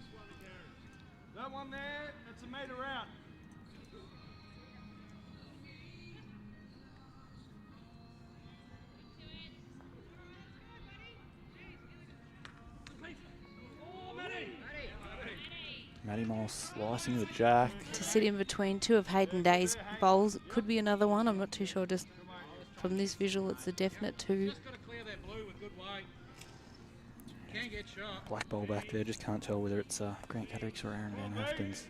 That one there, that's a metre out. Matty Moss slicing the jack. to sit in between two of Hayden Day's bowls. It could be another one. I'm not too sure. Just from this visual, it's a definite two. Just got to clear that blue with good weight. Can get shot. Black ball back there. Just can't tell whether it's Grant Cadricks or Aaron Van Hoftens.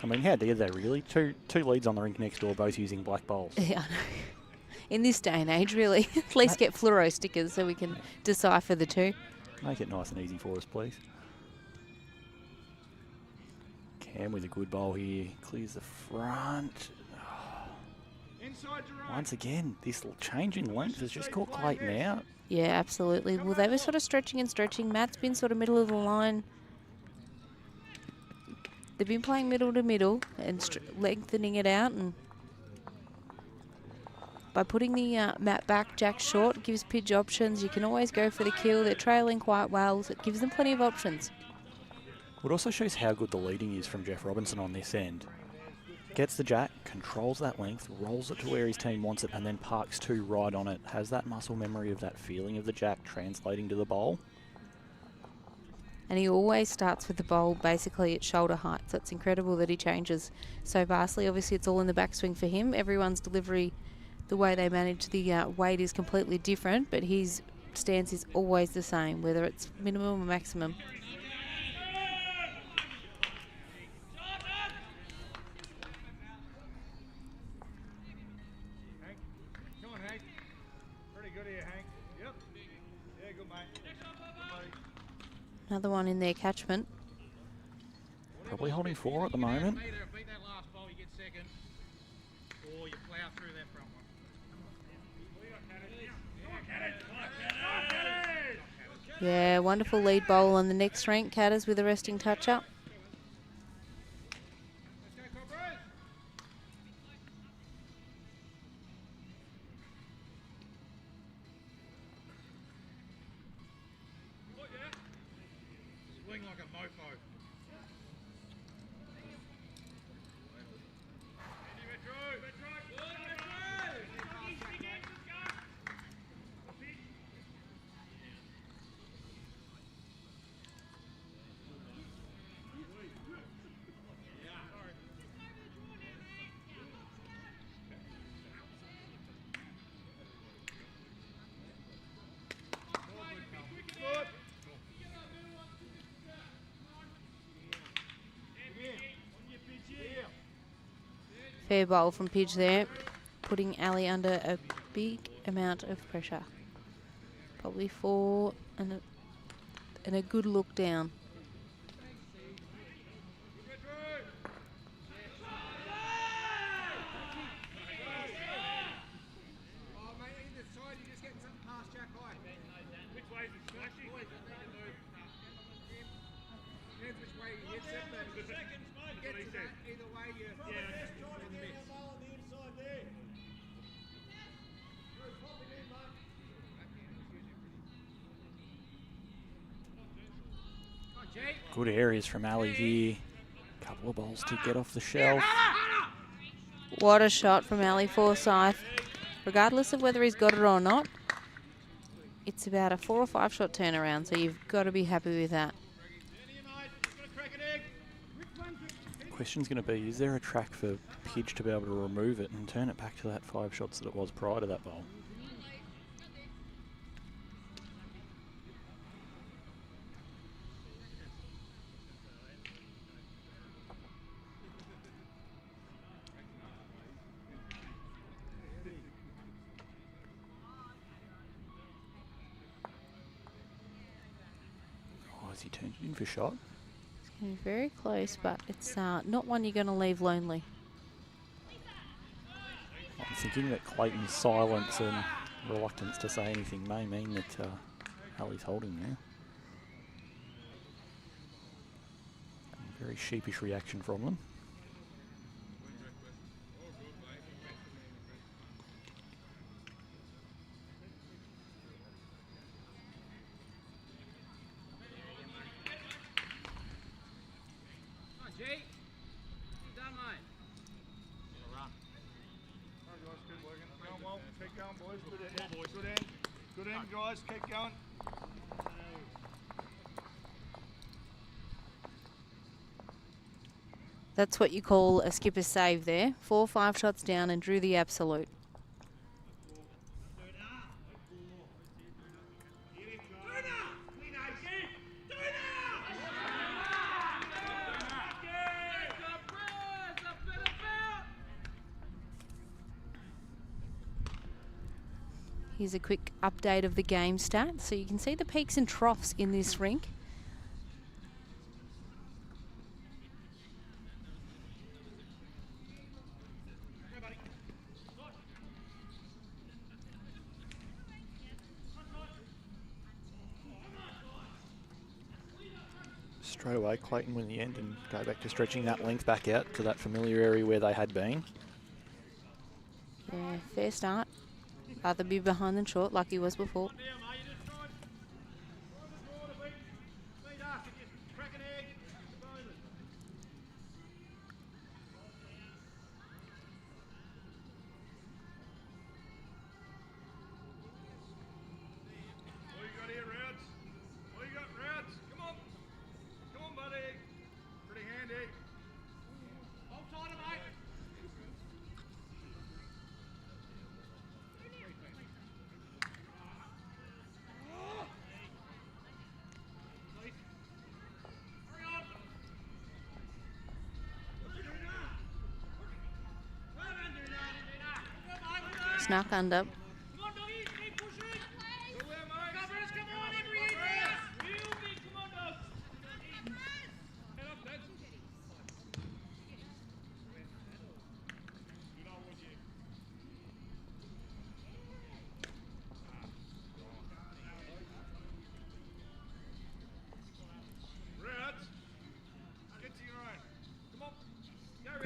I mean, how dare they really? Two leads on the rink next door, both using black bowls. Yeah, I know. In this day and age, really. At least get fluoro stickers so we can decipher the two. Make it nice and easy for us, please. Cam with a good bowl here. Clears the front. Inside your own. Once again, this change in length has just caught Clayton out. Yeah, absolutely. Well, they were sort of stretching and stretching. Matt's been sort of middle of the line. They've been playing middle to middle and lengthening it out, and by putting the mat back, Jack short, gives Pidge options. You can always go for the kill. They're trailing quite well, so it gives them plenty of options. It also shows how good the leading is from Jeff Robinson on this end. Gets the jack, controls that length, rolls it to where his team wants it, and then parks two right on it. Has that muscle memory of that feeling of the jack translating to the bowl. And he always starts with the bowl basically at shoulder height, so it's incredible that he changes so vastly. Obviously, it's all in the backswing for him. Everyone's delivery, the way they manage the weight is completely different, but his stance is always the same, whether it's minimum or maximum. Hank, come on, Hank. Pretty good here, Hank. Yep. Yeah, good, mate. Good, buddy. Another one in their catchment. Probably holding 4 at the moment. Beat that last ball, you get second. Or you plough through that front one. Yeah, wonderful lead bowl on the next rank. Catters with a resting touch-up. Let's go, Cobras. Swing like a mofo. Fair bowl from Pidge there, putting Ali under a big amount of pressure. Probably 4 and a good look down. Good areas from Ali here. Couple of balls to get off the shelf. What a shot from Ali Forsyth. Regardless of whether he's got it or not, it's about a 4 or 5 shot turnaround, so you've got to be happy with that. Question's going to be, is there a track for Pidge to be able to remove it and turn it back to that 5 shots that it was prior to that bowl? Oh, has he turned it in for shot? Getting very close, but it's not one you're going to leave lonely. I'm thinking that Clayton's silence and reluctance to say anything may mean that Ali's holding there. A very sheepish reaction from them. Keep going, boys. Good end. Good end, guys. Keep going. That's what you call a skipper's save there. 4 or 5 shots down and drew the absolute. Here's a quick update of the game stats. So you can see the peaks and troughs in this rink. Straight away, Clayton win the end and go back to stretching that length back out to that familiar area where they had been. Yeah, fair start. Rather be behind than short like he was before. Snuck under.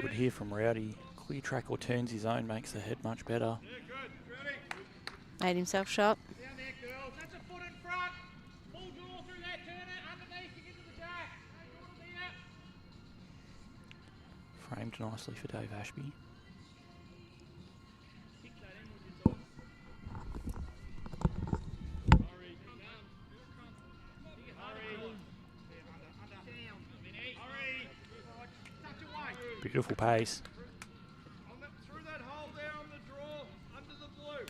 Good here from Rowdy. Clear track or turns his own, makes the head much better. Made himself shot. Down there, girls. That's a foot in front. Full draw through that turner. Underneath to get to the jack. Framed nicely for Dave Ashby. Beautiful pace. Through that hole there on the draw, under the blue.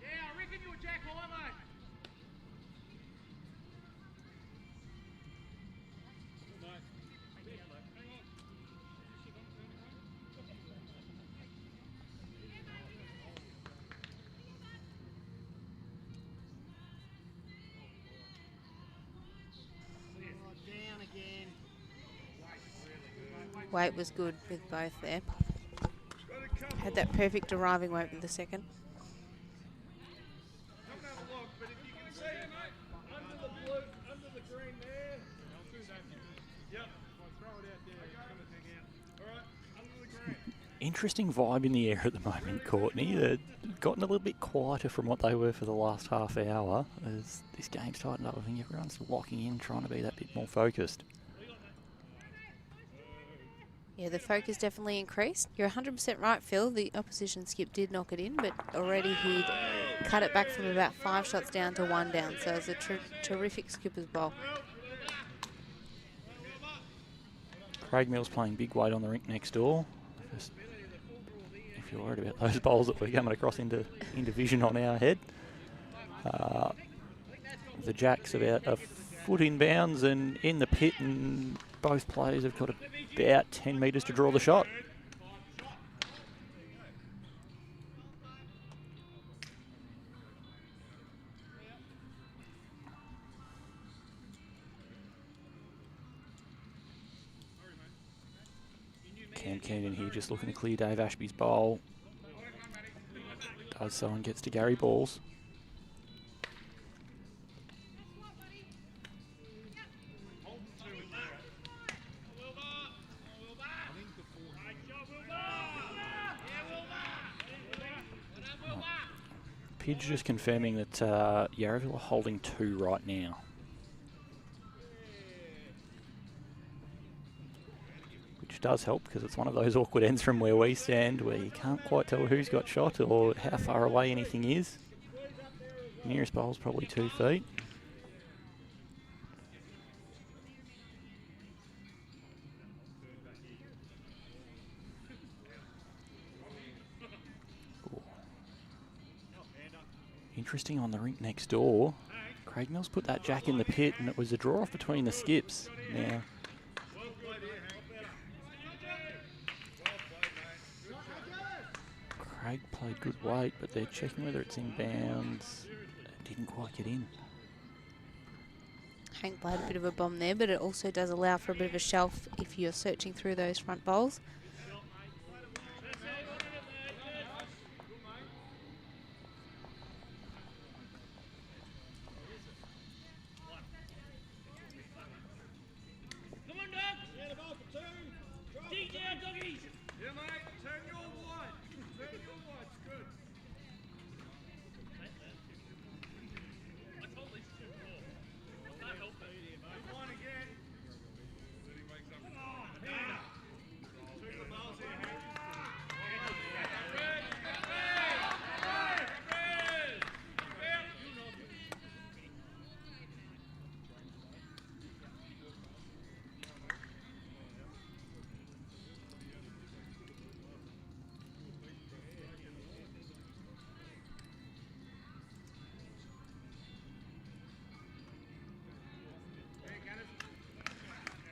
Yeah, I reckon you were jack high, mate. Weight was good with both there. Had that perfect arriving weight with the second. Come and have a look, but if you can see under the blue, under the green there. Yep. Throw it out there. All right, under the green. Interesting vibe in the air at the moment, Courtney. They've gotten a little bit quieter from what they were for the last half hour. As this game's tightened up, I think everyone's locking in, trying to be that bit more focused. Yeah, the focus definitely increased. You're 100% right, Phil. The opposition skip did knock it in, but already he'd cut it back from about 5 shots down to 1 down. So it's a terrific skipper's bowl. Craig Mills playing big weight on the rink next door. Just, if you're worried about those bowls that we're coming across into vision on our head. The jack's about a foot in bounds and in the pit, and both players have got about 10 metres to draw the shot. Cam Keenan here just looking to clear Dave Ashby's bowl. Does so and gets to Gary Balls. Pidge just confirming that Yarraville are holding 2 right now. Which does help because it's one of those awkward ends from where we stand where you can't quite tell who's got shot or how far away anything is. Nearest bowl's probably 2 feet. Interesting on the rink next door. Craig Mills put that jack in the pit and it was a draw off between the skips. Now, Craig played good weight, but they're checking whether it's in bounds. It didn't quite get in. Hank played a bit of a bomb there, but it also does allow for a bit of a shelf if you're searching through those front bowls.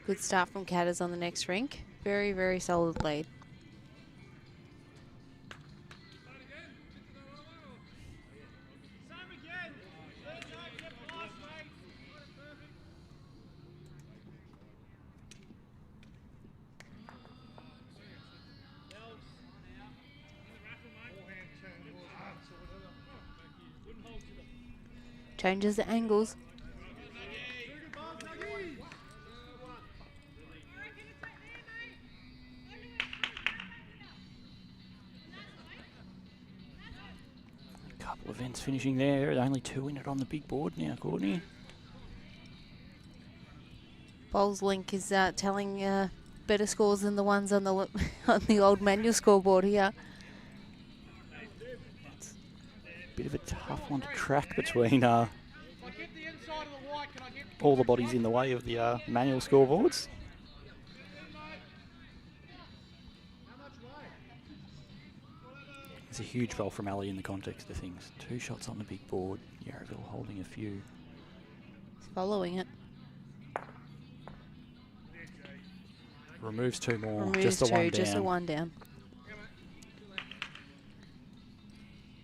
Good start from Catters on the next rink. Very, very solid lead. Changes the angles. Events finishing there, only 2 in it on the big board now, Courtney. Bowls Link is telling better scores than the ones on the on the old manual scoreboard here. It's a bit of a tough one to track between all the bodies in the way of the manual scoreboards. It's a huge bowl from Ali in the context of things. 2 shots on the big board. Yarraville holding a few. He's following it. Removes 2 more. Removes just a 2, 1 down. just a 1 down.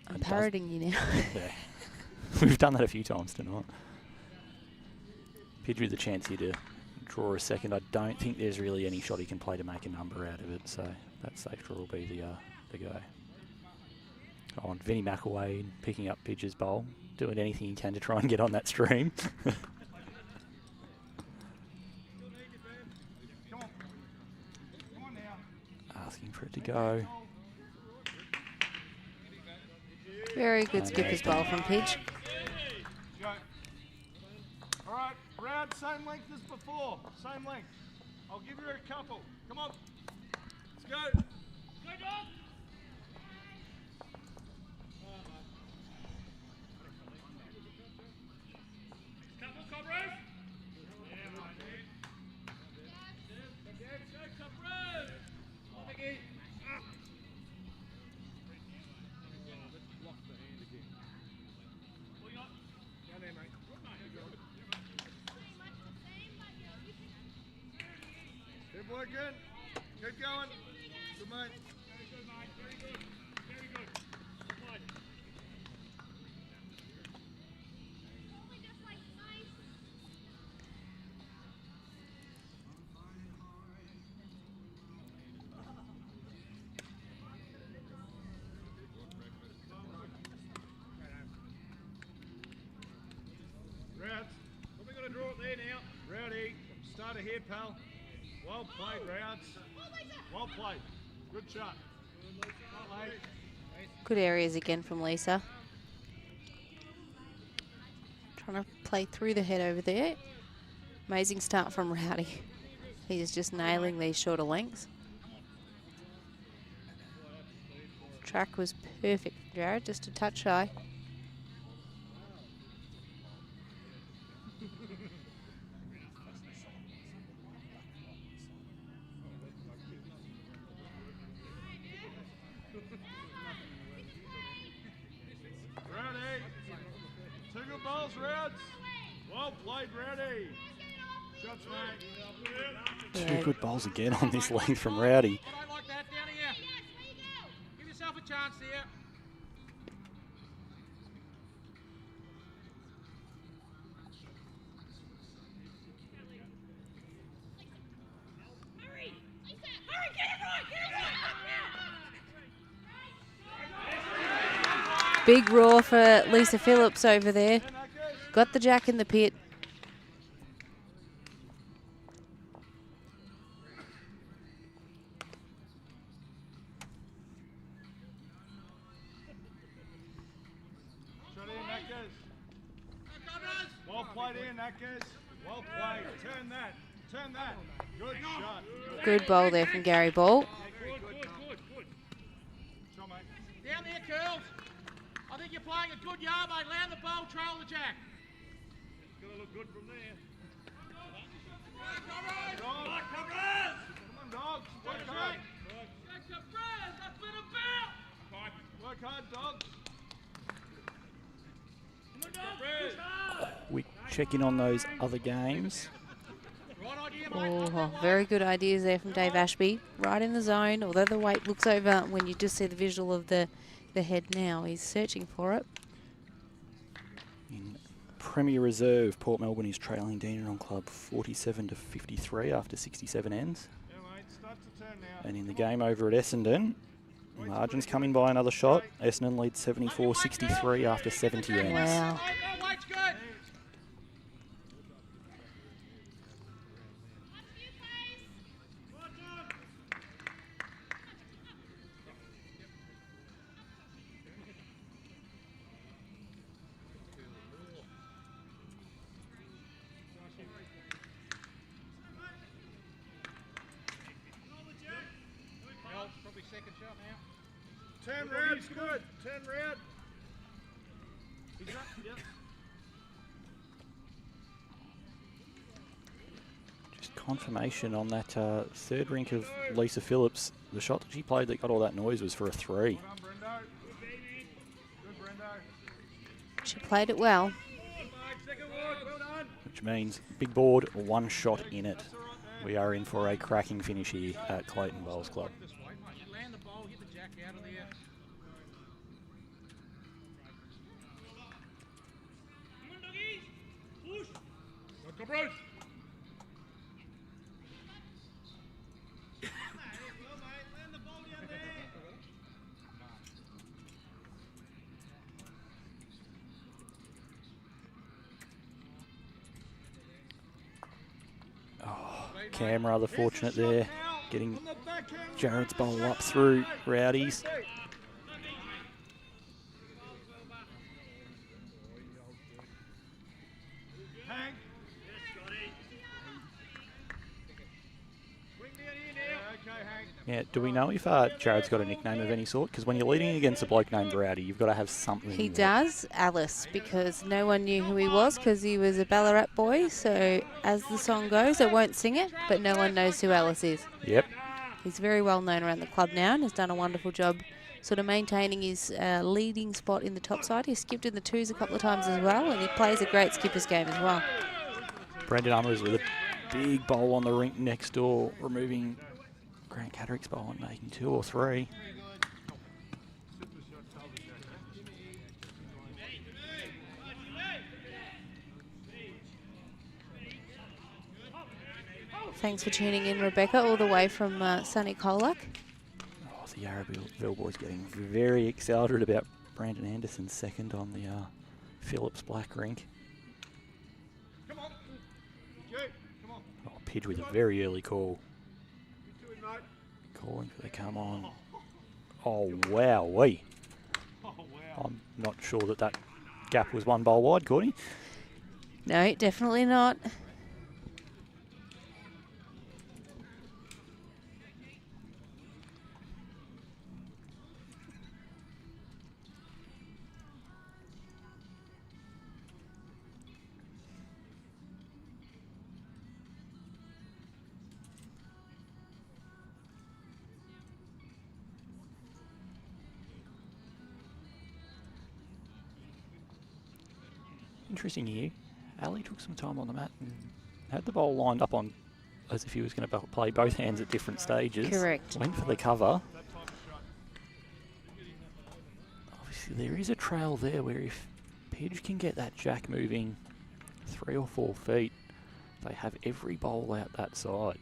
I'm parroting you now. Yeah. We've done that a few times tonight. Pidge with a chance here to draw a second. I don't think there's really any shot he can play to make a number out of it, so that safe draw will be the go. On Vinnie McAway picking up Pidge's bowl, doing anything he can to try and get on that stream. Asking for it to go. Very good skipper's bowl from Pidge. Go. All right, round same length as before. Same length. I'll give you a couple. Come on. Let's go. Go, dog. Couple, Cobras. Yeah, right. Go, Cobras. Oh, Mickey. Down there, mate. Keep working. Keep going. Good, mate. Very good, mate. Very good. Very good. Good. Rounds. Probably going to draw it there now. Rowdy. Starter here, pal. Well played, Rounds. Well played. Good shot. Not late. Good areas again from Lisa. Trying to play through the head over there. Amazing start from Rowdy. He is just nailing these shorter lengths. Track was perfect, Jared, just a touch shy. Rowdy. Two good balls, Rounds. Well played, Rowdy. Shots, mate. Two good bowls again on this length from Rowdy. I don't like that. Down here. Give yourself a chance there. Big roar for Lisa Phillips over there. Got the jack in the pit. Shot in, Nackers. Well played in, Nackers. Well played. Turn that. Turn that. Good shot. Good bowl there from Gary Ball. Good, good, good, good. Shot, mate. Down there, Curls. I think you're playing a good yard, mate. Land the bowl, trail the jack. It's going to look good from there. Come Come on, dogs. Work hard. Work hard, dogs. Quick check in on those other games. Right idea, mate. Oh, very good ideas there from Dave Ashby. Right in the zone, although the weight looks over when you just see the visual of the head now. He's searching for it. In Premier Reserve, Port Melbourne is trailing Dandenong Club 47-53 after 67 ends. Yeah, mate. Start to turn now. And in the game over at Essendon, margins coming by another shot. Essendon leads 74-63 after 70 ends. Wow. Oh, weight's good. Well, probably second shot now. Turn round's good. Turn round. He's up. Yep. Just confirmation on that third rink of Lisa Phillips. The shot that she played that got all that noise was for a 3, Well done, Brendo. Good, Brendo. She played it well. Second ward. Well done. which means big board, one shot in it. We are in for a cracking finish here at Clayton Bowls Club. This way, mate. You land the bowl, hit the jack out of there. Come on, doggies. Push. Go, Bruce. Cam rather fortunate there, getting Jared's bowl up through Rowdy's. Yeah, do we know if Jared's got a nickname of any sort? Because when you're leading against a bloke named Rowdy, you've got to have something. He does, Alice, because no one knew who he was because he was a Ballarat boy. So as the song goes, I won't sing it, but no one knows who Alice is. Yep. He's very well known around the club now and has done a wonderful job sort of maintaining his leading spot in the top side. He skipped in the twos a couple of times as well, and he plays a great skipper's game as well. Brendan Ummers with a big bowl on the rink next door, removing Grant Catterick's bowl and making 2 or 3. Thanks for tuning in, Rebecca, all the way from sunny Colac. Oh, the Yarraville boys getting very excited about Brandon Anderson's second on the Phillips Black rink. Come on. Come on. Oh, Pidge with a very early call. You two in, mate. Calling for the come on. Oh, wowee. Oh, wow. I'm not sure that gap was 1 bowl wide, Courtney. No, definitely not. Interesting here. Ali took some time on the mat and had the bowl lined up on as if he was going to play both hands at different stages. Correct. Went for the cover. Obviously there is a trail there where if Pidge can get that jack moving 3 or 4 feet, they have every bowl out that side.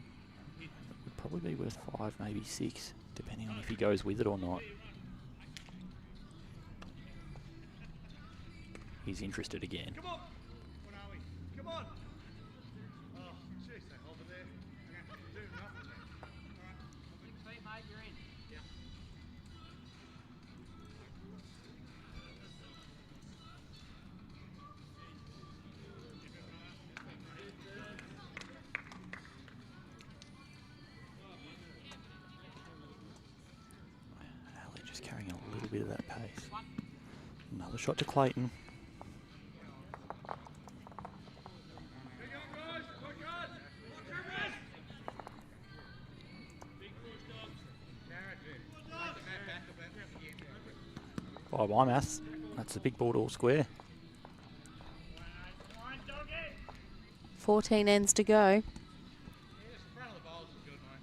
It would probably be worth 5, maybe 6, depending on if he goes with it or not. He's interested again. Come on. What are we? Come on. Oh, jeez, they hold it there. Do nothing there. All right. Team, mate, you're in. Yeah. Ali just carrying a little bit of that pace. Another shot to Clayton. By my maths, that's a big board all square. 14 ends to go. Yes, the front of the bowls is good, mate.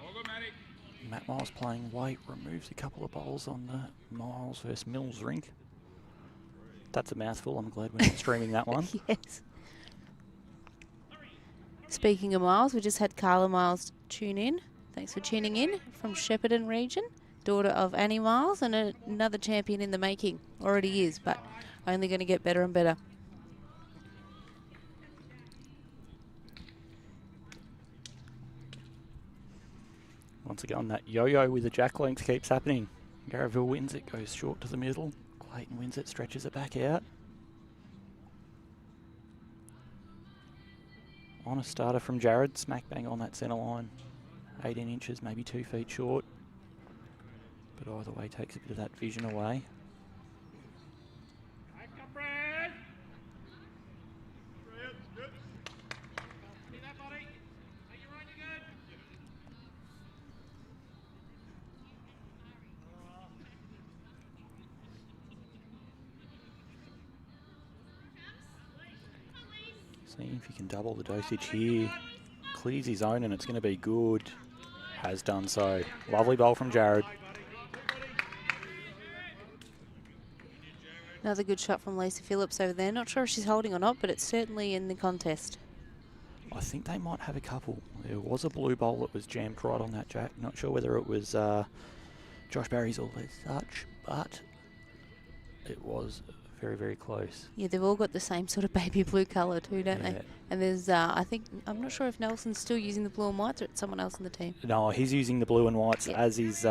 All good, Matty. Matt Miles playing weight, removes a couple of bowls on the Miles versus Mills rink. That's a mouthful. I'm glad we're not streaming that one. Yes. Speaking of Miles, we just had Carla Miles tune in. Thanks for tuning in from Shepparton region. Daughter of Annie Miles and another champion in the making. Already is, but only going to get better and better. Once again, that yo-yo with the jack length keeps happening. Yarraville wins it, goes short to the middle. Clayton wins it, stretches it back out. On a starter from Jared, smack bang on that centre line. 18 inches, maybe 2 feet short. But either way, takes a bit of that vision away. Back up, Brad. Brad, good. See that, buddy? Are you right? You good? Seeing if he can double the dosage here. Clears his own and it's going to be good. Has done so. Lovely bowl from Jared. Another good shot from Lisa Phillips over there. Not sure if she's holding or not, but it's certainly in the contest. I think they might have a couple. There was a blue bowl that was jammed right on that jack. Not sure whether it was Josh Barry's or as such, but it was very, very close. Yeah, they've all got the same sort of baby blue colour too, don't Yeah. they? And there's, I think, I'm not sure if Nelson's still using the blue and whites or it's someone else in the team. No, he's using the blue and whites, Yep. as is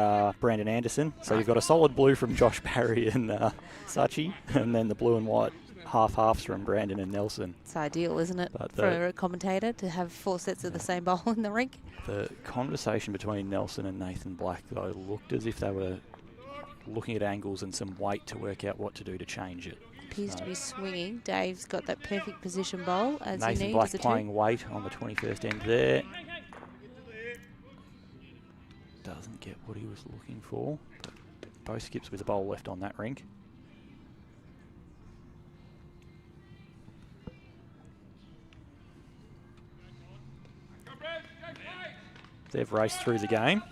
Brandon Anderson. So you've got a solid blue from Josh Barry and Sachi, and then the blue and white half-halves from Brandon and Nelson. It's ideal, isn't it, But for a commentator to have 4 sets of the same bowl in the rink? The conversation between Nelson and Nathan Black, though, looked as if they were looking at angles and some weight to work out what to do to change it. Appears to be swinging. Dave's got that perfect position bowl as Nathan you need Black as a playing weight on the 21st end there. Doesn't get what he was looking for. But both skips with a bowl left on that rink. They've raced through the game.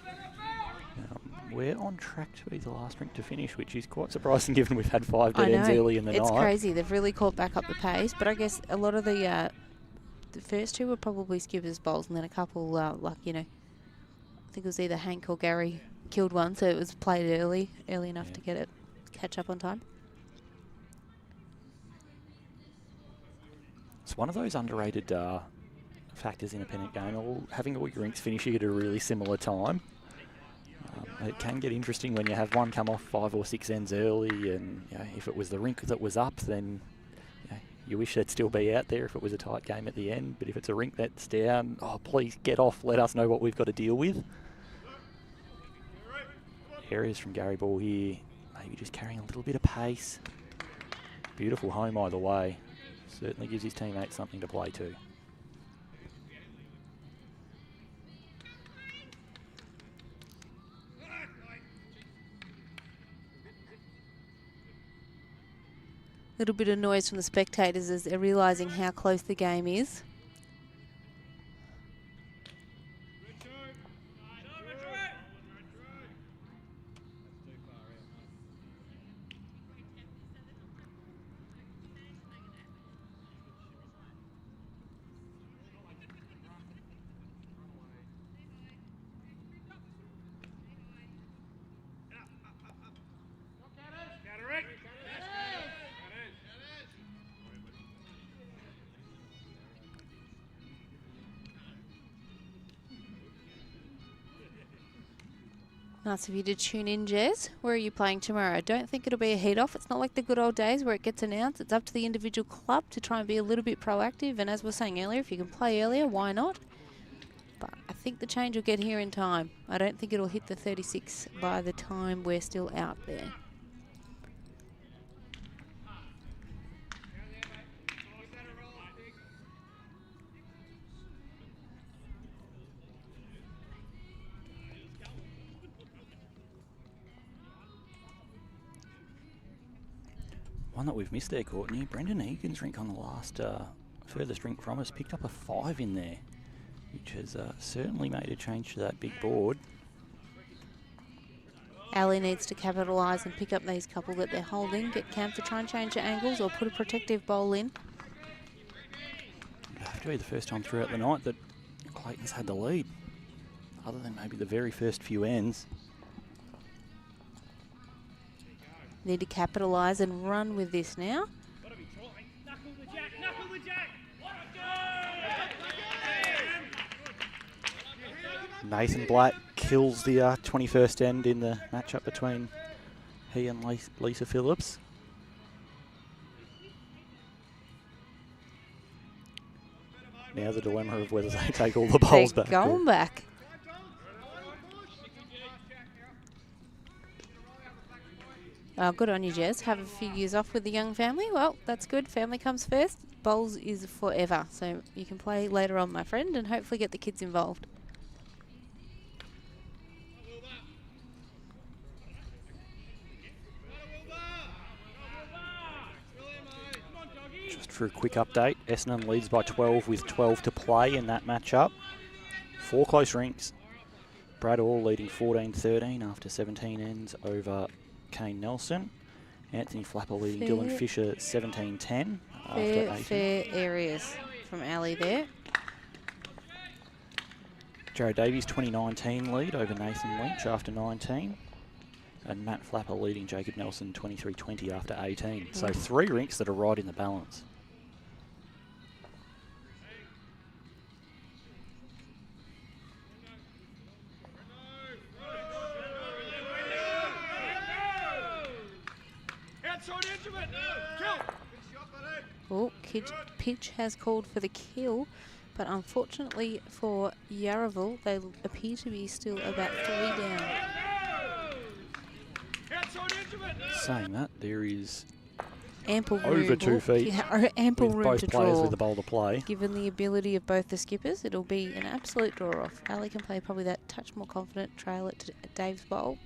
We're on track to be the last rink to finish, which is quite surprising given we've had 5 dead ends early in the night. It's crazy. They've really caught back up the pace, but I guess a lot of the first 2 were probably skippers bowls, and then a couple, like, you know, I think it was either Hank or Gary killed one, so it was played early enough to get it, catch up on time. It's one of those underrated factors in a Pennant game. Having all your rinks finishing at a really similar time. It can get interesting when you have one come off 5 or 6 ends early, and you know, if it was the rink that was up, then you wish they'd still be out there if it was a tight game at the end. But if it's a rink that's down, oh, please get off, let us know what we've got to deal with. Areas from Gary Ball here, maybe just carrying a little bit of pace. Beautiful home either way. Certainly gives his teammates something to play to. Little bit of noise from the spectators as they're realising how close the game is. Nice of you to tune in, Jez. Where are you playing tomorrow? I don't think it'll be a heat-off. It's not like the good old days where it gets announced. It's up to the individual club to try and be a little bit proactive. And as we were saying earlier, if you can play earlier, why not? But I think the change will get here in time. I don't think it'll hit the 36 by the time we're still out there. One that we've missed there, Courtney. Brendan Egan's rink on the last furthest rink from us picked up a 5 in there, which has certainly made a change to that big board. Ali needs to capitalise and pick up these couple that they're holding. Get Cam to try and change the angles or put a protective bowl in. It'll have to be the first time throughout the night that Clayton's had the lead, other than maybe the very first few ends. Need to capitalise and run with this now. Nathan Black kills the 21st end in the matchup between he and Lisa Phillips. Now the dilemma of whether they take all the bowls back. They're going back. Oh, good on you, Jez. Have a few years off with the young family. Well, that's good. Family comes first. Bowls is forever. So you can play later on, my friend, and hopefully get the kids involved. Just for a quick update, Essendon leads by 12 with 12 to play in that matchup. 4 close rinks. Brad Orr leading 14-13 after 17 ends over Kane Nelson. Anthony Flapper leading Dylan Fisher 17-10 after 18. Fair areas from Ali there. Jared Davies 2019 lead over Nathan Lynch after 19. And Matt Flapper leading Jacob Nelson 23-20 after 18. So 3 rinks that are right in the balance. Oh, pitch has called for the kill, but unfortunately for Yarraville, they appear to be still about 3 down. Saying that, there is Ample room. over 2 feet. Yeah, ample with room both to players draw. with the bowl to play. Given the ability of both the skippers, it'll be an absolute draw-off. Ali can play probably that touch more confident, trail it to Dave's bowl.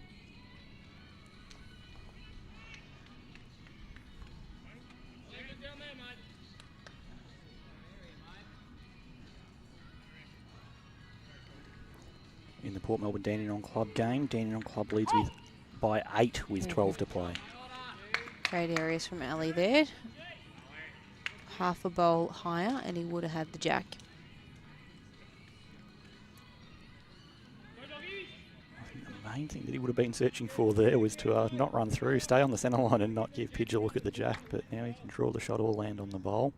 In the Port Melbourne Dandenong Club game, Dandenong Club leads by 8 with 12 to play. Great areas from Ali there. Half a bowl higher and he would have had the jack. I think the main thing that he would have been searching for there was to not run through, stay on the centre line and not give Pidge a look at the jack, but now he can draw the shot or land on the bowl.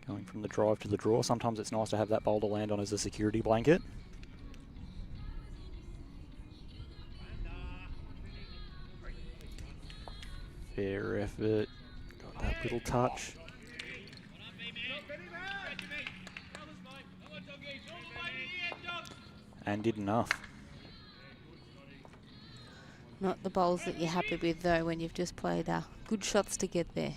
Going from the drive to the draw. Sometimes it's nice to have that bowl to land on as a security blanket. Fair effort. Got that little touch. And did enough. Not the bowls that you're happy with though when you've just played good shots to get there.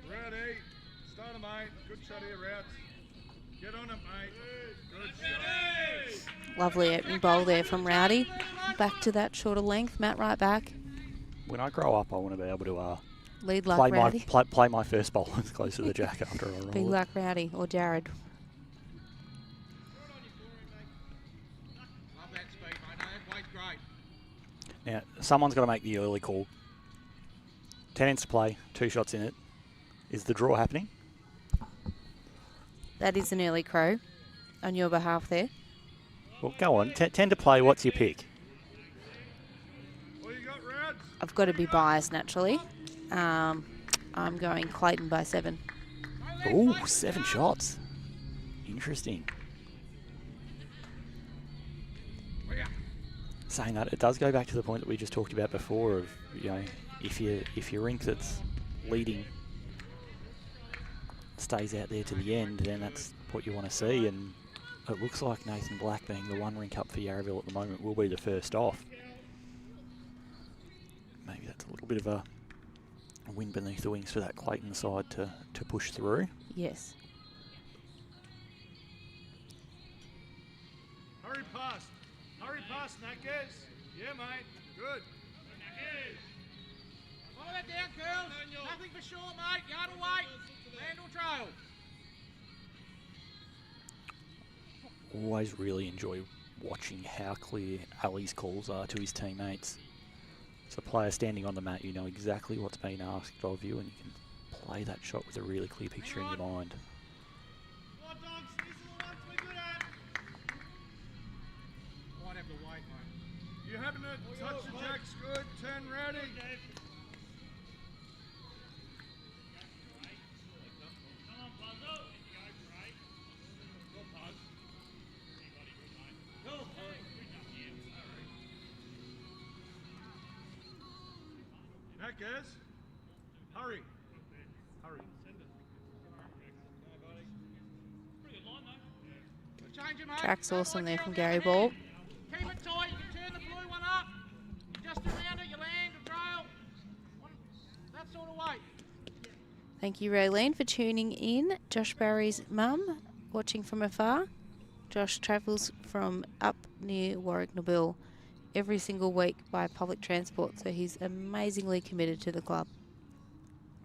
Ready. Start him, mate. Good shot here, Routes. Get on it, mate. Good shot. Lovely opening bowl there from Rowdy. Back to that shorter length. Matt right back. When I grow up, I want to be able to Lead like Rowdy. play my first bowl as close to the jack after I roll. Be like Rowdy or Jared. Love that speed, mate. No, that play's great. Now, someone's got to make the early call. 10 ends to play, 2 shots in it. Is the draw happening? That is an early crow on your behalf there. Well, go on. 10 to play, what's your pick? What you got, Routes? I've got to be biased naturally. I'm going Clayton by 7. Ooh, 7 shots. Interesting. Saying that, it does go back to the point that we just talked about before of, you know, if your rink that's leading stays out there to the end, then that's what you want to see. And it looks like Nathan Black, being the 1 rink up for Yarraville at the moment, will be the first off. Maybe that's a little bit of a wind beneath the wings for that Clayton side to push through. Yes. Hurry past. Hurry past, Nackers. Yeah, mate. Good. Follow that down, Curls. Nothing for sure, mate. Yard away. Land or trail. Always really enjoy watching how clear Ali's calls are to his teammates. As a player standing on the mat, you know exactly what's being asked of you and you can play that shot with a really clear picture in your mind. Might have to wait, mate. You having to touch the jacks good. Turn Rowdy. Jackers, hurry. Hurry. Change him, mate. Track's Don't awesome like there down from the other Gary Ball. hand. Keep it tight. You can turn the blue one up. Just around it, you land, a trail. That sort of way. Thank you, Raylene, for tuning in. Josh Barry's mum, watching from afar. Josh travels from up near Warwick-Nabil every single week by public transport, so he's amazingly committed to the club.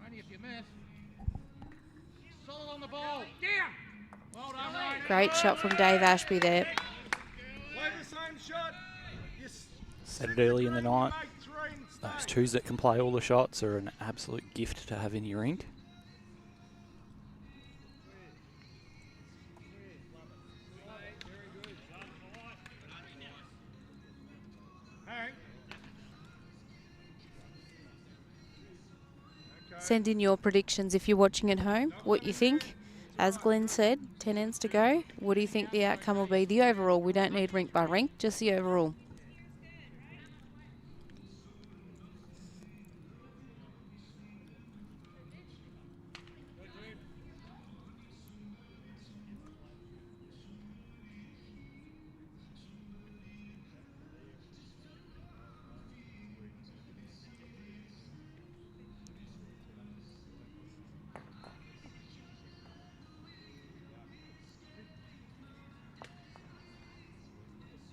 Only if you miss. Solid on the ball. Down. Well done, mate. Great shot from Dave Ashby there. Play the same shot. Yes. Said it early in the night. Make three and stay. Those twos that can play all the shots are an absolute gift to have in your rink. Hang. Send in your predictions if you're watching at home, what you think. As Glen said, 10 ends to go. What do you think the outcome will be? The overall, we don't need rink by rink, just the overall.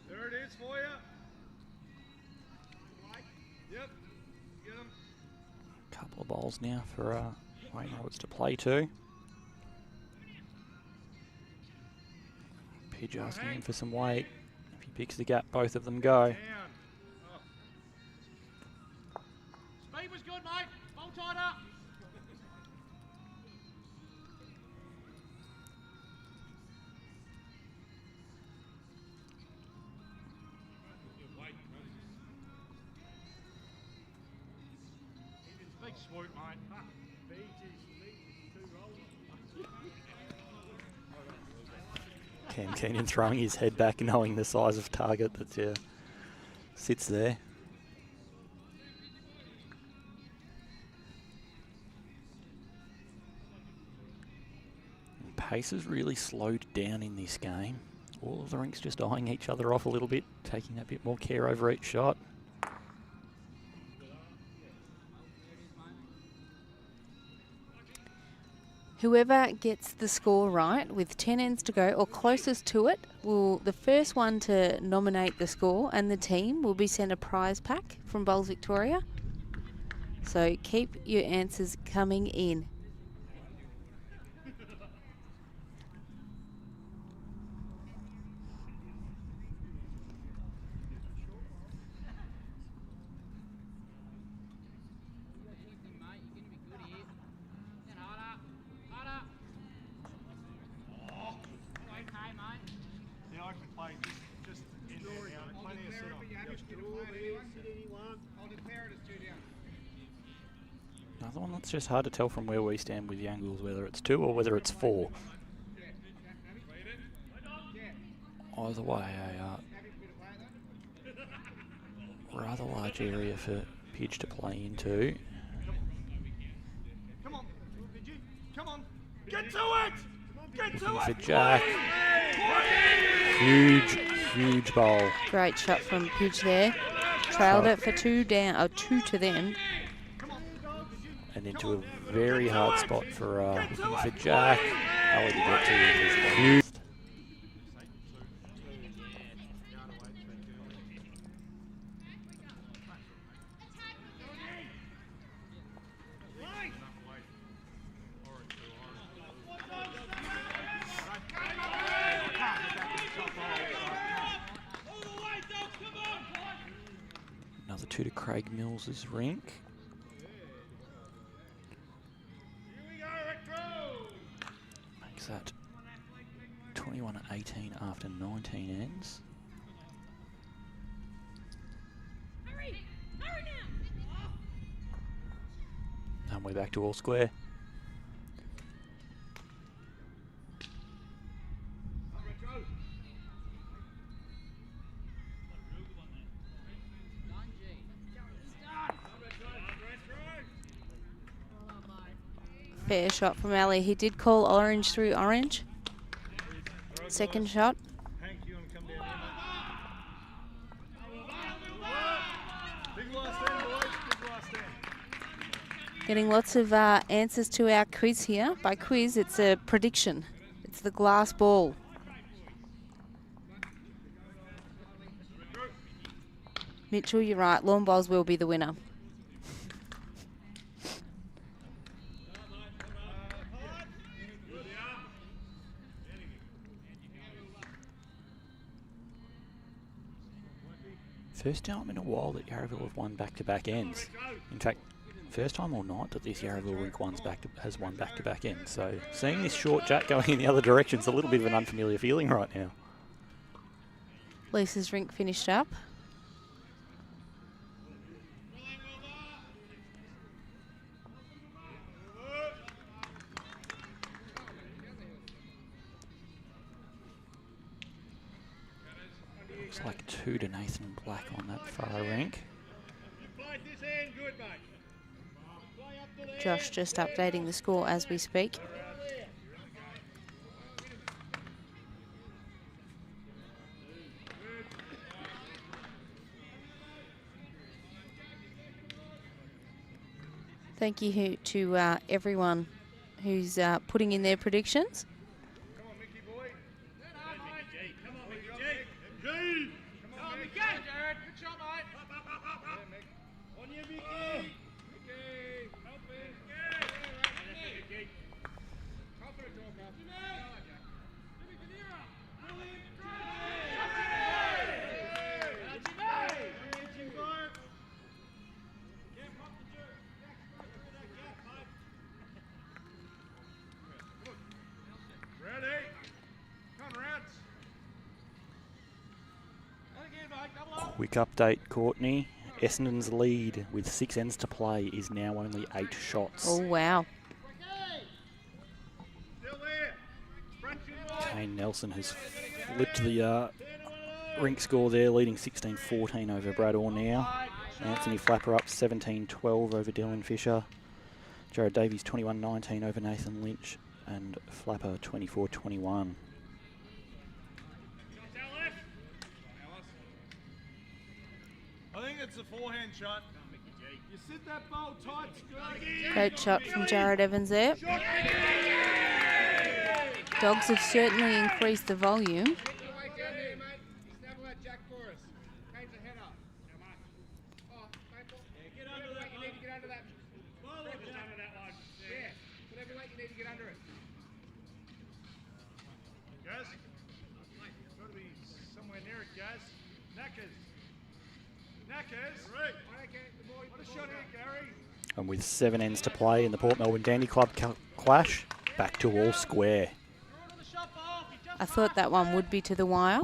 There it is for you. Yep. Get him. Couple of bowls now for Wayne Roberts to play to. Pidge asking him for some weight. If he picks the gap, both of them go. Down. Oh. Speed was good, mate. Ball tied up. Big swoop, mate. Two rolls. Cam Keenan throwing his head back, knowing the size of target that sits there. And pace has really slowed down in this game. All of the rinks just eyeing each other off a little bit, taking a bit more care over each shot. Whoever gets the score right with 10 ends to go or closest to it will the first one to nominate the score, and the team will be sent a prize pack from Bowls Victoria. So keep your answers coming in. Yeah, I can play just in there now. Plenty of sit-on. Another one that's just hard to tell from where we stand with the angles, whether it's 2 or whether it's 4. Either way, a rather large area for Pidge to play into. Come on. Come on. Get to it! Get to Looking it! for Jack. Huge, huge bowl. Great shot from Pidge there. Trailed it for 2 down, or 2 to them. And into a very hard spot for looking for Jack. How would you get to it? Huge. Another 2 to Craig Mills's rink. Makes that 21-18 after 19 ends. And we're back to all square. Fair shot from Ali. He did call orange through orange. Second shot. Hank, you want to come down here, mate? Big last end, boys. Big last end. Getting lots of answers to our quiz here. By quiz, it's a prediction. It's the glass ball. Mitchell, you're right. Lawn bowls will be the winner. First time in a while that Yarraville have won back-to-back ends. In fact, first time all night that this Yarraville Rink has won back-to-back ends. So seeing this short jack going in the other direction is a little bit of an unfamiliar feeling right now. Lisa's rink finished up. Looks like 2 to Nathan Black on that far rink. Josh just updating the score as we speak. Thank you to everyone who's putting in their predictions. Come on, Mickey boy. Come on, Mickey G. Come on, Mickey. Jared. Good shot, mate. On you, Mickey. Mickey. Help him. Mickey. Confident talker. Ready? Come on, Rats. Quick update, Courtney. Essendon's lead with 6 ends to play is now only 8 shots. Oh, wow. Still there. Kane Nelson has flipped the rink score there, leading 16-14 over Brad Orr now. Anthony Flapper up 17-12 over Dylan Fisher. Jared Davies 21-19 over Nathan Lynch. And Flapper 24-21. I think it's a forehand shot. You sit that bowl tight, Scotty. Great shot from Jared Evans there. Dogs have certainly increased the volume. Guys, got to be somewhere near it, guys. Knackers. What a shot here, Gary. And with 7 ends to play in the Port Melbourne Dandy Club clash, back to all square. I thought that one would be to the wire.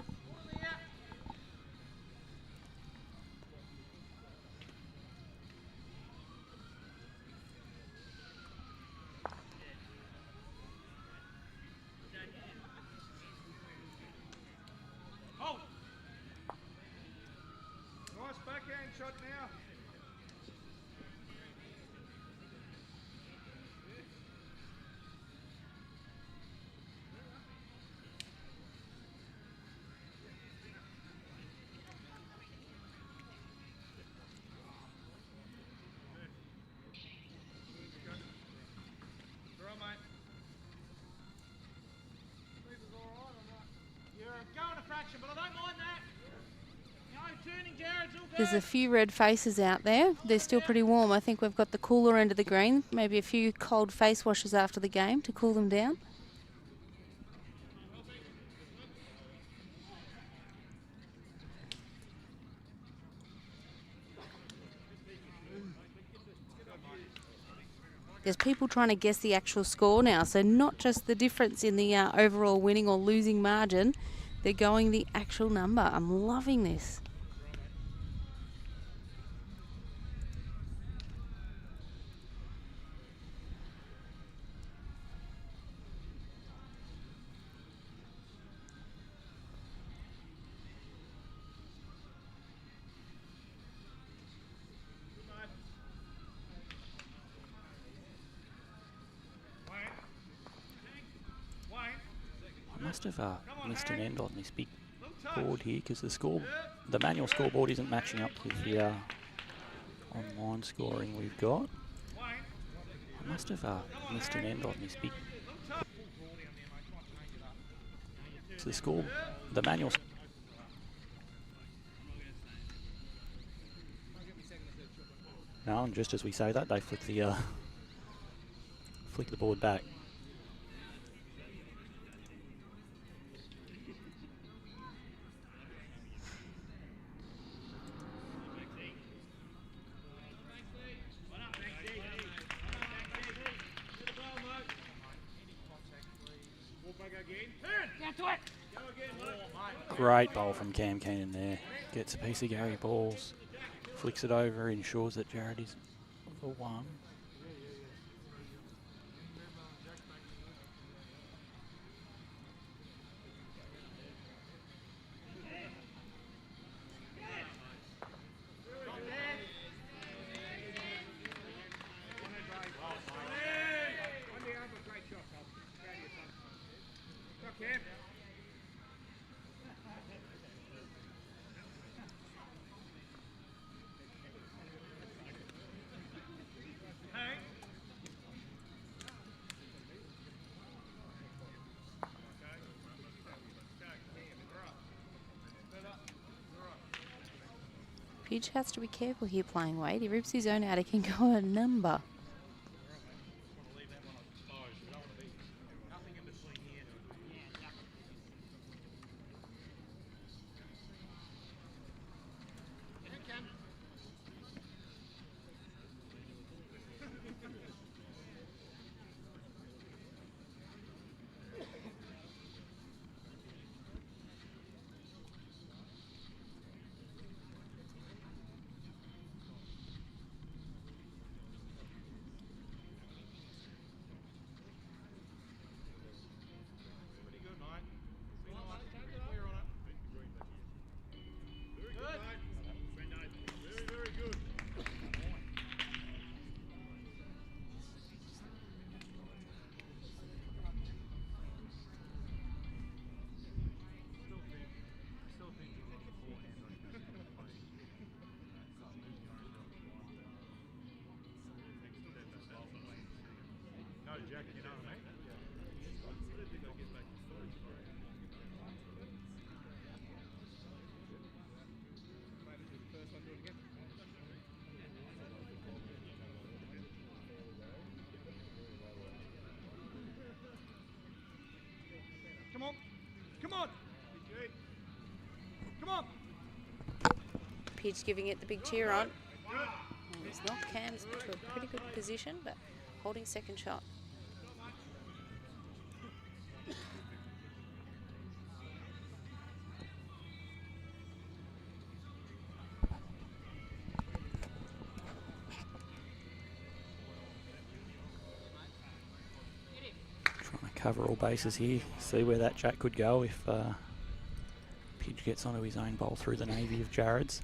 Nice backhand shot now. Throw, mate. You're going a fraction, but I don't mind that. Turning, Jared's all good. There's a few red faces out there. They're still pretty warm. I think we've got the cooler end of the green. Maybe a few cold face washes after the game to cool them down. There's people trying to guess the actual score now, so not just the difference in the overall winning or losing margin. They're going the actual number. I'm loving this. must have missed an end on this big board here because the manual scoreboard isn't matching up with the online scoring we've got. I must have missed an end on this big. The manual. Now, and just as we say that, they flick the board back. Great bowl from Cam Keenan there. Gets a piece of Gary balls, flicks it over, ensures that Jared is the one. Pidge has to be careful here playing weight. He rips his own out, he can go a number. Come on. Come on. Come on. Pidge giving it the big cheer on. It's not Cam's to a pretty good position, but holding second shot. Cover all bases here, see where that jack could go if Pidge gets onto his own bowl through the navy of Jared's.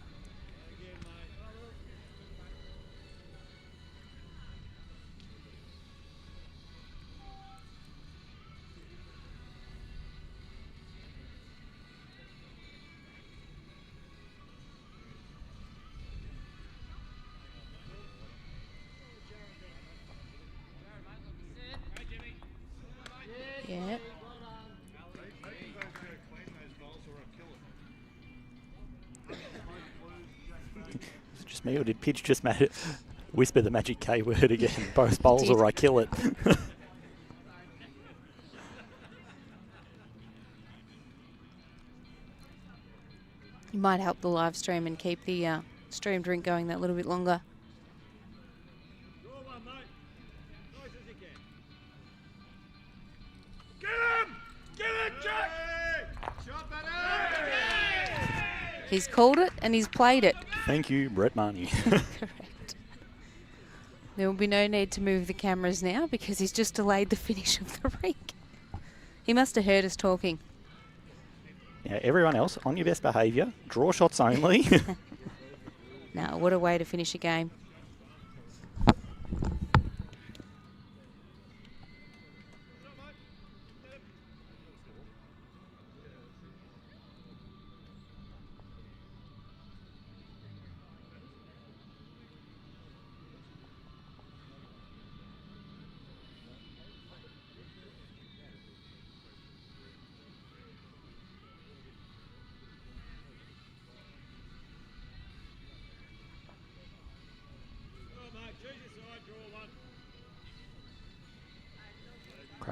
Yeah. Is it just me, or did Pidge just whisper the magic K word again? Both bowls or I kill it. You might help the live stream and keep the streamed Rink going that little bit longer. He's called it and he's played it. Thank you, Brett Marnie. Correct. There will be no need to move the cameras now because he's just delayed the finish of the Rink. He must have heard us talking. Yeah, everyone else, on your best behaviour, draw shots only. Now, what a way to finish a game.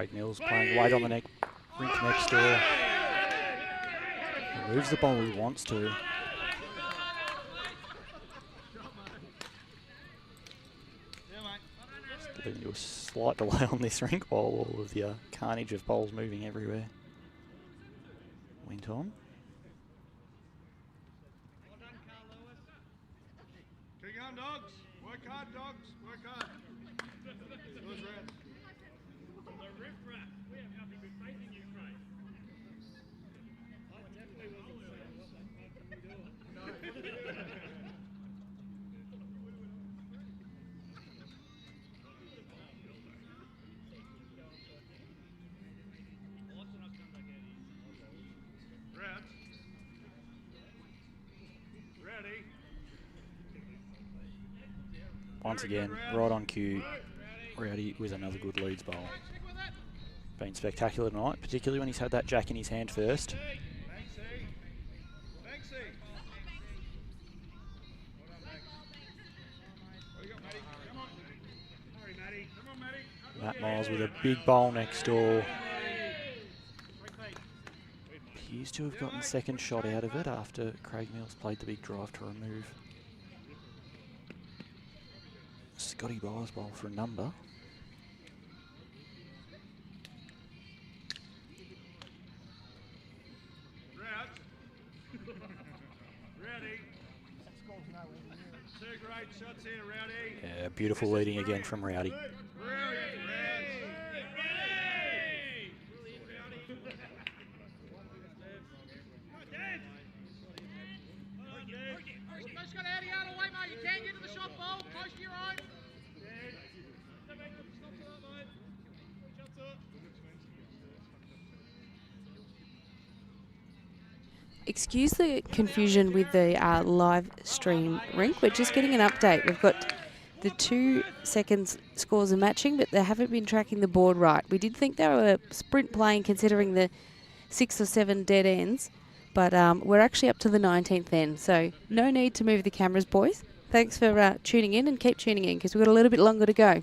Craig Mills playing weight on the neck. Rink next door. He moves the ball he wants to. Leading to a slight delay on this rink while all of the carnage of balls moving everywhere went on. Keep going, dogs. Work hard, dogs. Work hard. Those rounds. The riff-raff. We have nothing but faith in you, Craig. I definitely wasn't saying what the fuck can we do? Rounds. Ready. Once again, right on cue, Rowdy with another good leads bowl. Been spectacular tonight, particularly when he's had that jack in his hand first. Matt Miles with a big bowl next door. Appears to have gotten the second shot out of it after Craig Mills played the big drive to remove Scotty Byers' bowl for a number. Rowdy. Two great shots here, Rowdy. Yeah, beautiful leading again from Rowdy. Just got out of your way, mate. You can't get to the shot ball. Close to your own. Excuse the confusion with the live stream, Rink. We're just getting an update. We've got the 2 seconds scores are matching, but they haven't been tracking the board right. We did think they were sprint playing considering the 6 or 7 dead ends, but we're actually up to the 19th end, so no need to move the cameras, boys. Thanks for tuning in, and keep tuning in because we've got a little bit longer to go.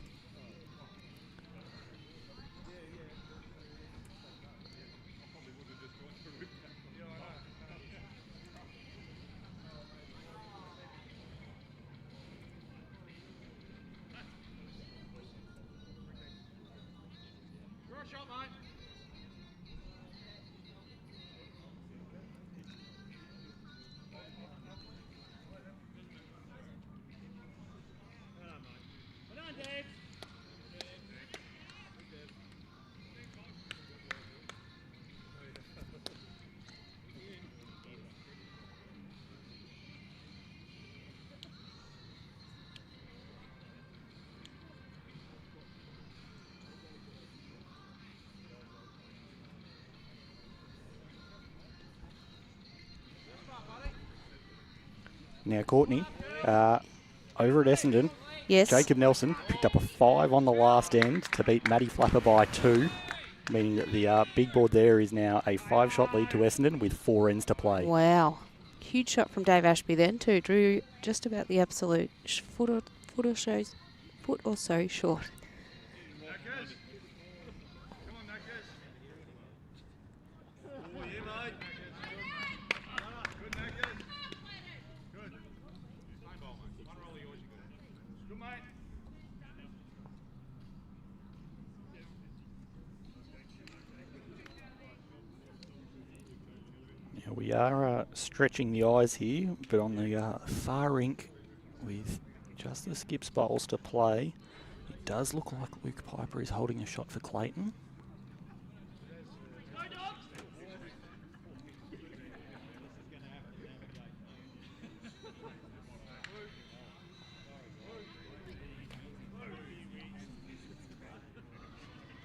Now Courtney, over at Essendon, Yes. Jacob Nelson picked up a 5 on the last end to beat Matty Flapper by 2, meaning that the big board there is now a 5-shot lead to Essendon with 4 ends to play. Wow. Huge shot from Dave Ashby then too. Drew just about the absolute foot or so short. Knackers. Come on, Knackers. Oh, yeah, mate. Good, Knackers. Good. Same ball, mate. One roll of yours, you good. Good, mate. Now we are stretching the eyes here, but on the far rink with just the skips bowls to play, it does look like Luke Piper is holding a shot for Clayton.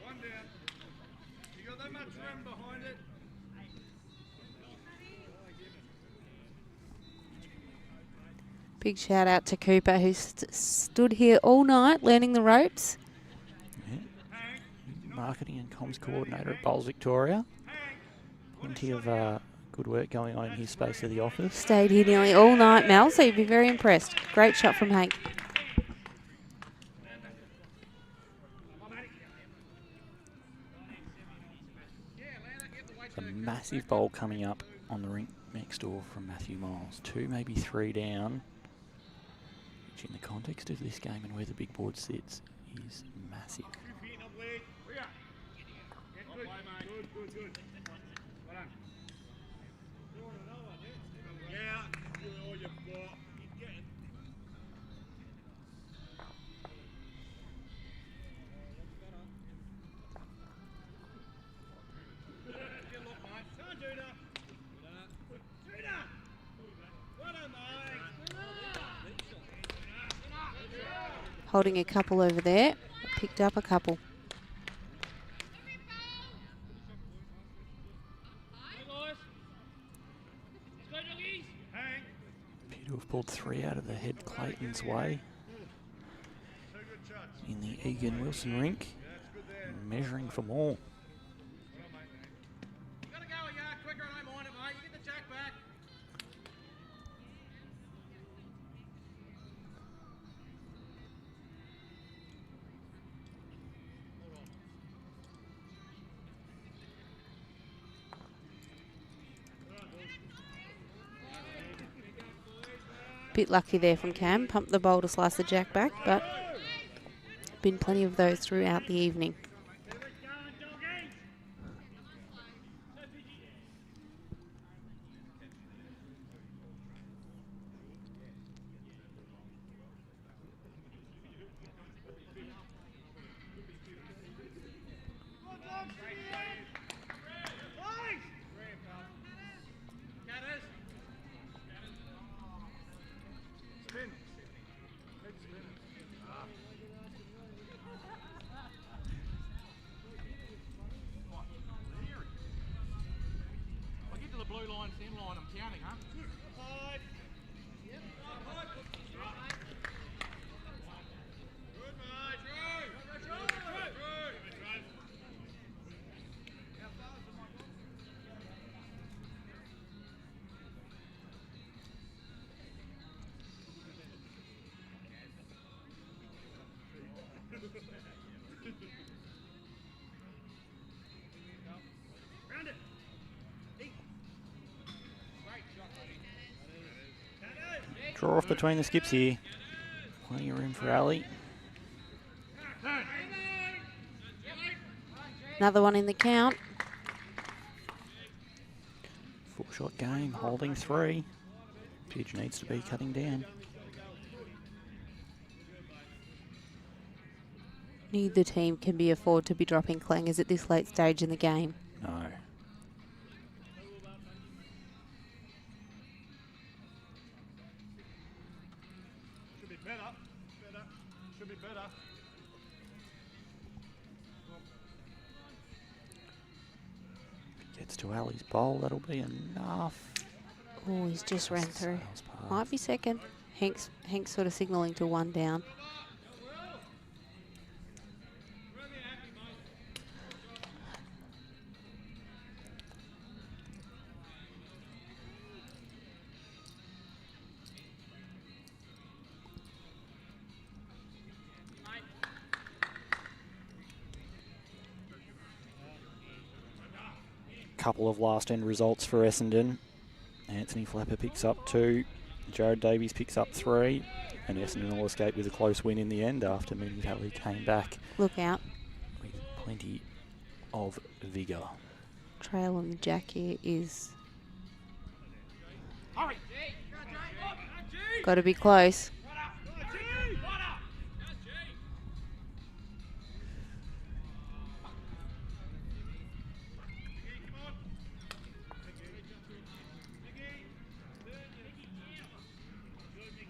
One down. You got that much room behind it? Big shout out to Cooper, who stood here all night learning the ropes. Yeah. Marketing and comms coordinator at Bowls Victoria. Plenty of good work going on in his space of the office. Stayed here nearly all night, Mel, so you'd be very impressed. Great shot from Hank. massive bowl coming up on the rink next door from Matthew Miles. 2, maybe 3 down, which in the context of this game and where the big board sits is massive. Good. Well done. Yeah, all you've got. Keep getting. Good luck, mate. Come on, Judah. Judah! Well done, mate. Holding a couple over there. Picked up a couple. Appear to have pulled 3 out of the head Clayton's way in the Egan-Wilson rink, measuring for more. Gotta go a yard quicker and I mind it, mate. You get the jack back. Bit lucky there from Cam. Pumped the bowl to slice the jack back, but been plenty of those throughout the evening. I'll get to the blue line, thin line, I'm counting, huh? Draw off between the skips here. Plenty of room for Ali. Another one in the count. 4-shot game, holding 3. Pidge needs to be cutting down. Neither team can be afford to be dropping clangers at this late stage in the game. No. Should be better. Should be better. Gets to Ali's bowl, that'll be enough. Oh, he's just ran through. Sails past. Might be second. Hank's sort of signalling to 1 down. Couple of last end results for Essendon. Anthony Flapper picks up 2, Jared Davies picks up 3, and Essendon will escape with a close win in the end after Mooney Valley came back Look out. with plenty of vigour. Trail on the jack here is... Got to be close.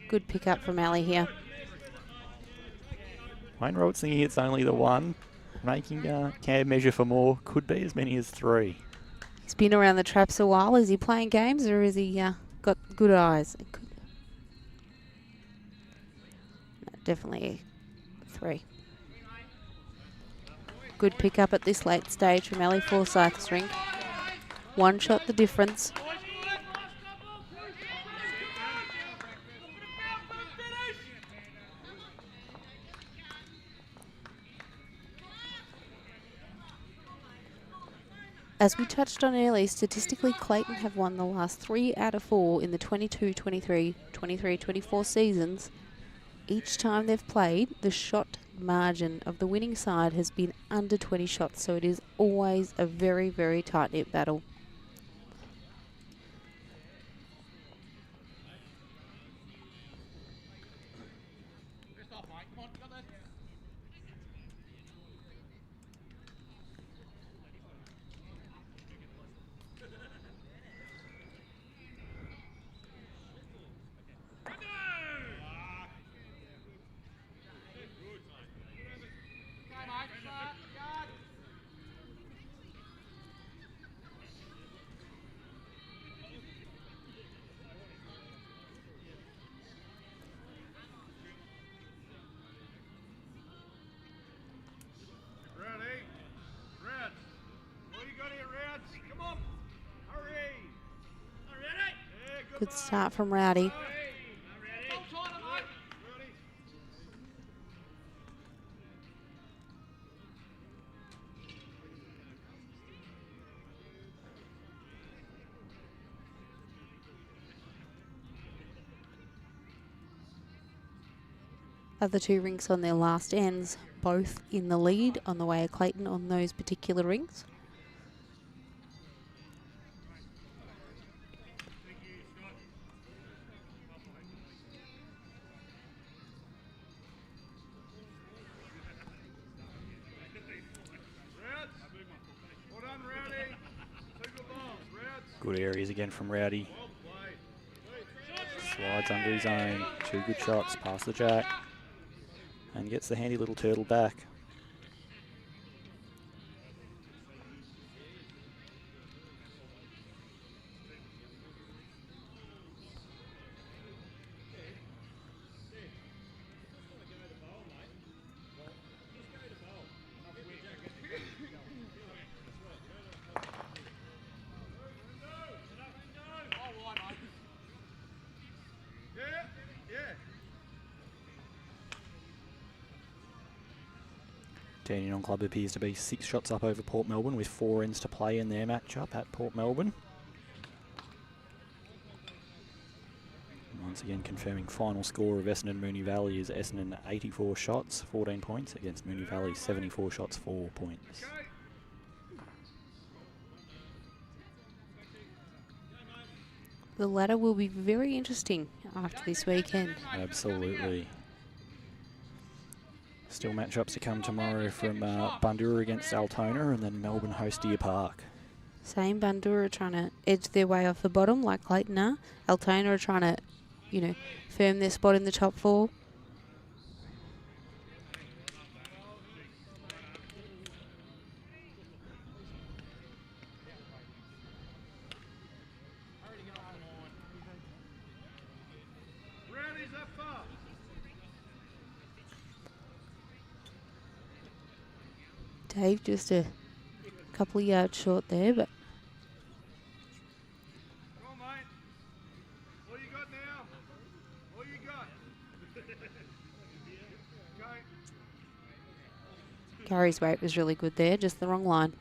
Good pick up from Ali here. Wayne Roberts thinking it's only the 1, making Cam measure for more, could be as many as 3. He's been around the traps a while. Is he playing games or is he got good eyes? No, definitely 3. Good pick up at this late stage from Ali FORSYTH's Rink. 1 shot the difference. As we touched on earlier, statistically Clayton have won the last 3 out of 4 in the 22-23, 23-24 seasons. Each time they've played, the shot margin of the winning side has been under 20 shots, so it is always a very, very tight-knit battle. Good start from Rowdy. Other 2 rinks on their last ends, both in the lead on the way of Clayton on those particular rinks. Good areas again from Rowdy. Slides under his own. 2 good shots past the jack. And gets the handy little turtle back. Dandenong Club appears to be 6 shots up over Port Melbourne with 4 ends to play in their matchup at Port Melbourne. Once again confirming final score of Essendon Moonee Valley is Essendon 84 shots, 14 points against Moonee Valley 74 shots, 4 points. The ladder will be very interesting after this weekend. Absolutely. Still matchups to come tomorrow from Bundoora against Altona and then Melbourne host Deer Park. Same, Bundoora trying to edge their way off the bottom like Clayton are. Altona are trying to, you know, firm their spot in the top 4. Dave just a couple of yards short there, but Come on, mate. What you got now? What you got? Okay. Gary's weight was really good there, just the wrong line.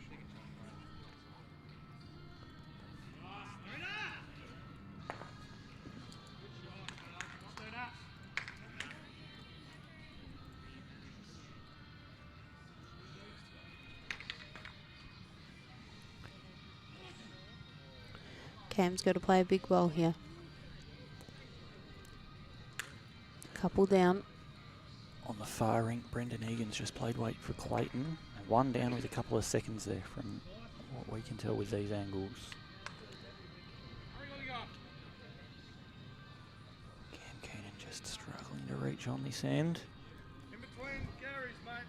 Cam's got to play a big role here. Couple down. On the far rink, Brendan Egan's just played weight for Clayton. And 1 down with a couple of seconds there from what we can tell with these angles. Cam Keenan just struggling to reach on this end. In between Gary's, mate.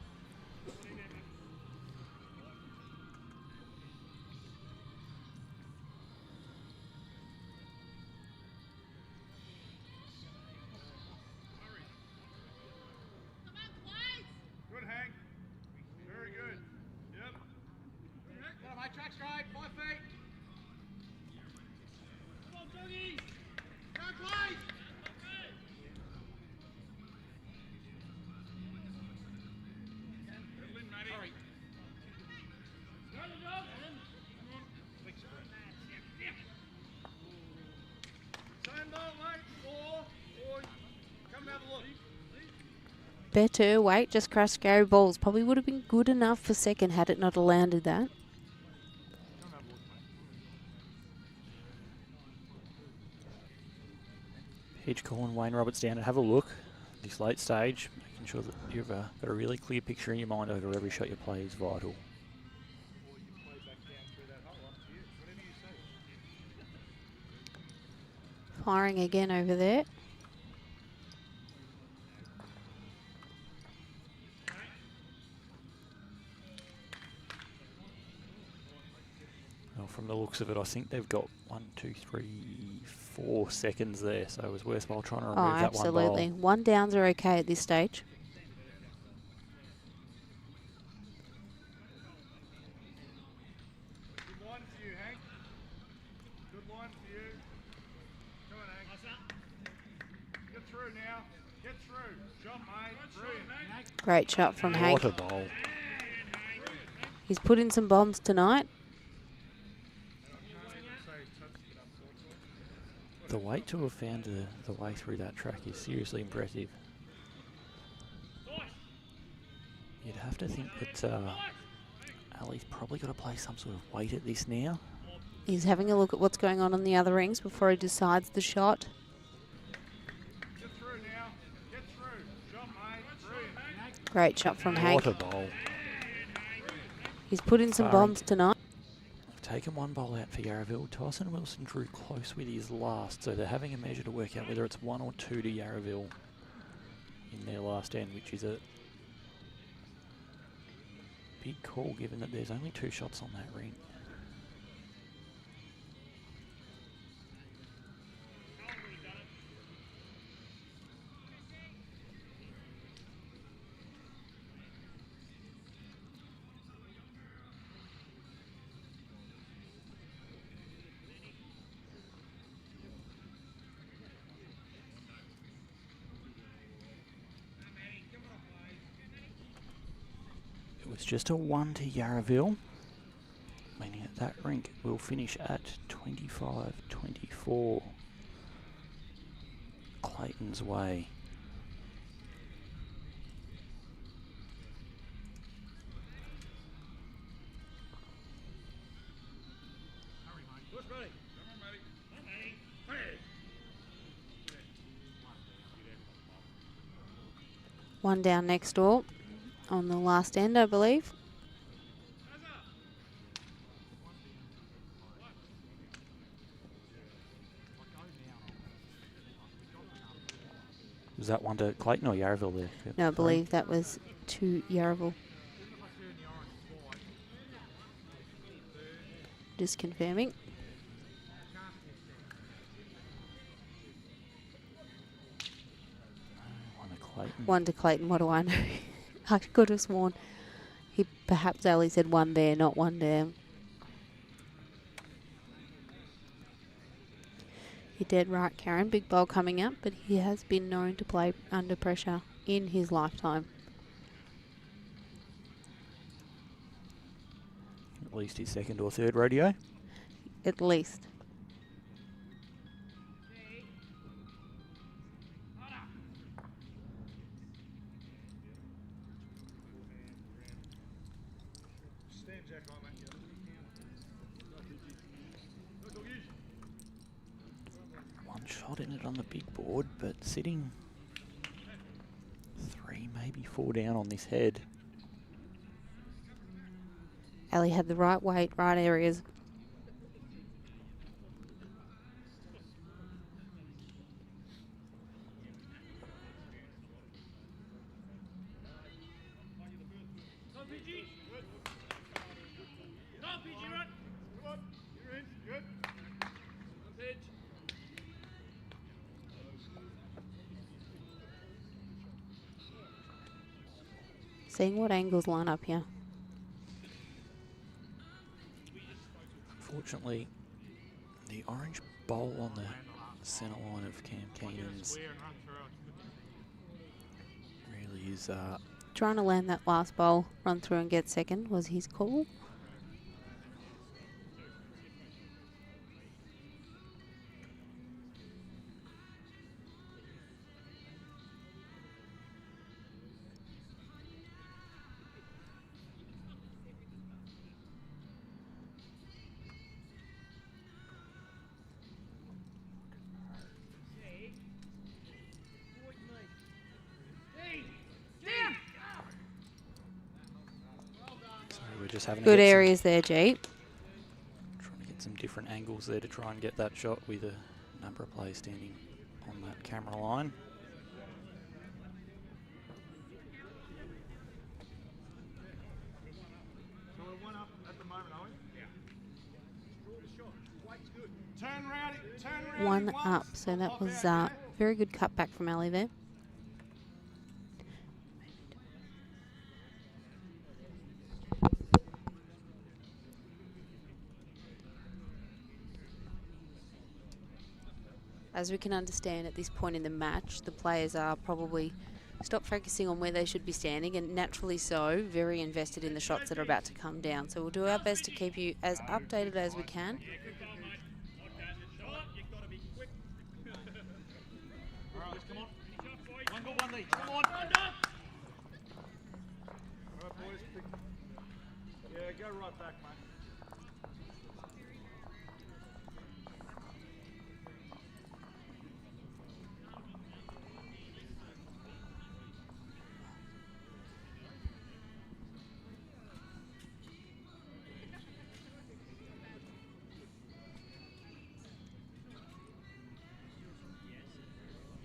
Good, Hank. Very good. Yep. Come on, mate, track straight, 5 feet. Come on, doggies. Go, Clay. better weight, just crushed Gary Balls. Probably would have been good enough for second had it not landed that. Hedge calling Wayne Roberts down to have a look this late stage, making sure that you've got a really clear picture in your mind over every shot you play is vital. Firing again over there. Well, from the looks of it, I think they've got 1, 2, 3, 4 seconds there, so it was worthwhile trying to remove that one ball. Absolutely. One downs are okay at this stage. Good line for you, Hank. Good line for you. Come on, Hank. Get through now. Get through. Shot, mate. Brilliant. Great shot from Hank. What a bowl. He's put in some bombs tonight. The weight to have found the way through that track is seriously impressive. You'd have to think that Ali's probably got to play some sort of weight at this now. He's having a look at what's going on the other rings before he decides the shot. Get through now. Get through. Shot, mate. Brilliant. Great shot from Hank. What a bowl. He's put in some bombs tonight. Taken one bowl out for Yarraville. Tyson Wilson drew close with his last, so they're having a measure to work out whether it's 1 or 2 to Yarraville in their last end, which is a big call given that there's only 2 shots on that ring. It's just a 1 to Yarraville, meaning that that rink will finish at 25-24. Clayton's way. One down next door on the last end, I believe. Was that 1 to Clayton or Yarraville there? No, I believe that was to Yarraville. Just confirming. 1 to Clayton, what do I know? I could have sworn he perhaps Ali said 1 there, not 1 down. You're dead right, Karen. Big bowl coming up, but he has been known to play under pressure in his lifetime. At least his 2nd or 3rd rodeo. At least. Shot in it on the big board, but sitting 3, maybe 4 down on this head. Ali had the right weight, right areas. Seeing what angles line up here. Fortunately, the orange bowl on the centre line of Cam Keenan's really is... Trying to land that last bowl, run through and get 2nd was his call. just having Good to get areas there, Jeep. trying to get some different angles there to try and get that shot with a number of players standing on that camera line. So we're 1 up at the moment, are we? Yeah. Draw the shot. Wait's good. Turn Rowdy. Turn Rowdy. 1 once. up. So that Pop was out, very good cutback from Ali there. As we can understand at this point in the match, the players are probably stop focusing on where they should be standing, and naturally so, very invested in the shots that are about to come down. So we'll do our best to keep you as updated as we can. Yeah, good goal, mate. Like that. Shot, you've got to be quick. All right, let's come on. Finish up, boys. One goal, one lead. Come on. Well done. All right, boys. Yeah, go right back, mate.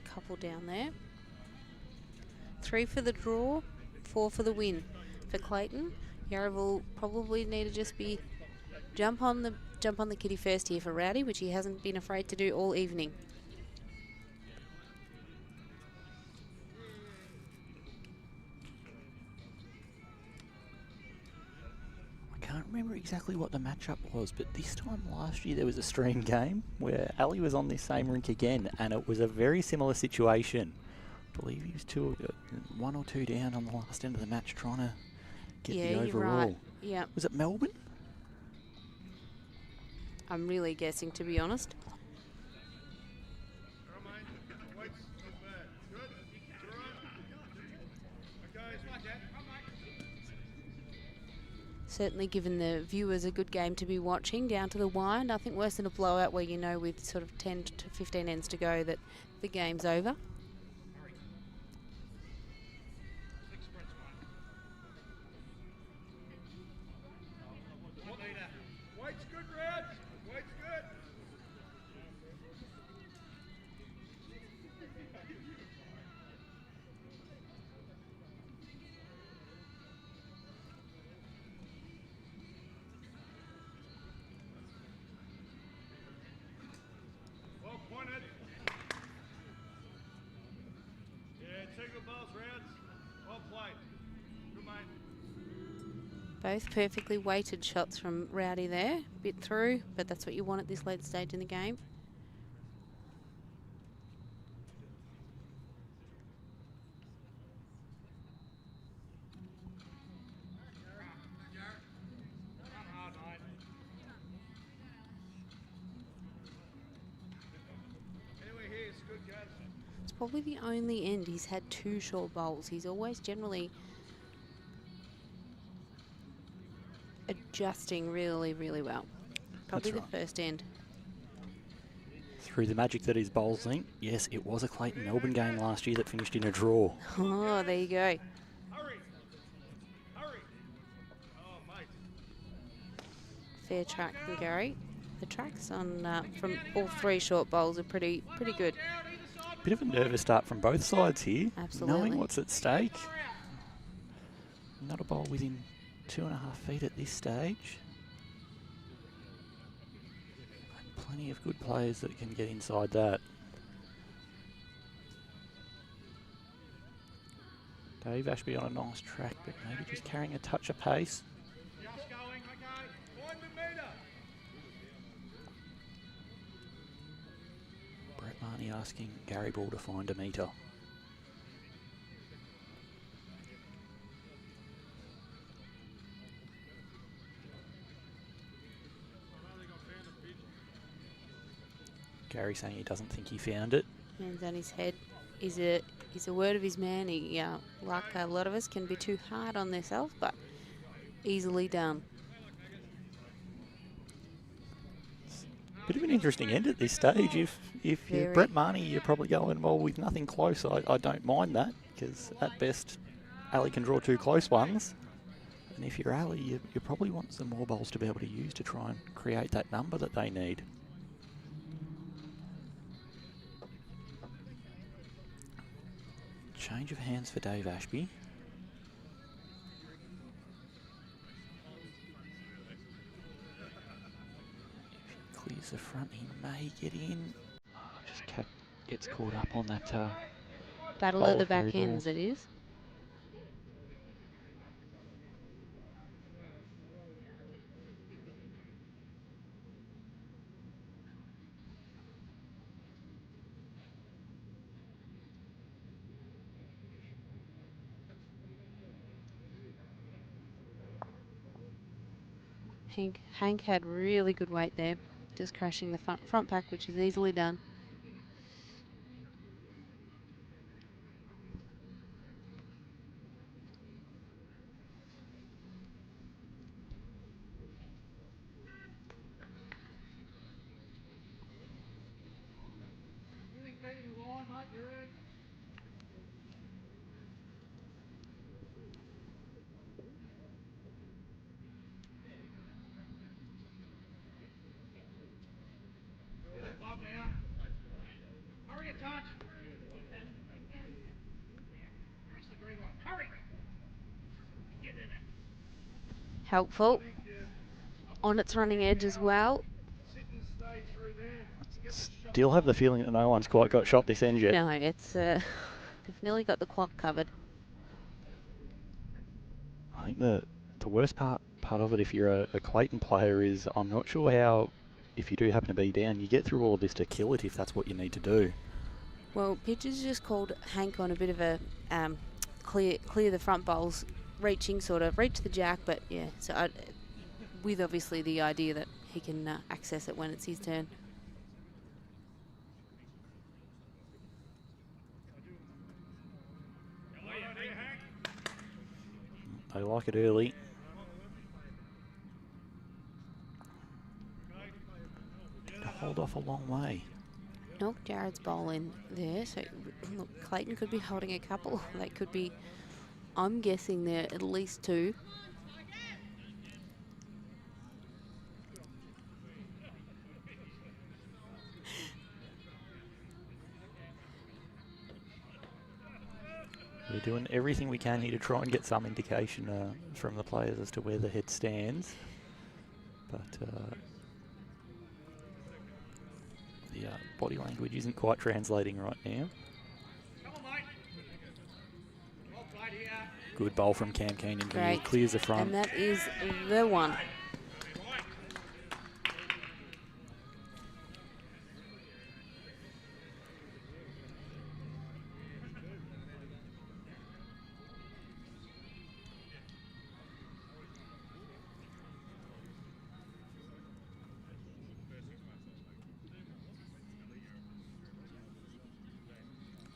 Couple down there. 3 for the draw, 4 for the win. For Clayton, Yarraville probably need to just be jump on the kitty first here for Rowdy, which he hasn't been afraid to do all evening. I can't remember exactly what the matchup was, but this time last year there was a stream game where Ali was on this same rink again, and it was a very similar situation. I believe he was 1 or 2 down on the last end of the match trying to get the overall. You're right. Yeah, Was it Melbourne? I'm really guessing, to be honest. All right, mate. Wait's not bad. Good. All right. Okay, it's like that. Come, mate. Certainly given the viewers a good game to be watching down to the wire. Nothing worse than a blowout where you know with sort of 10 to 15 ends to go that the game's over. Wait's good, Rad. Wait's good. Well pointed. Yeah, take the balls, Rads. Well played. Good, mate. Both perfectly weighted shots from Rowdy there. Bit through, but that's what you want at this late stage in the game. Anyway, here, it's good, guys. It's probably the only end he's had 2 short bowls. He's always generally adjusting really, really well. Probably That's the first end. Through the magic that is bowling, yes, it was a Clayton Melbourne game last year that finished in a draw. Oh, there you go. Hurry. Hurry. Oh, mate. Fair track from Gary. The tracks on from all 3 short bowls are pretty good. Bit of a nervous start from both sides here. Absolutely. Knowing what's at stake. Not a bowl within 2.5 feet at this stage. And plenty of good players that can get inside that. Dave Ashby on a nice track, but maybe just carrying a touch of pace. Just going, okay. Find the meter. Brett Marnie asking Gary Ball to find a metre. Gary saying he doesn't think he found it. Hands on his head is a word of his man. He, like a lot of us, can be too hard on themselves, but easily done. Bit of an interesting end at this stage. If you're Very. Brett Marnie, you're probably going, well, with nothing close, I don't mind that, because at best, Ali can draw 2 close ones. And if you're Ali, you probably want some more bowls to be able to use to try and create that number that they need. Change of hands for Dave Ashby. If he clears the front, he may get in. Just gets caught up on that Battle at the back ends, it is. Hank had really good weight there, just crashing the front pack, which is easily done. Helpful on its running edge as well. Still have the feeling that no one's quite got shot this end yet. No, it's we've nearly got the clock covered. I think the worst part of it, if you're a Clayton player, is I'm not sure how, if you do happen to be down, you get through all of this to kill it if that's what you need to do. Well, pitchers just called Hank on a bit of a clear the front bowls, reach the jack, but yeah, so with obviously the idea that he can access it when it's his turn. They like it early. To hold off a long way. Knocked Jared's bowl in there, so look, Clayton could be holding a couple. They could be, I'm guessing they're at least two. We're doing everything we can here to try and get some indication from the players as to where the head stands. But the body language isn't quite translating right now. Good bowl from Cam Keenan. Great. Clears the front. And that is the one.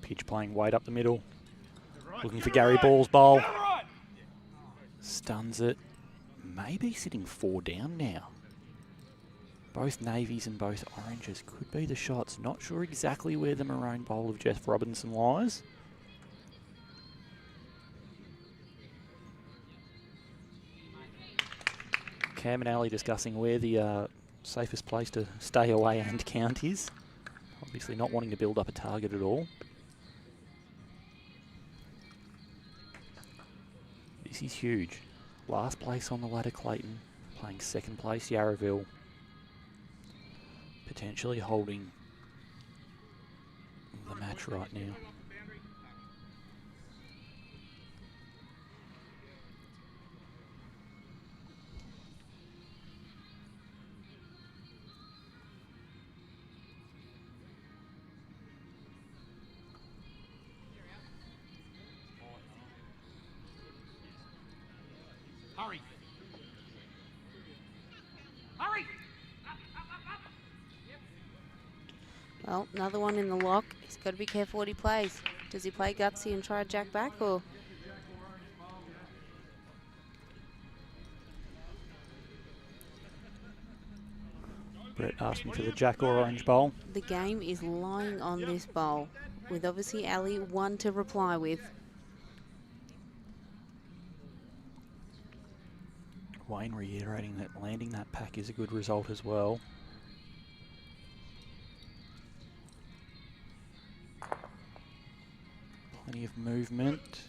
Pitch playing weight up the middle. Looking for Gary Ball's bowl. Stuns it. Maybe sitting 4 down now. Both navies and both oranges could be the shots. Not sure exactly where the maroon bowl of Jeff Robinson lies. Cam and Ali discussing where the safest place to stay away and count is. Obviously not wanting to build up a target at all. This is huge. Last place on the ladder, Clayton. Playing second place, Yarraville. Potentially holding the match right now. Hurry! Hurry! Well, another one in the lock. He's got to be careful what he plays. Does he play gutsy and try a jack back, or? Brett asking for the jack or orange bowl. The game is lying on this bowl, with obviously Ali one to reply with. Wayne reiterating that landing that pack is a good result as well. Plenty of movement.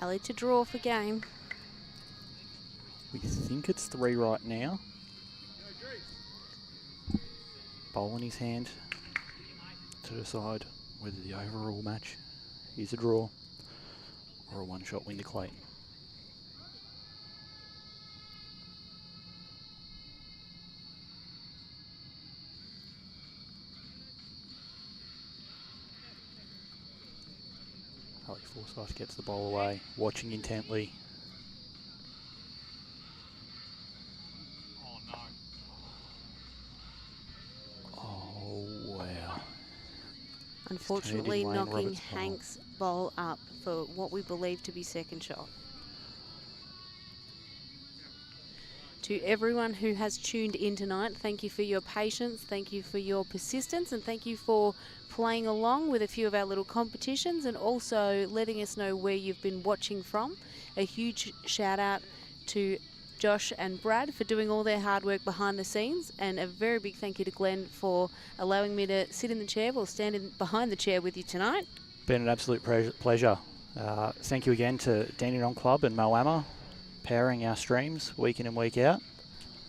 Ali to draw for game. We think it's 3 right now. Bowl in his hand to decide whether the overall match is a draw or a one-shot win to Clayton. FORSYTH gets the ball away, watching intently. Oh, no. Oh, wow. Unfortunately, Wayne knocking Roberts' ball. Hank's bowl up for what we believe to be second shot. To everyone who has tuned in tonight, thank you for your patience, thank you for your persistence, and thank you for playing along with a few of our little competitions and also letting us know where you've been watching from. A huge shout out to Josh and Brad for doing all their hard work behind the scenes, and a very big thank you to Glen for allowing me to sit in the chair or stand behind the chair with you tonight. Been an absolute pleasure. Thank you again to Dandenong Club and Moama, powering our streams week in and week out.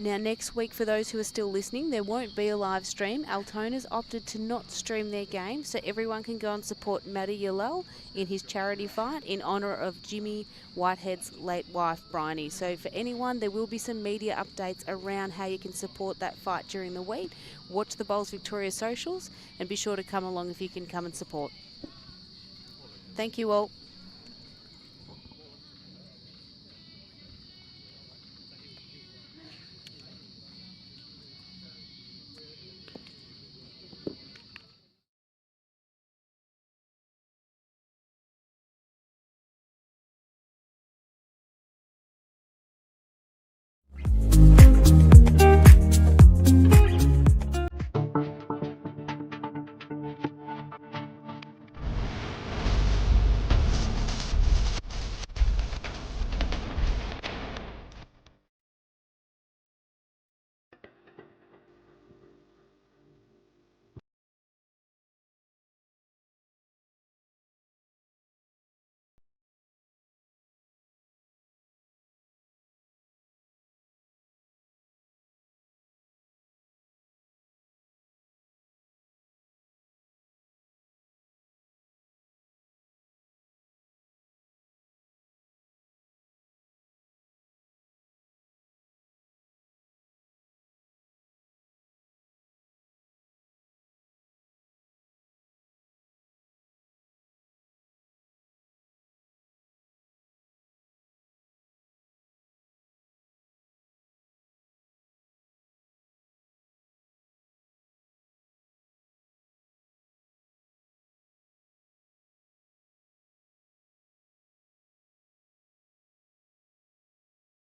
Now next week, for those who are still listening, there won't be a live stream. Altona's opted to not stream their game, so everyone can go and support Matty Yalel in his charity fight in honour of Jimmy Whitehead's late wife, Bryony. So for anyone, there will be some media updates around how you can support that fight during the week. Watch the Bowls Victoria socials and be sure to come along if you can come and support. Thank you all.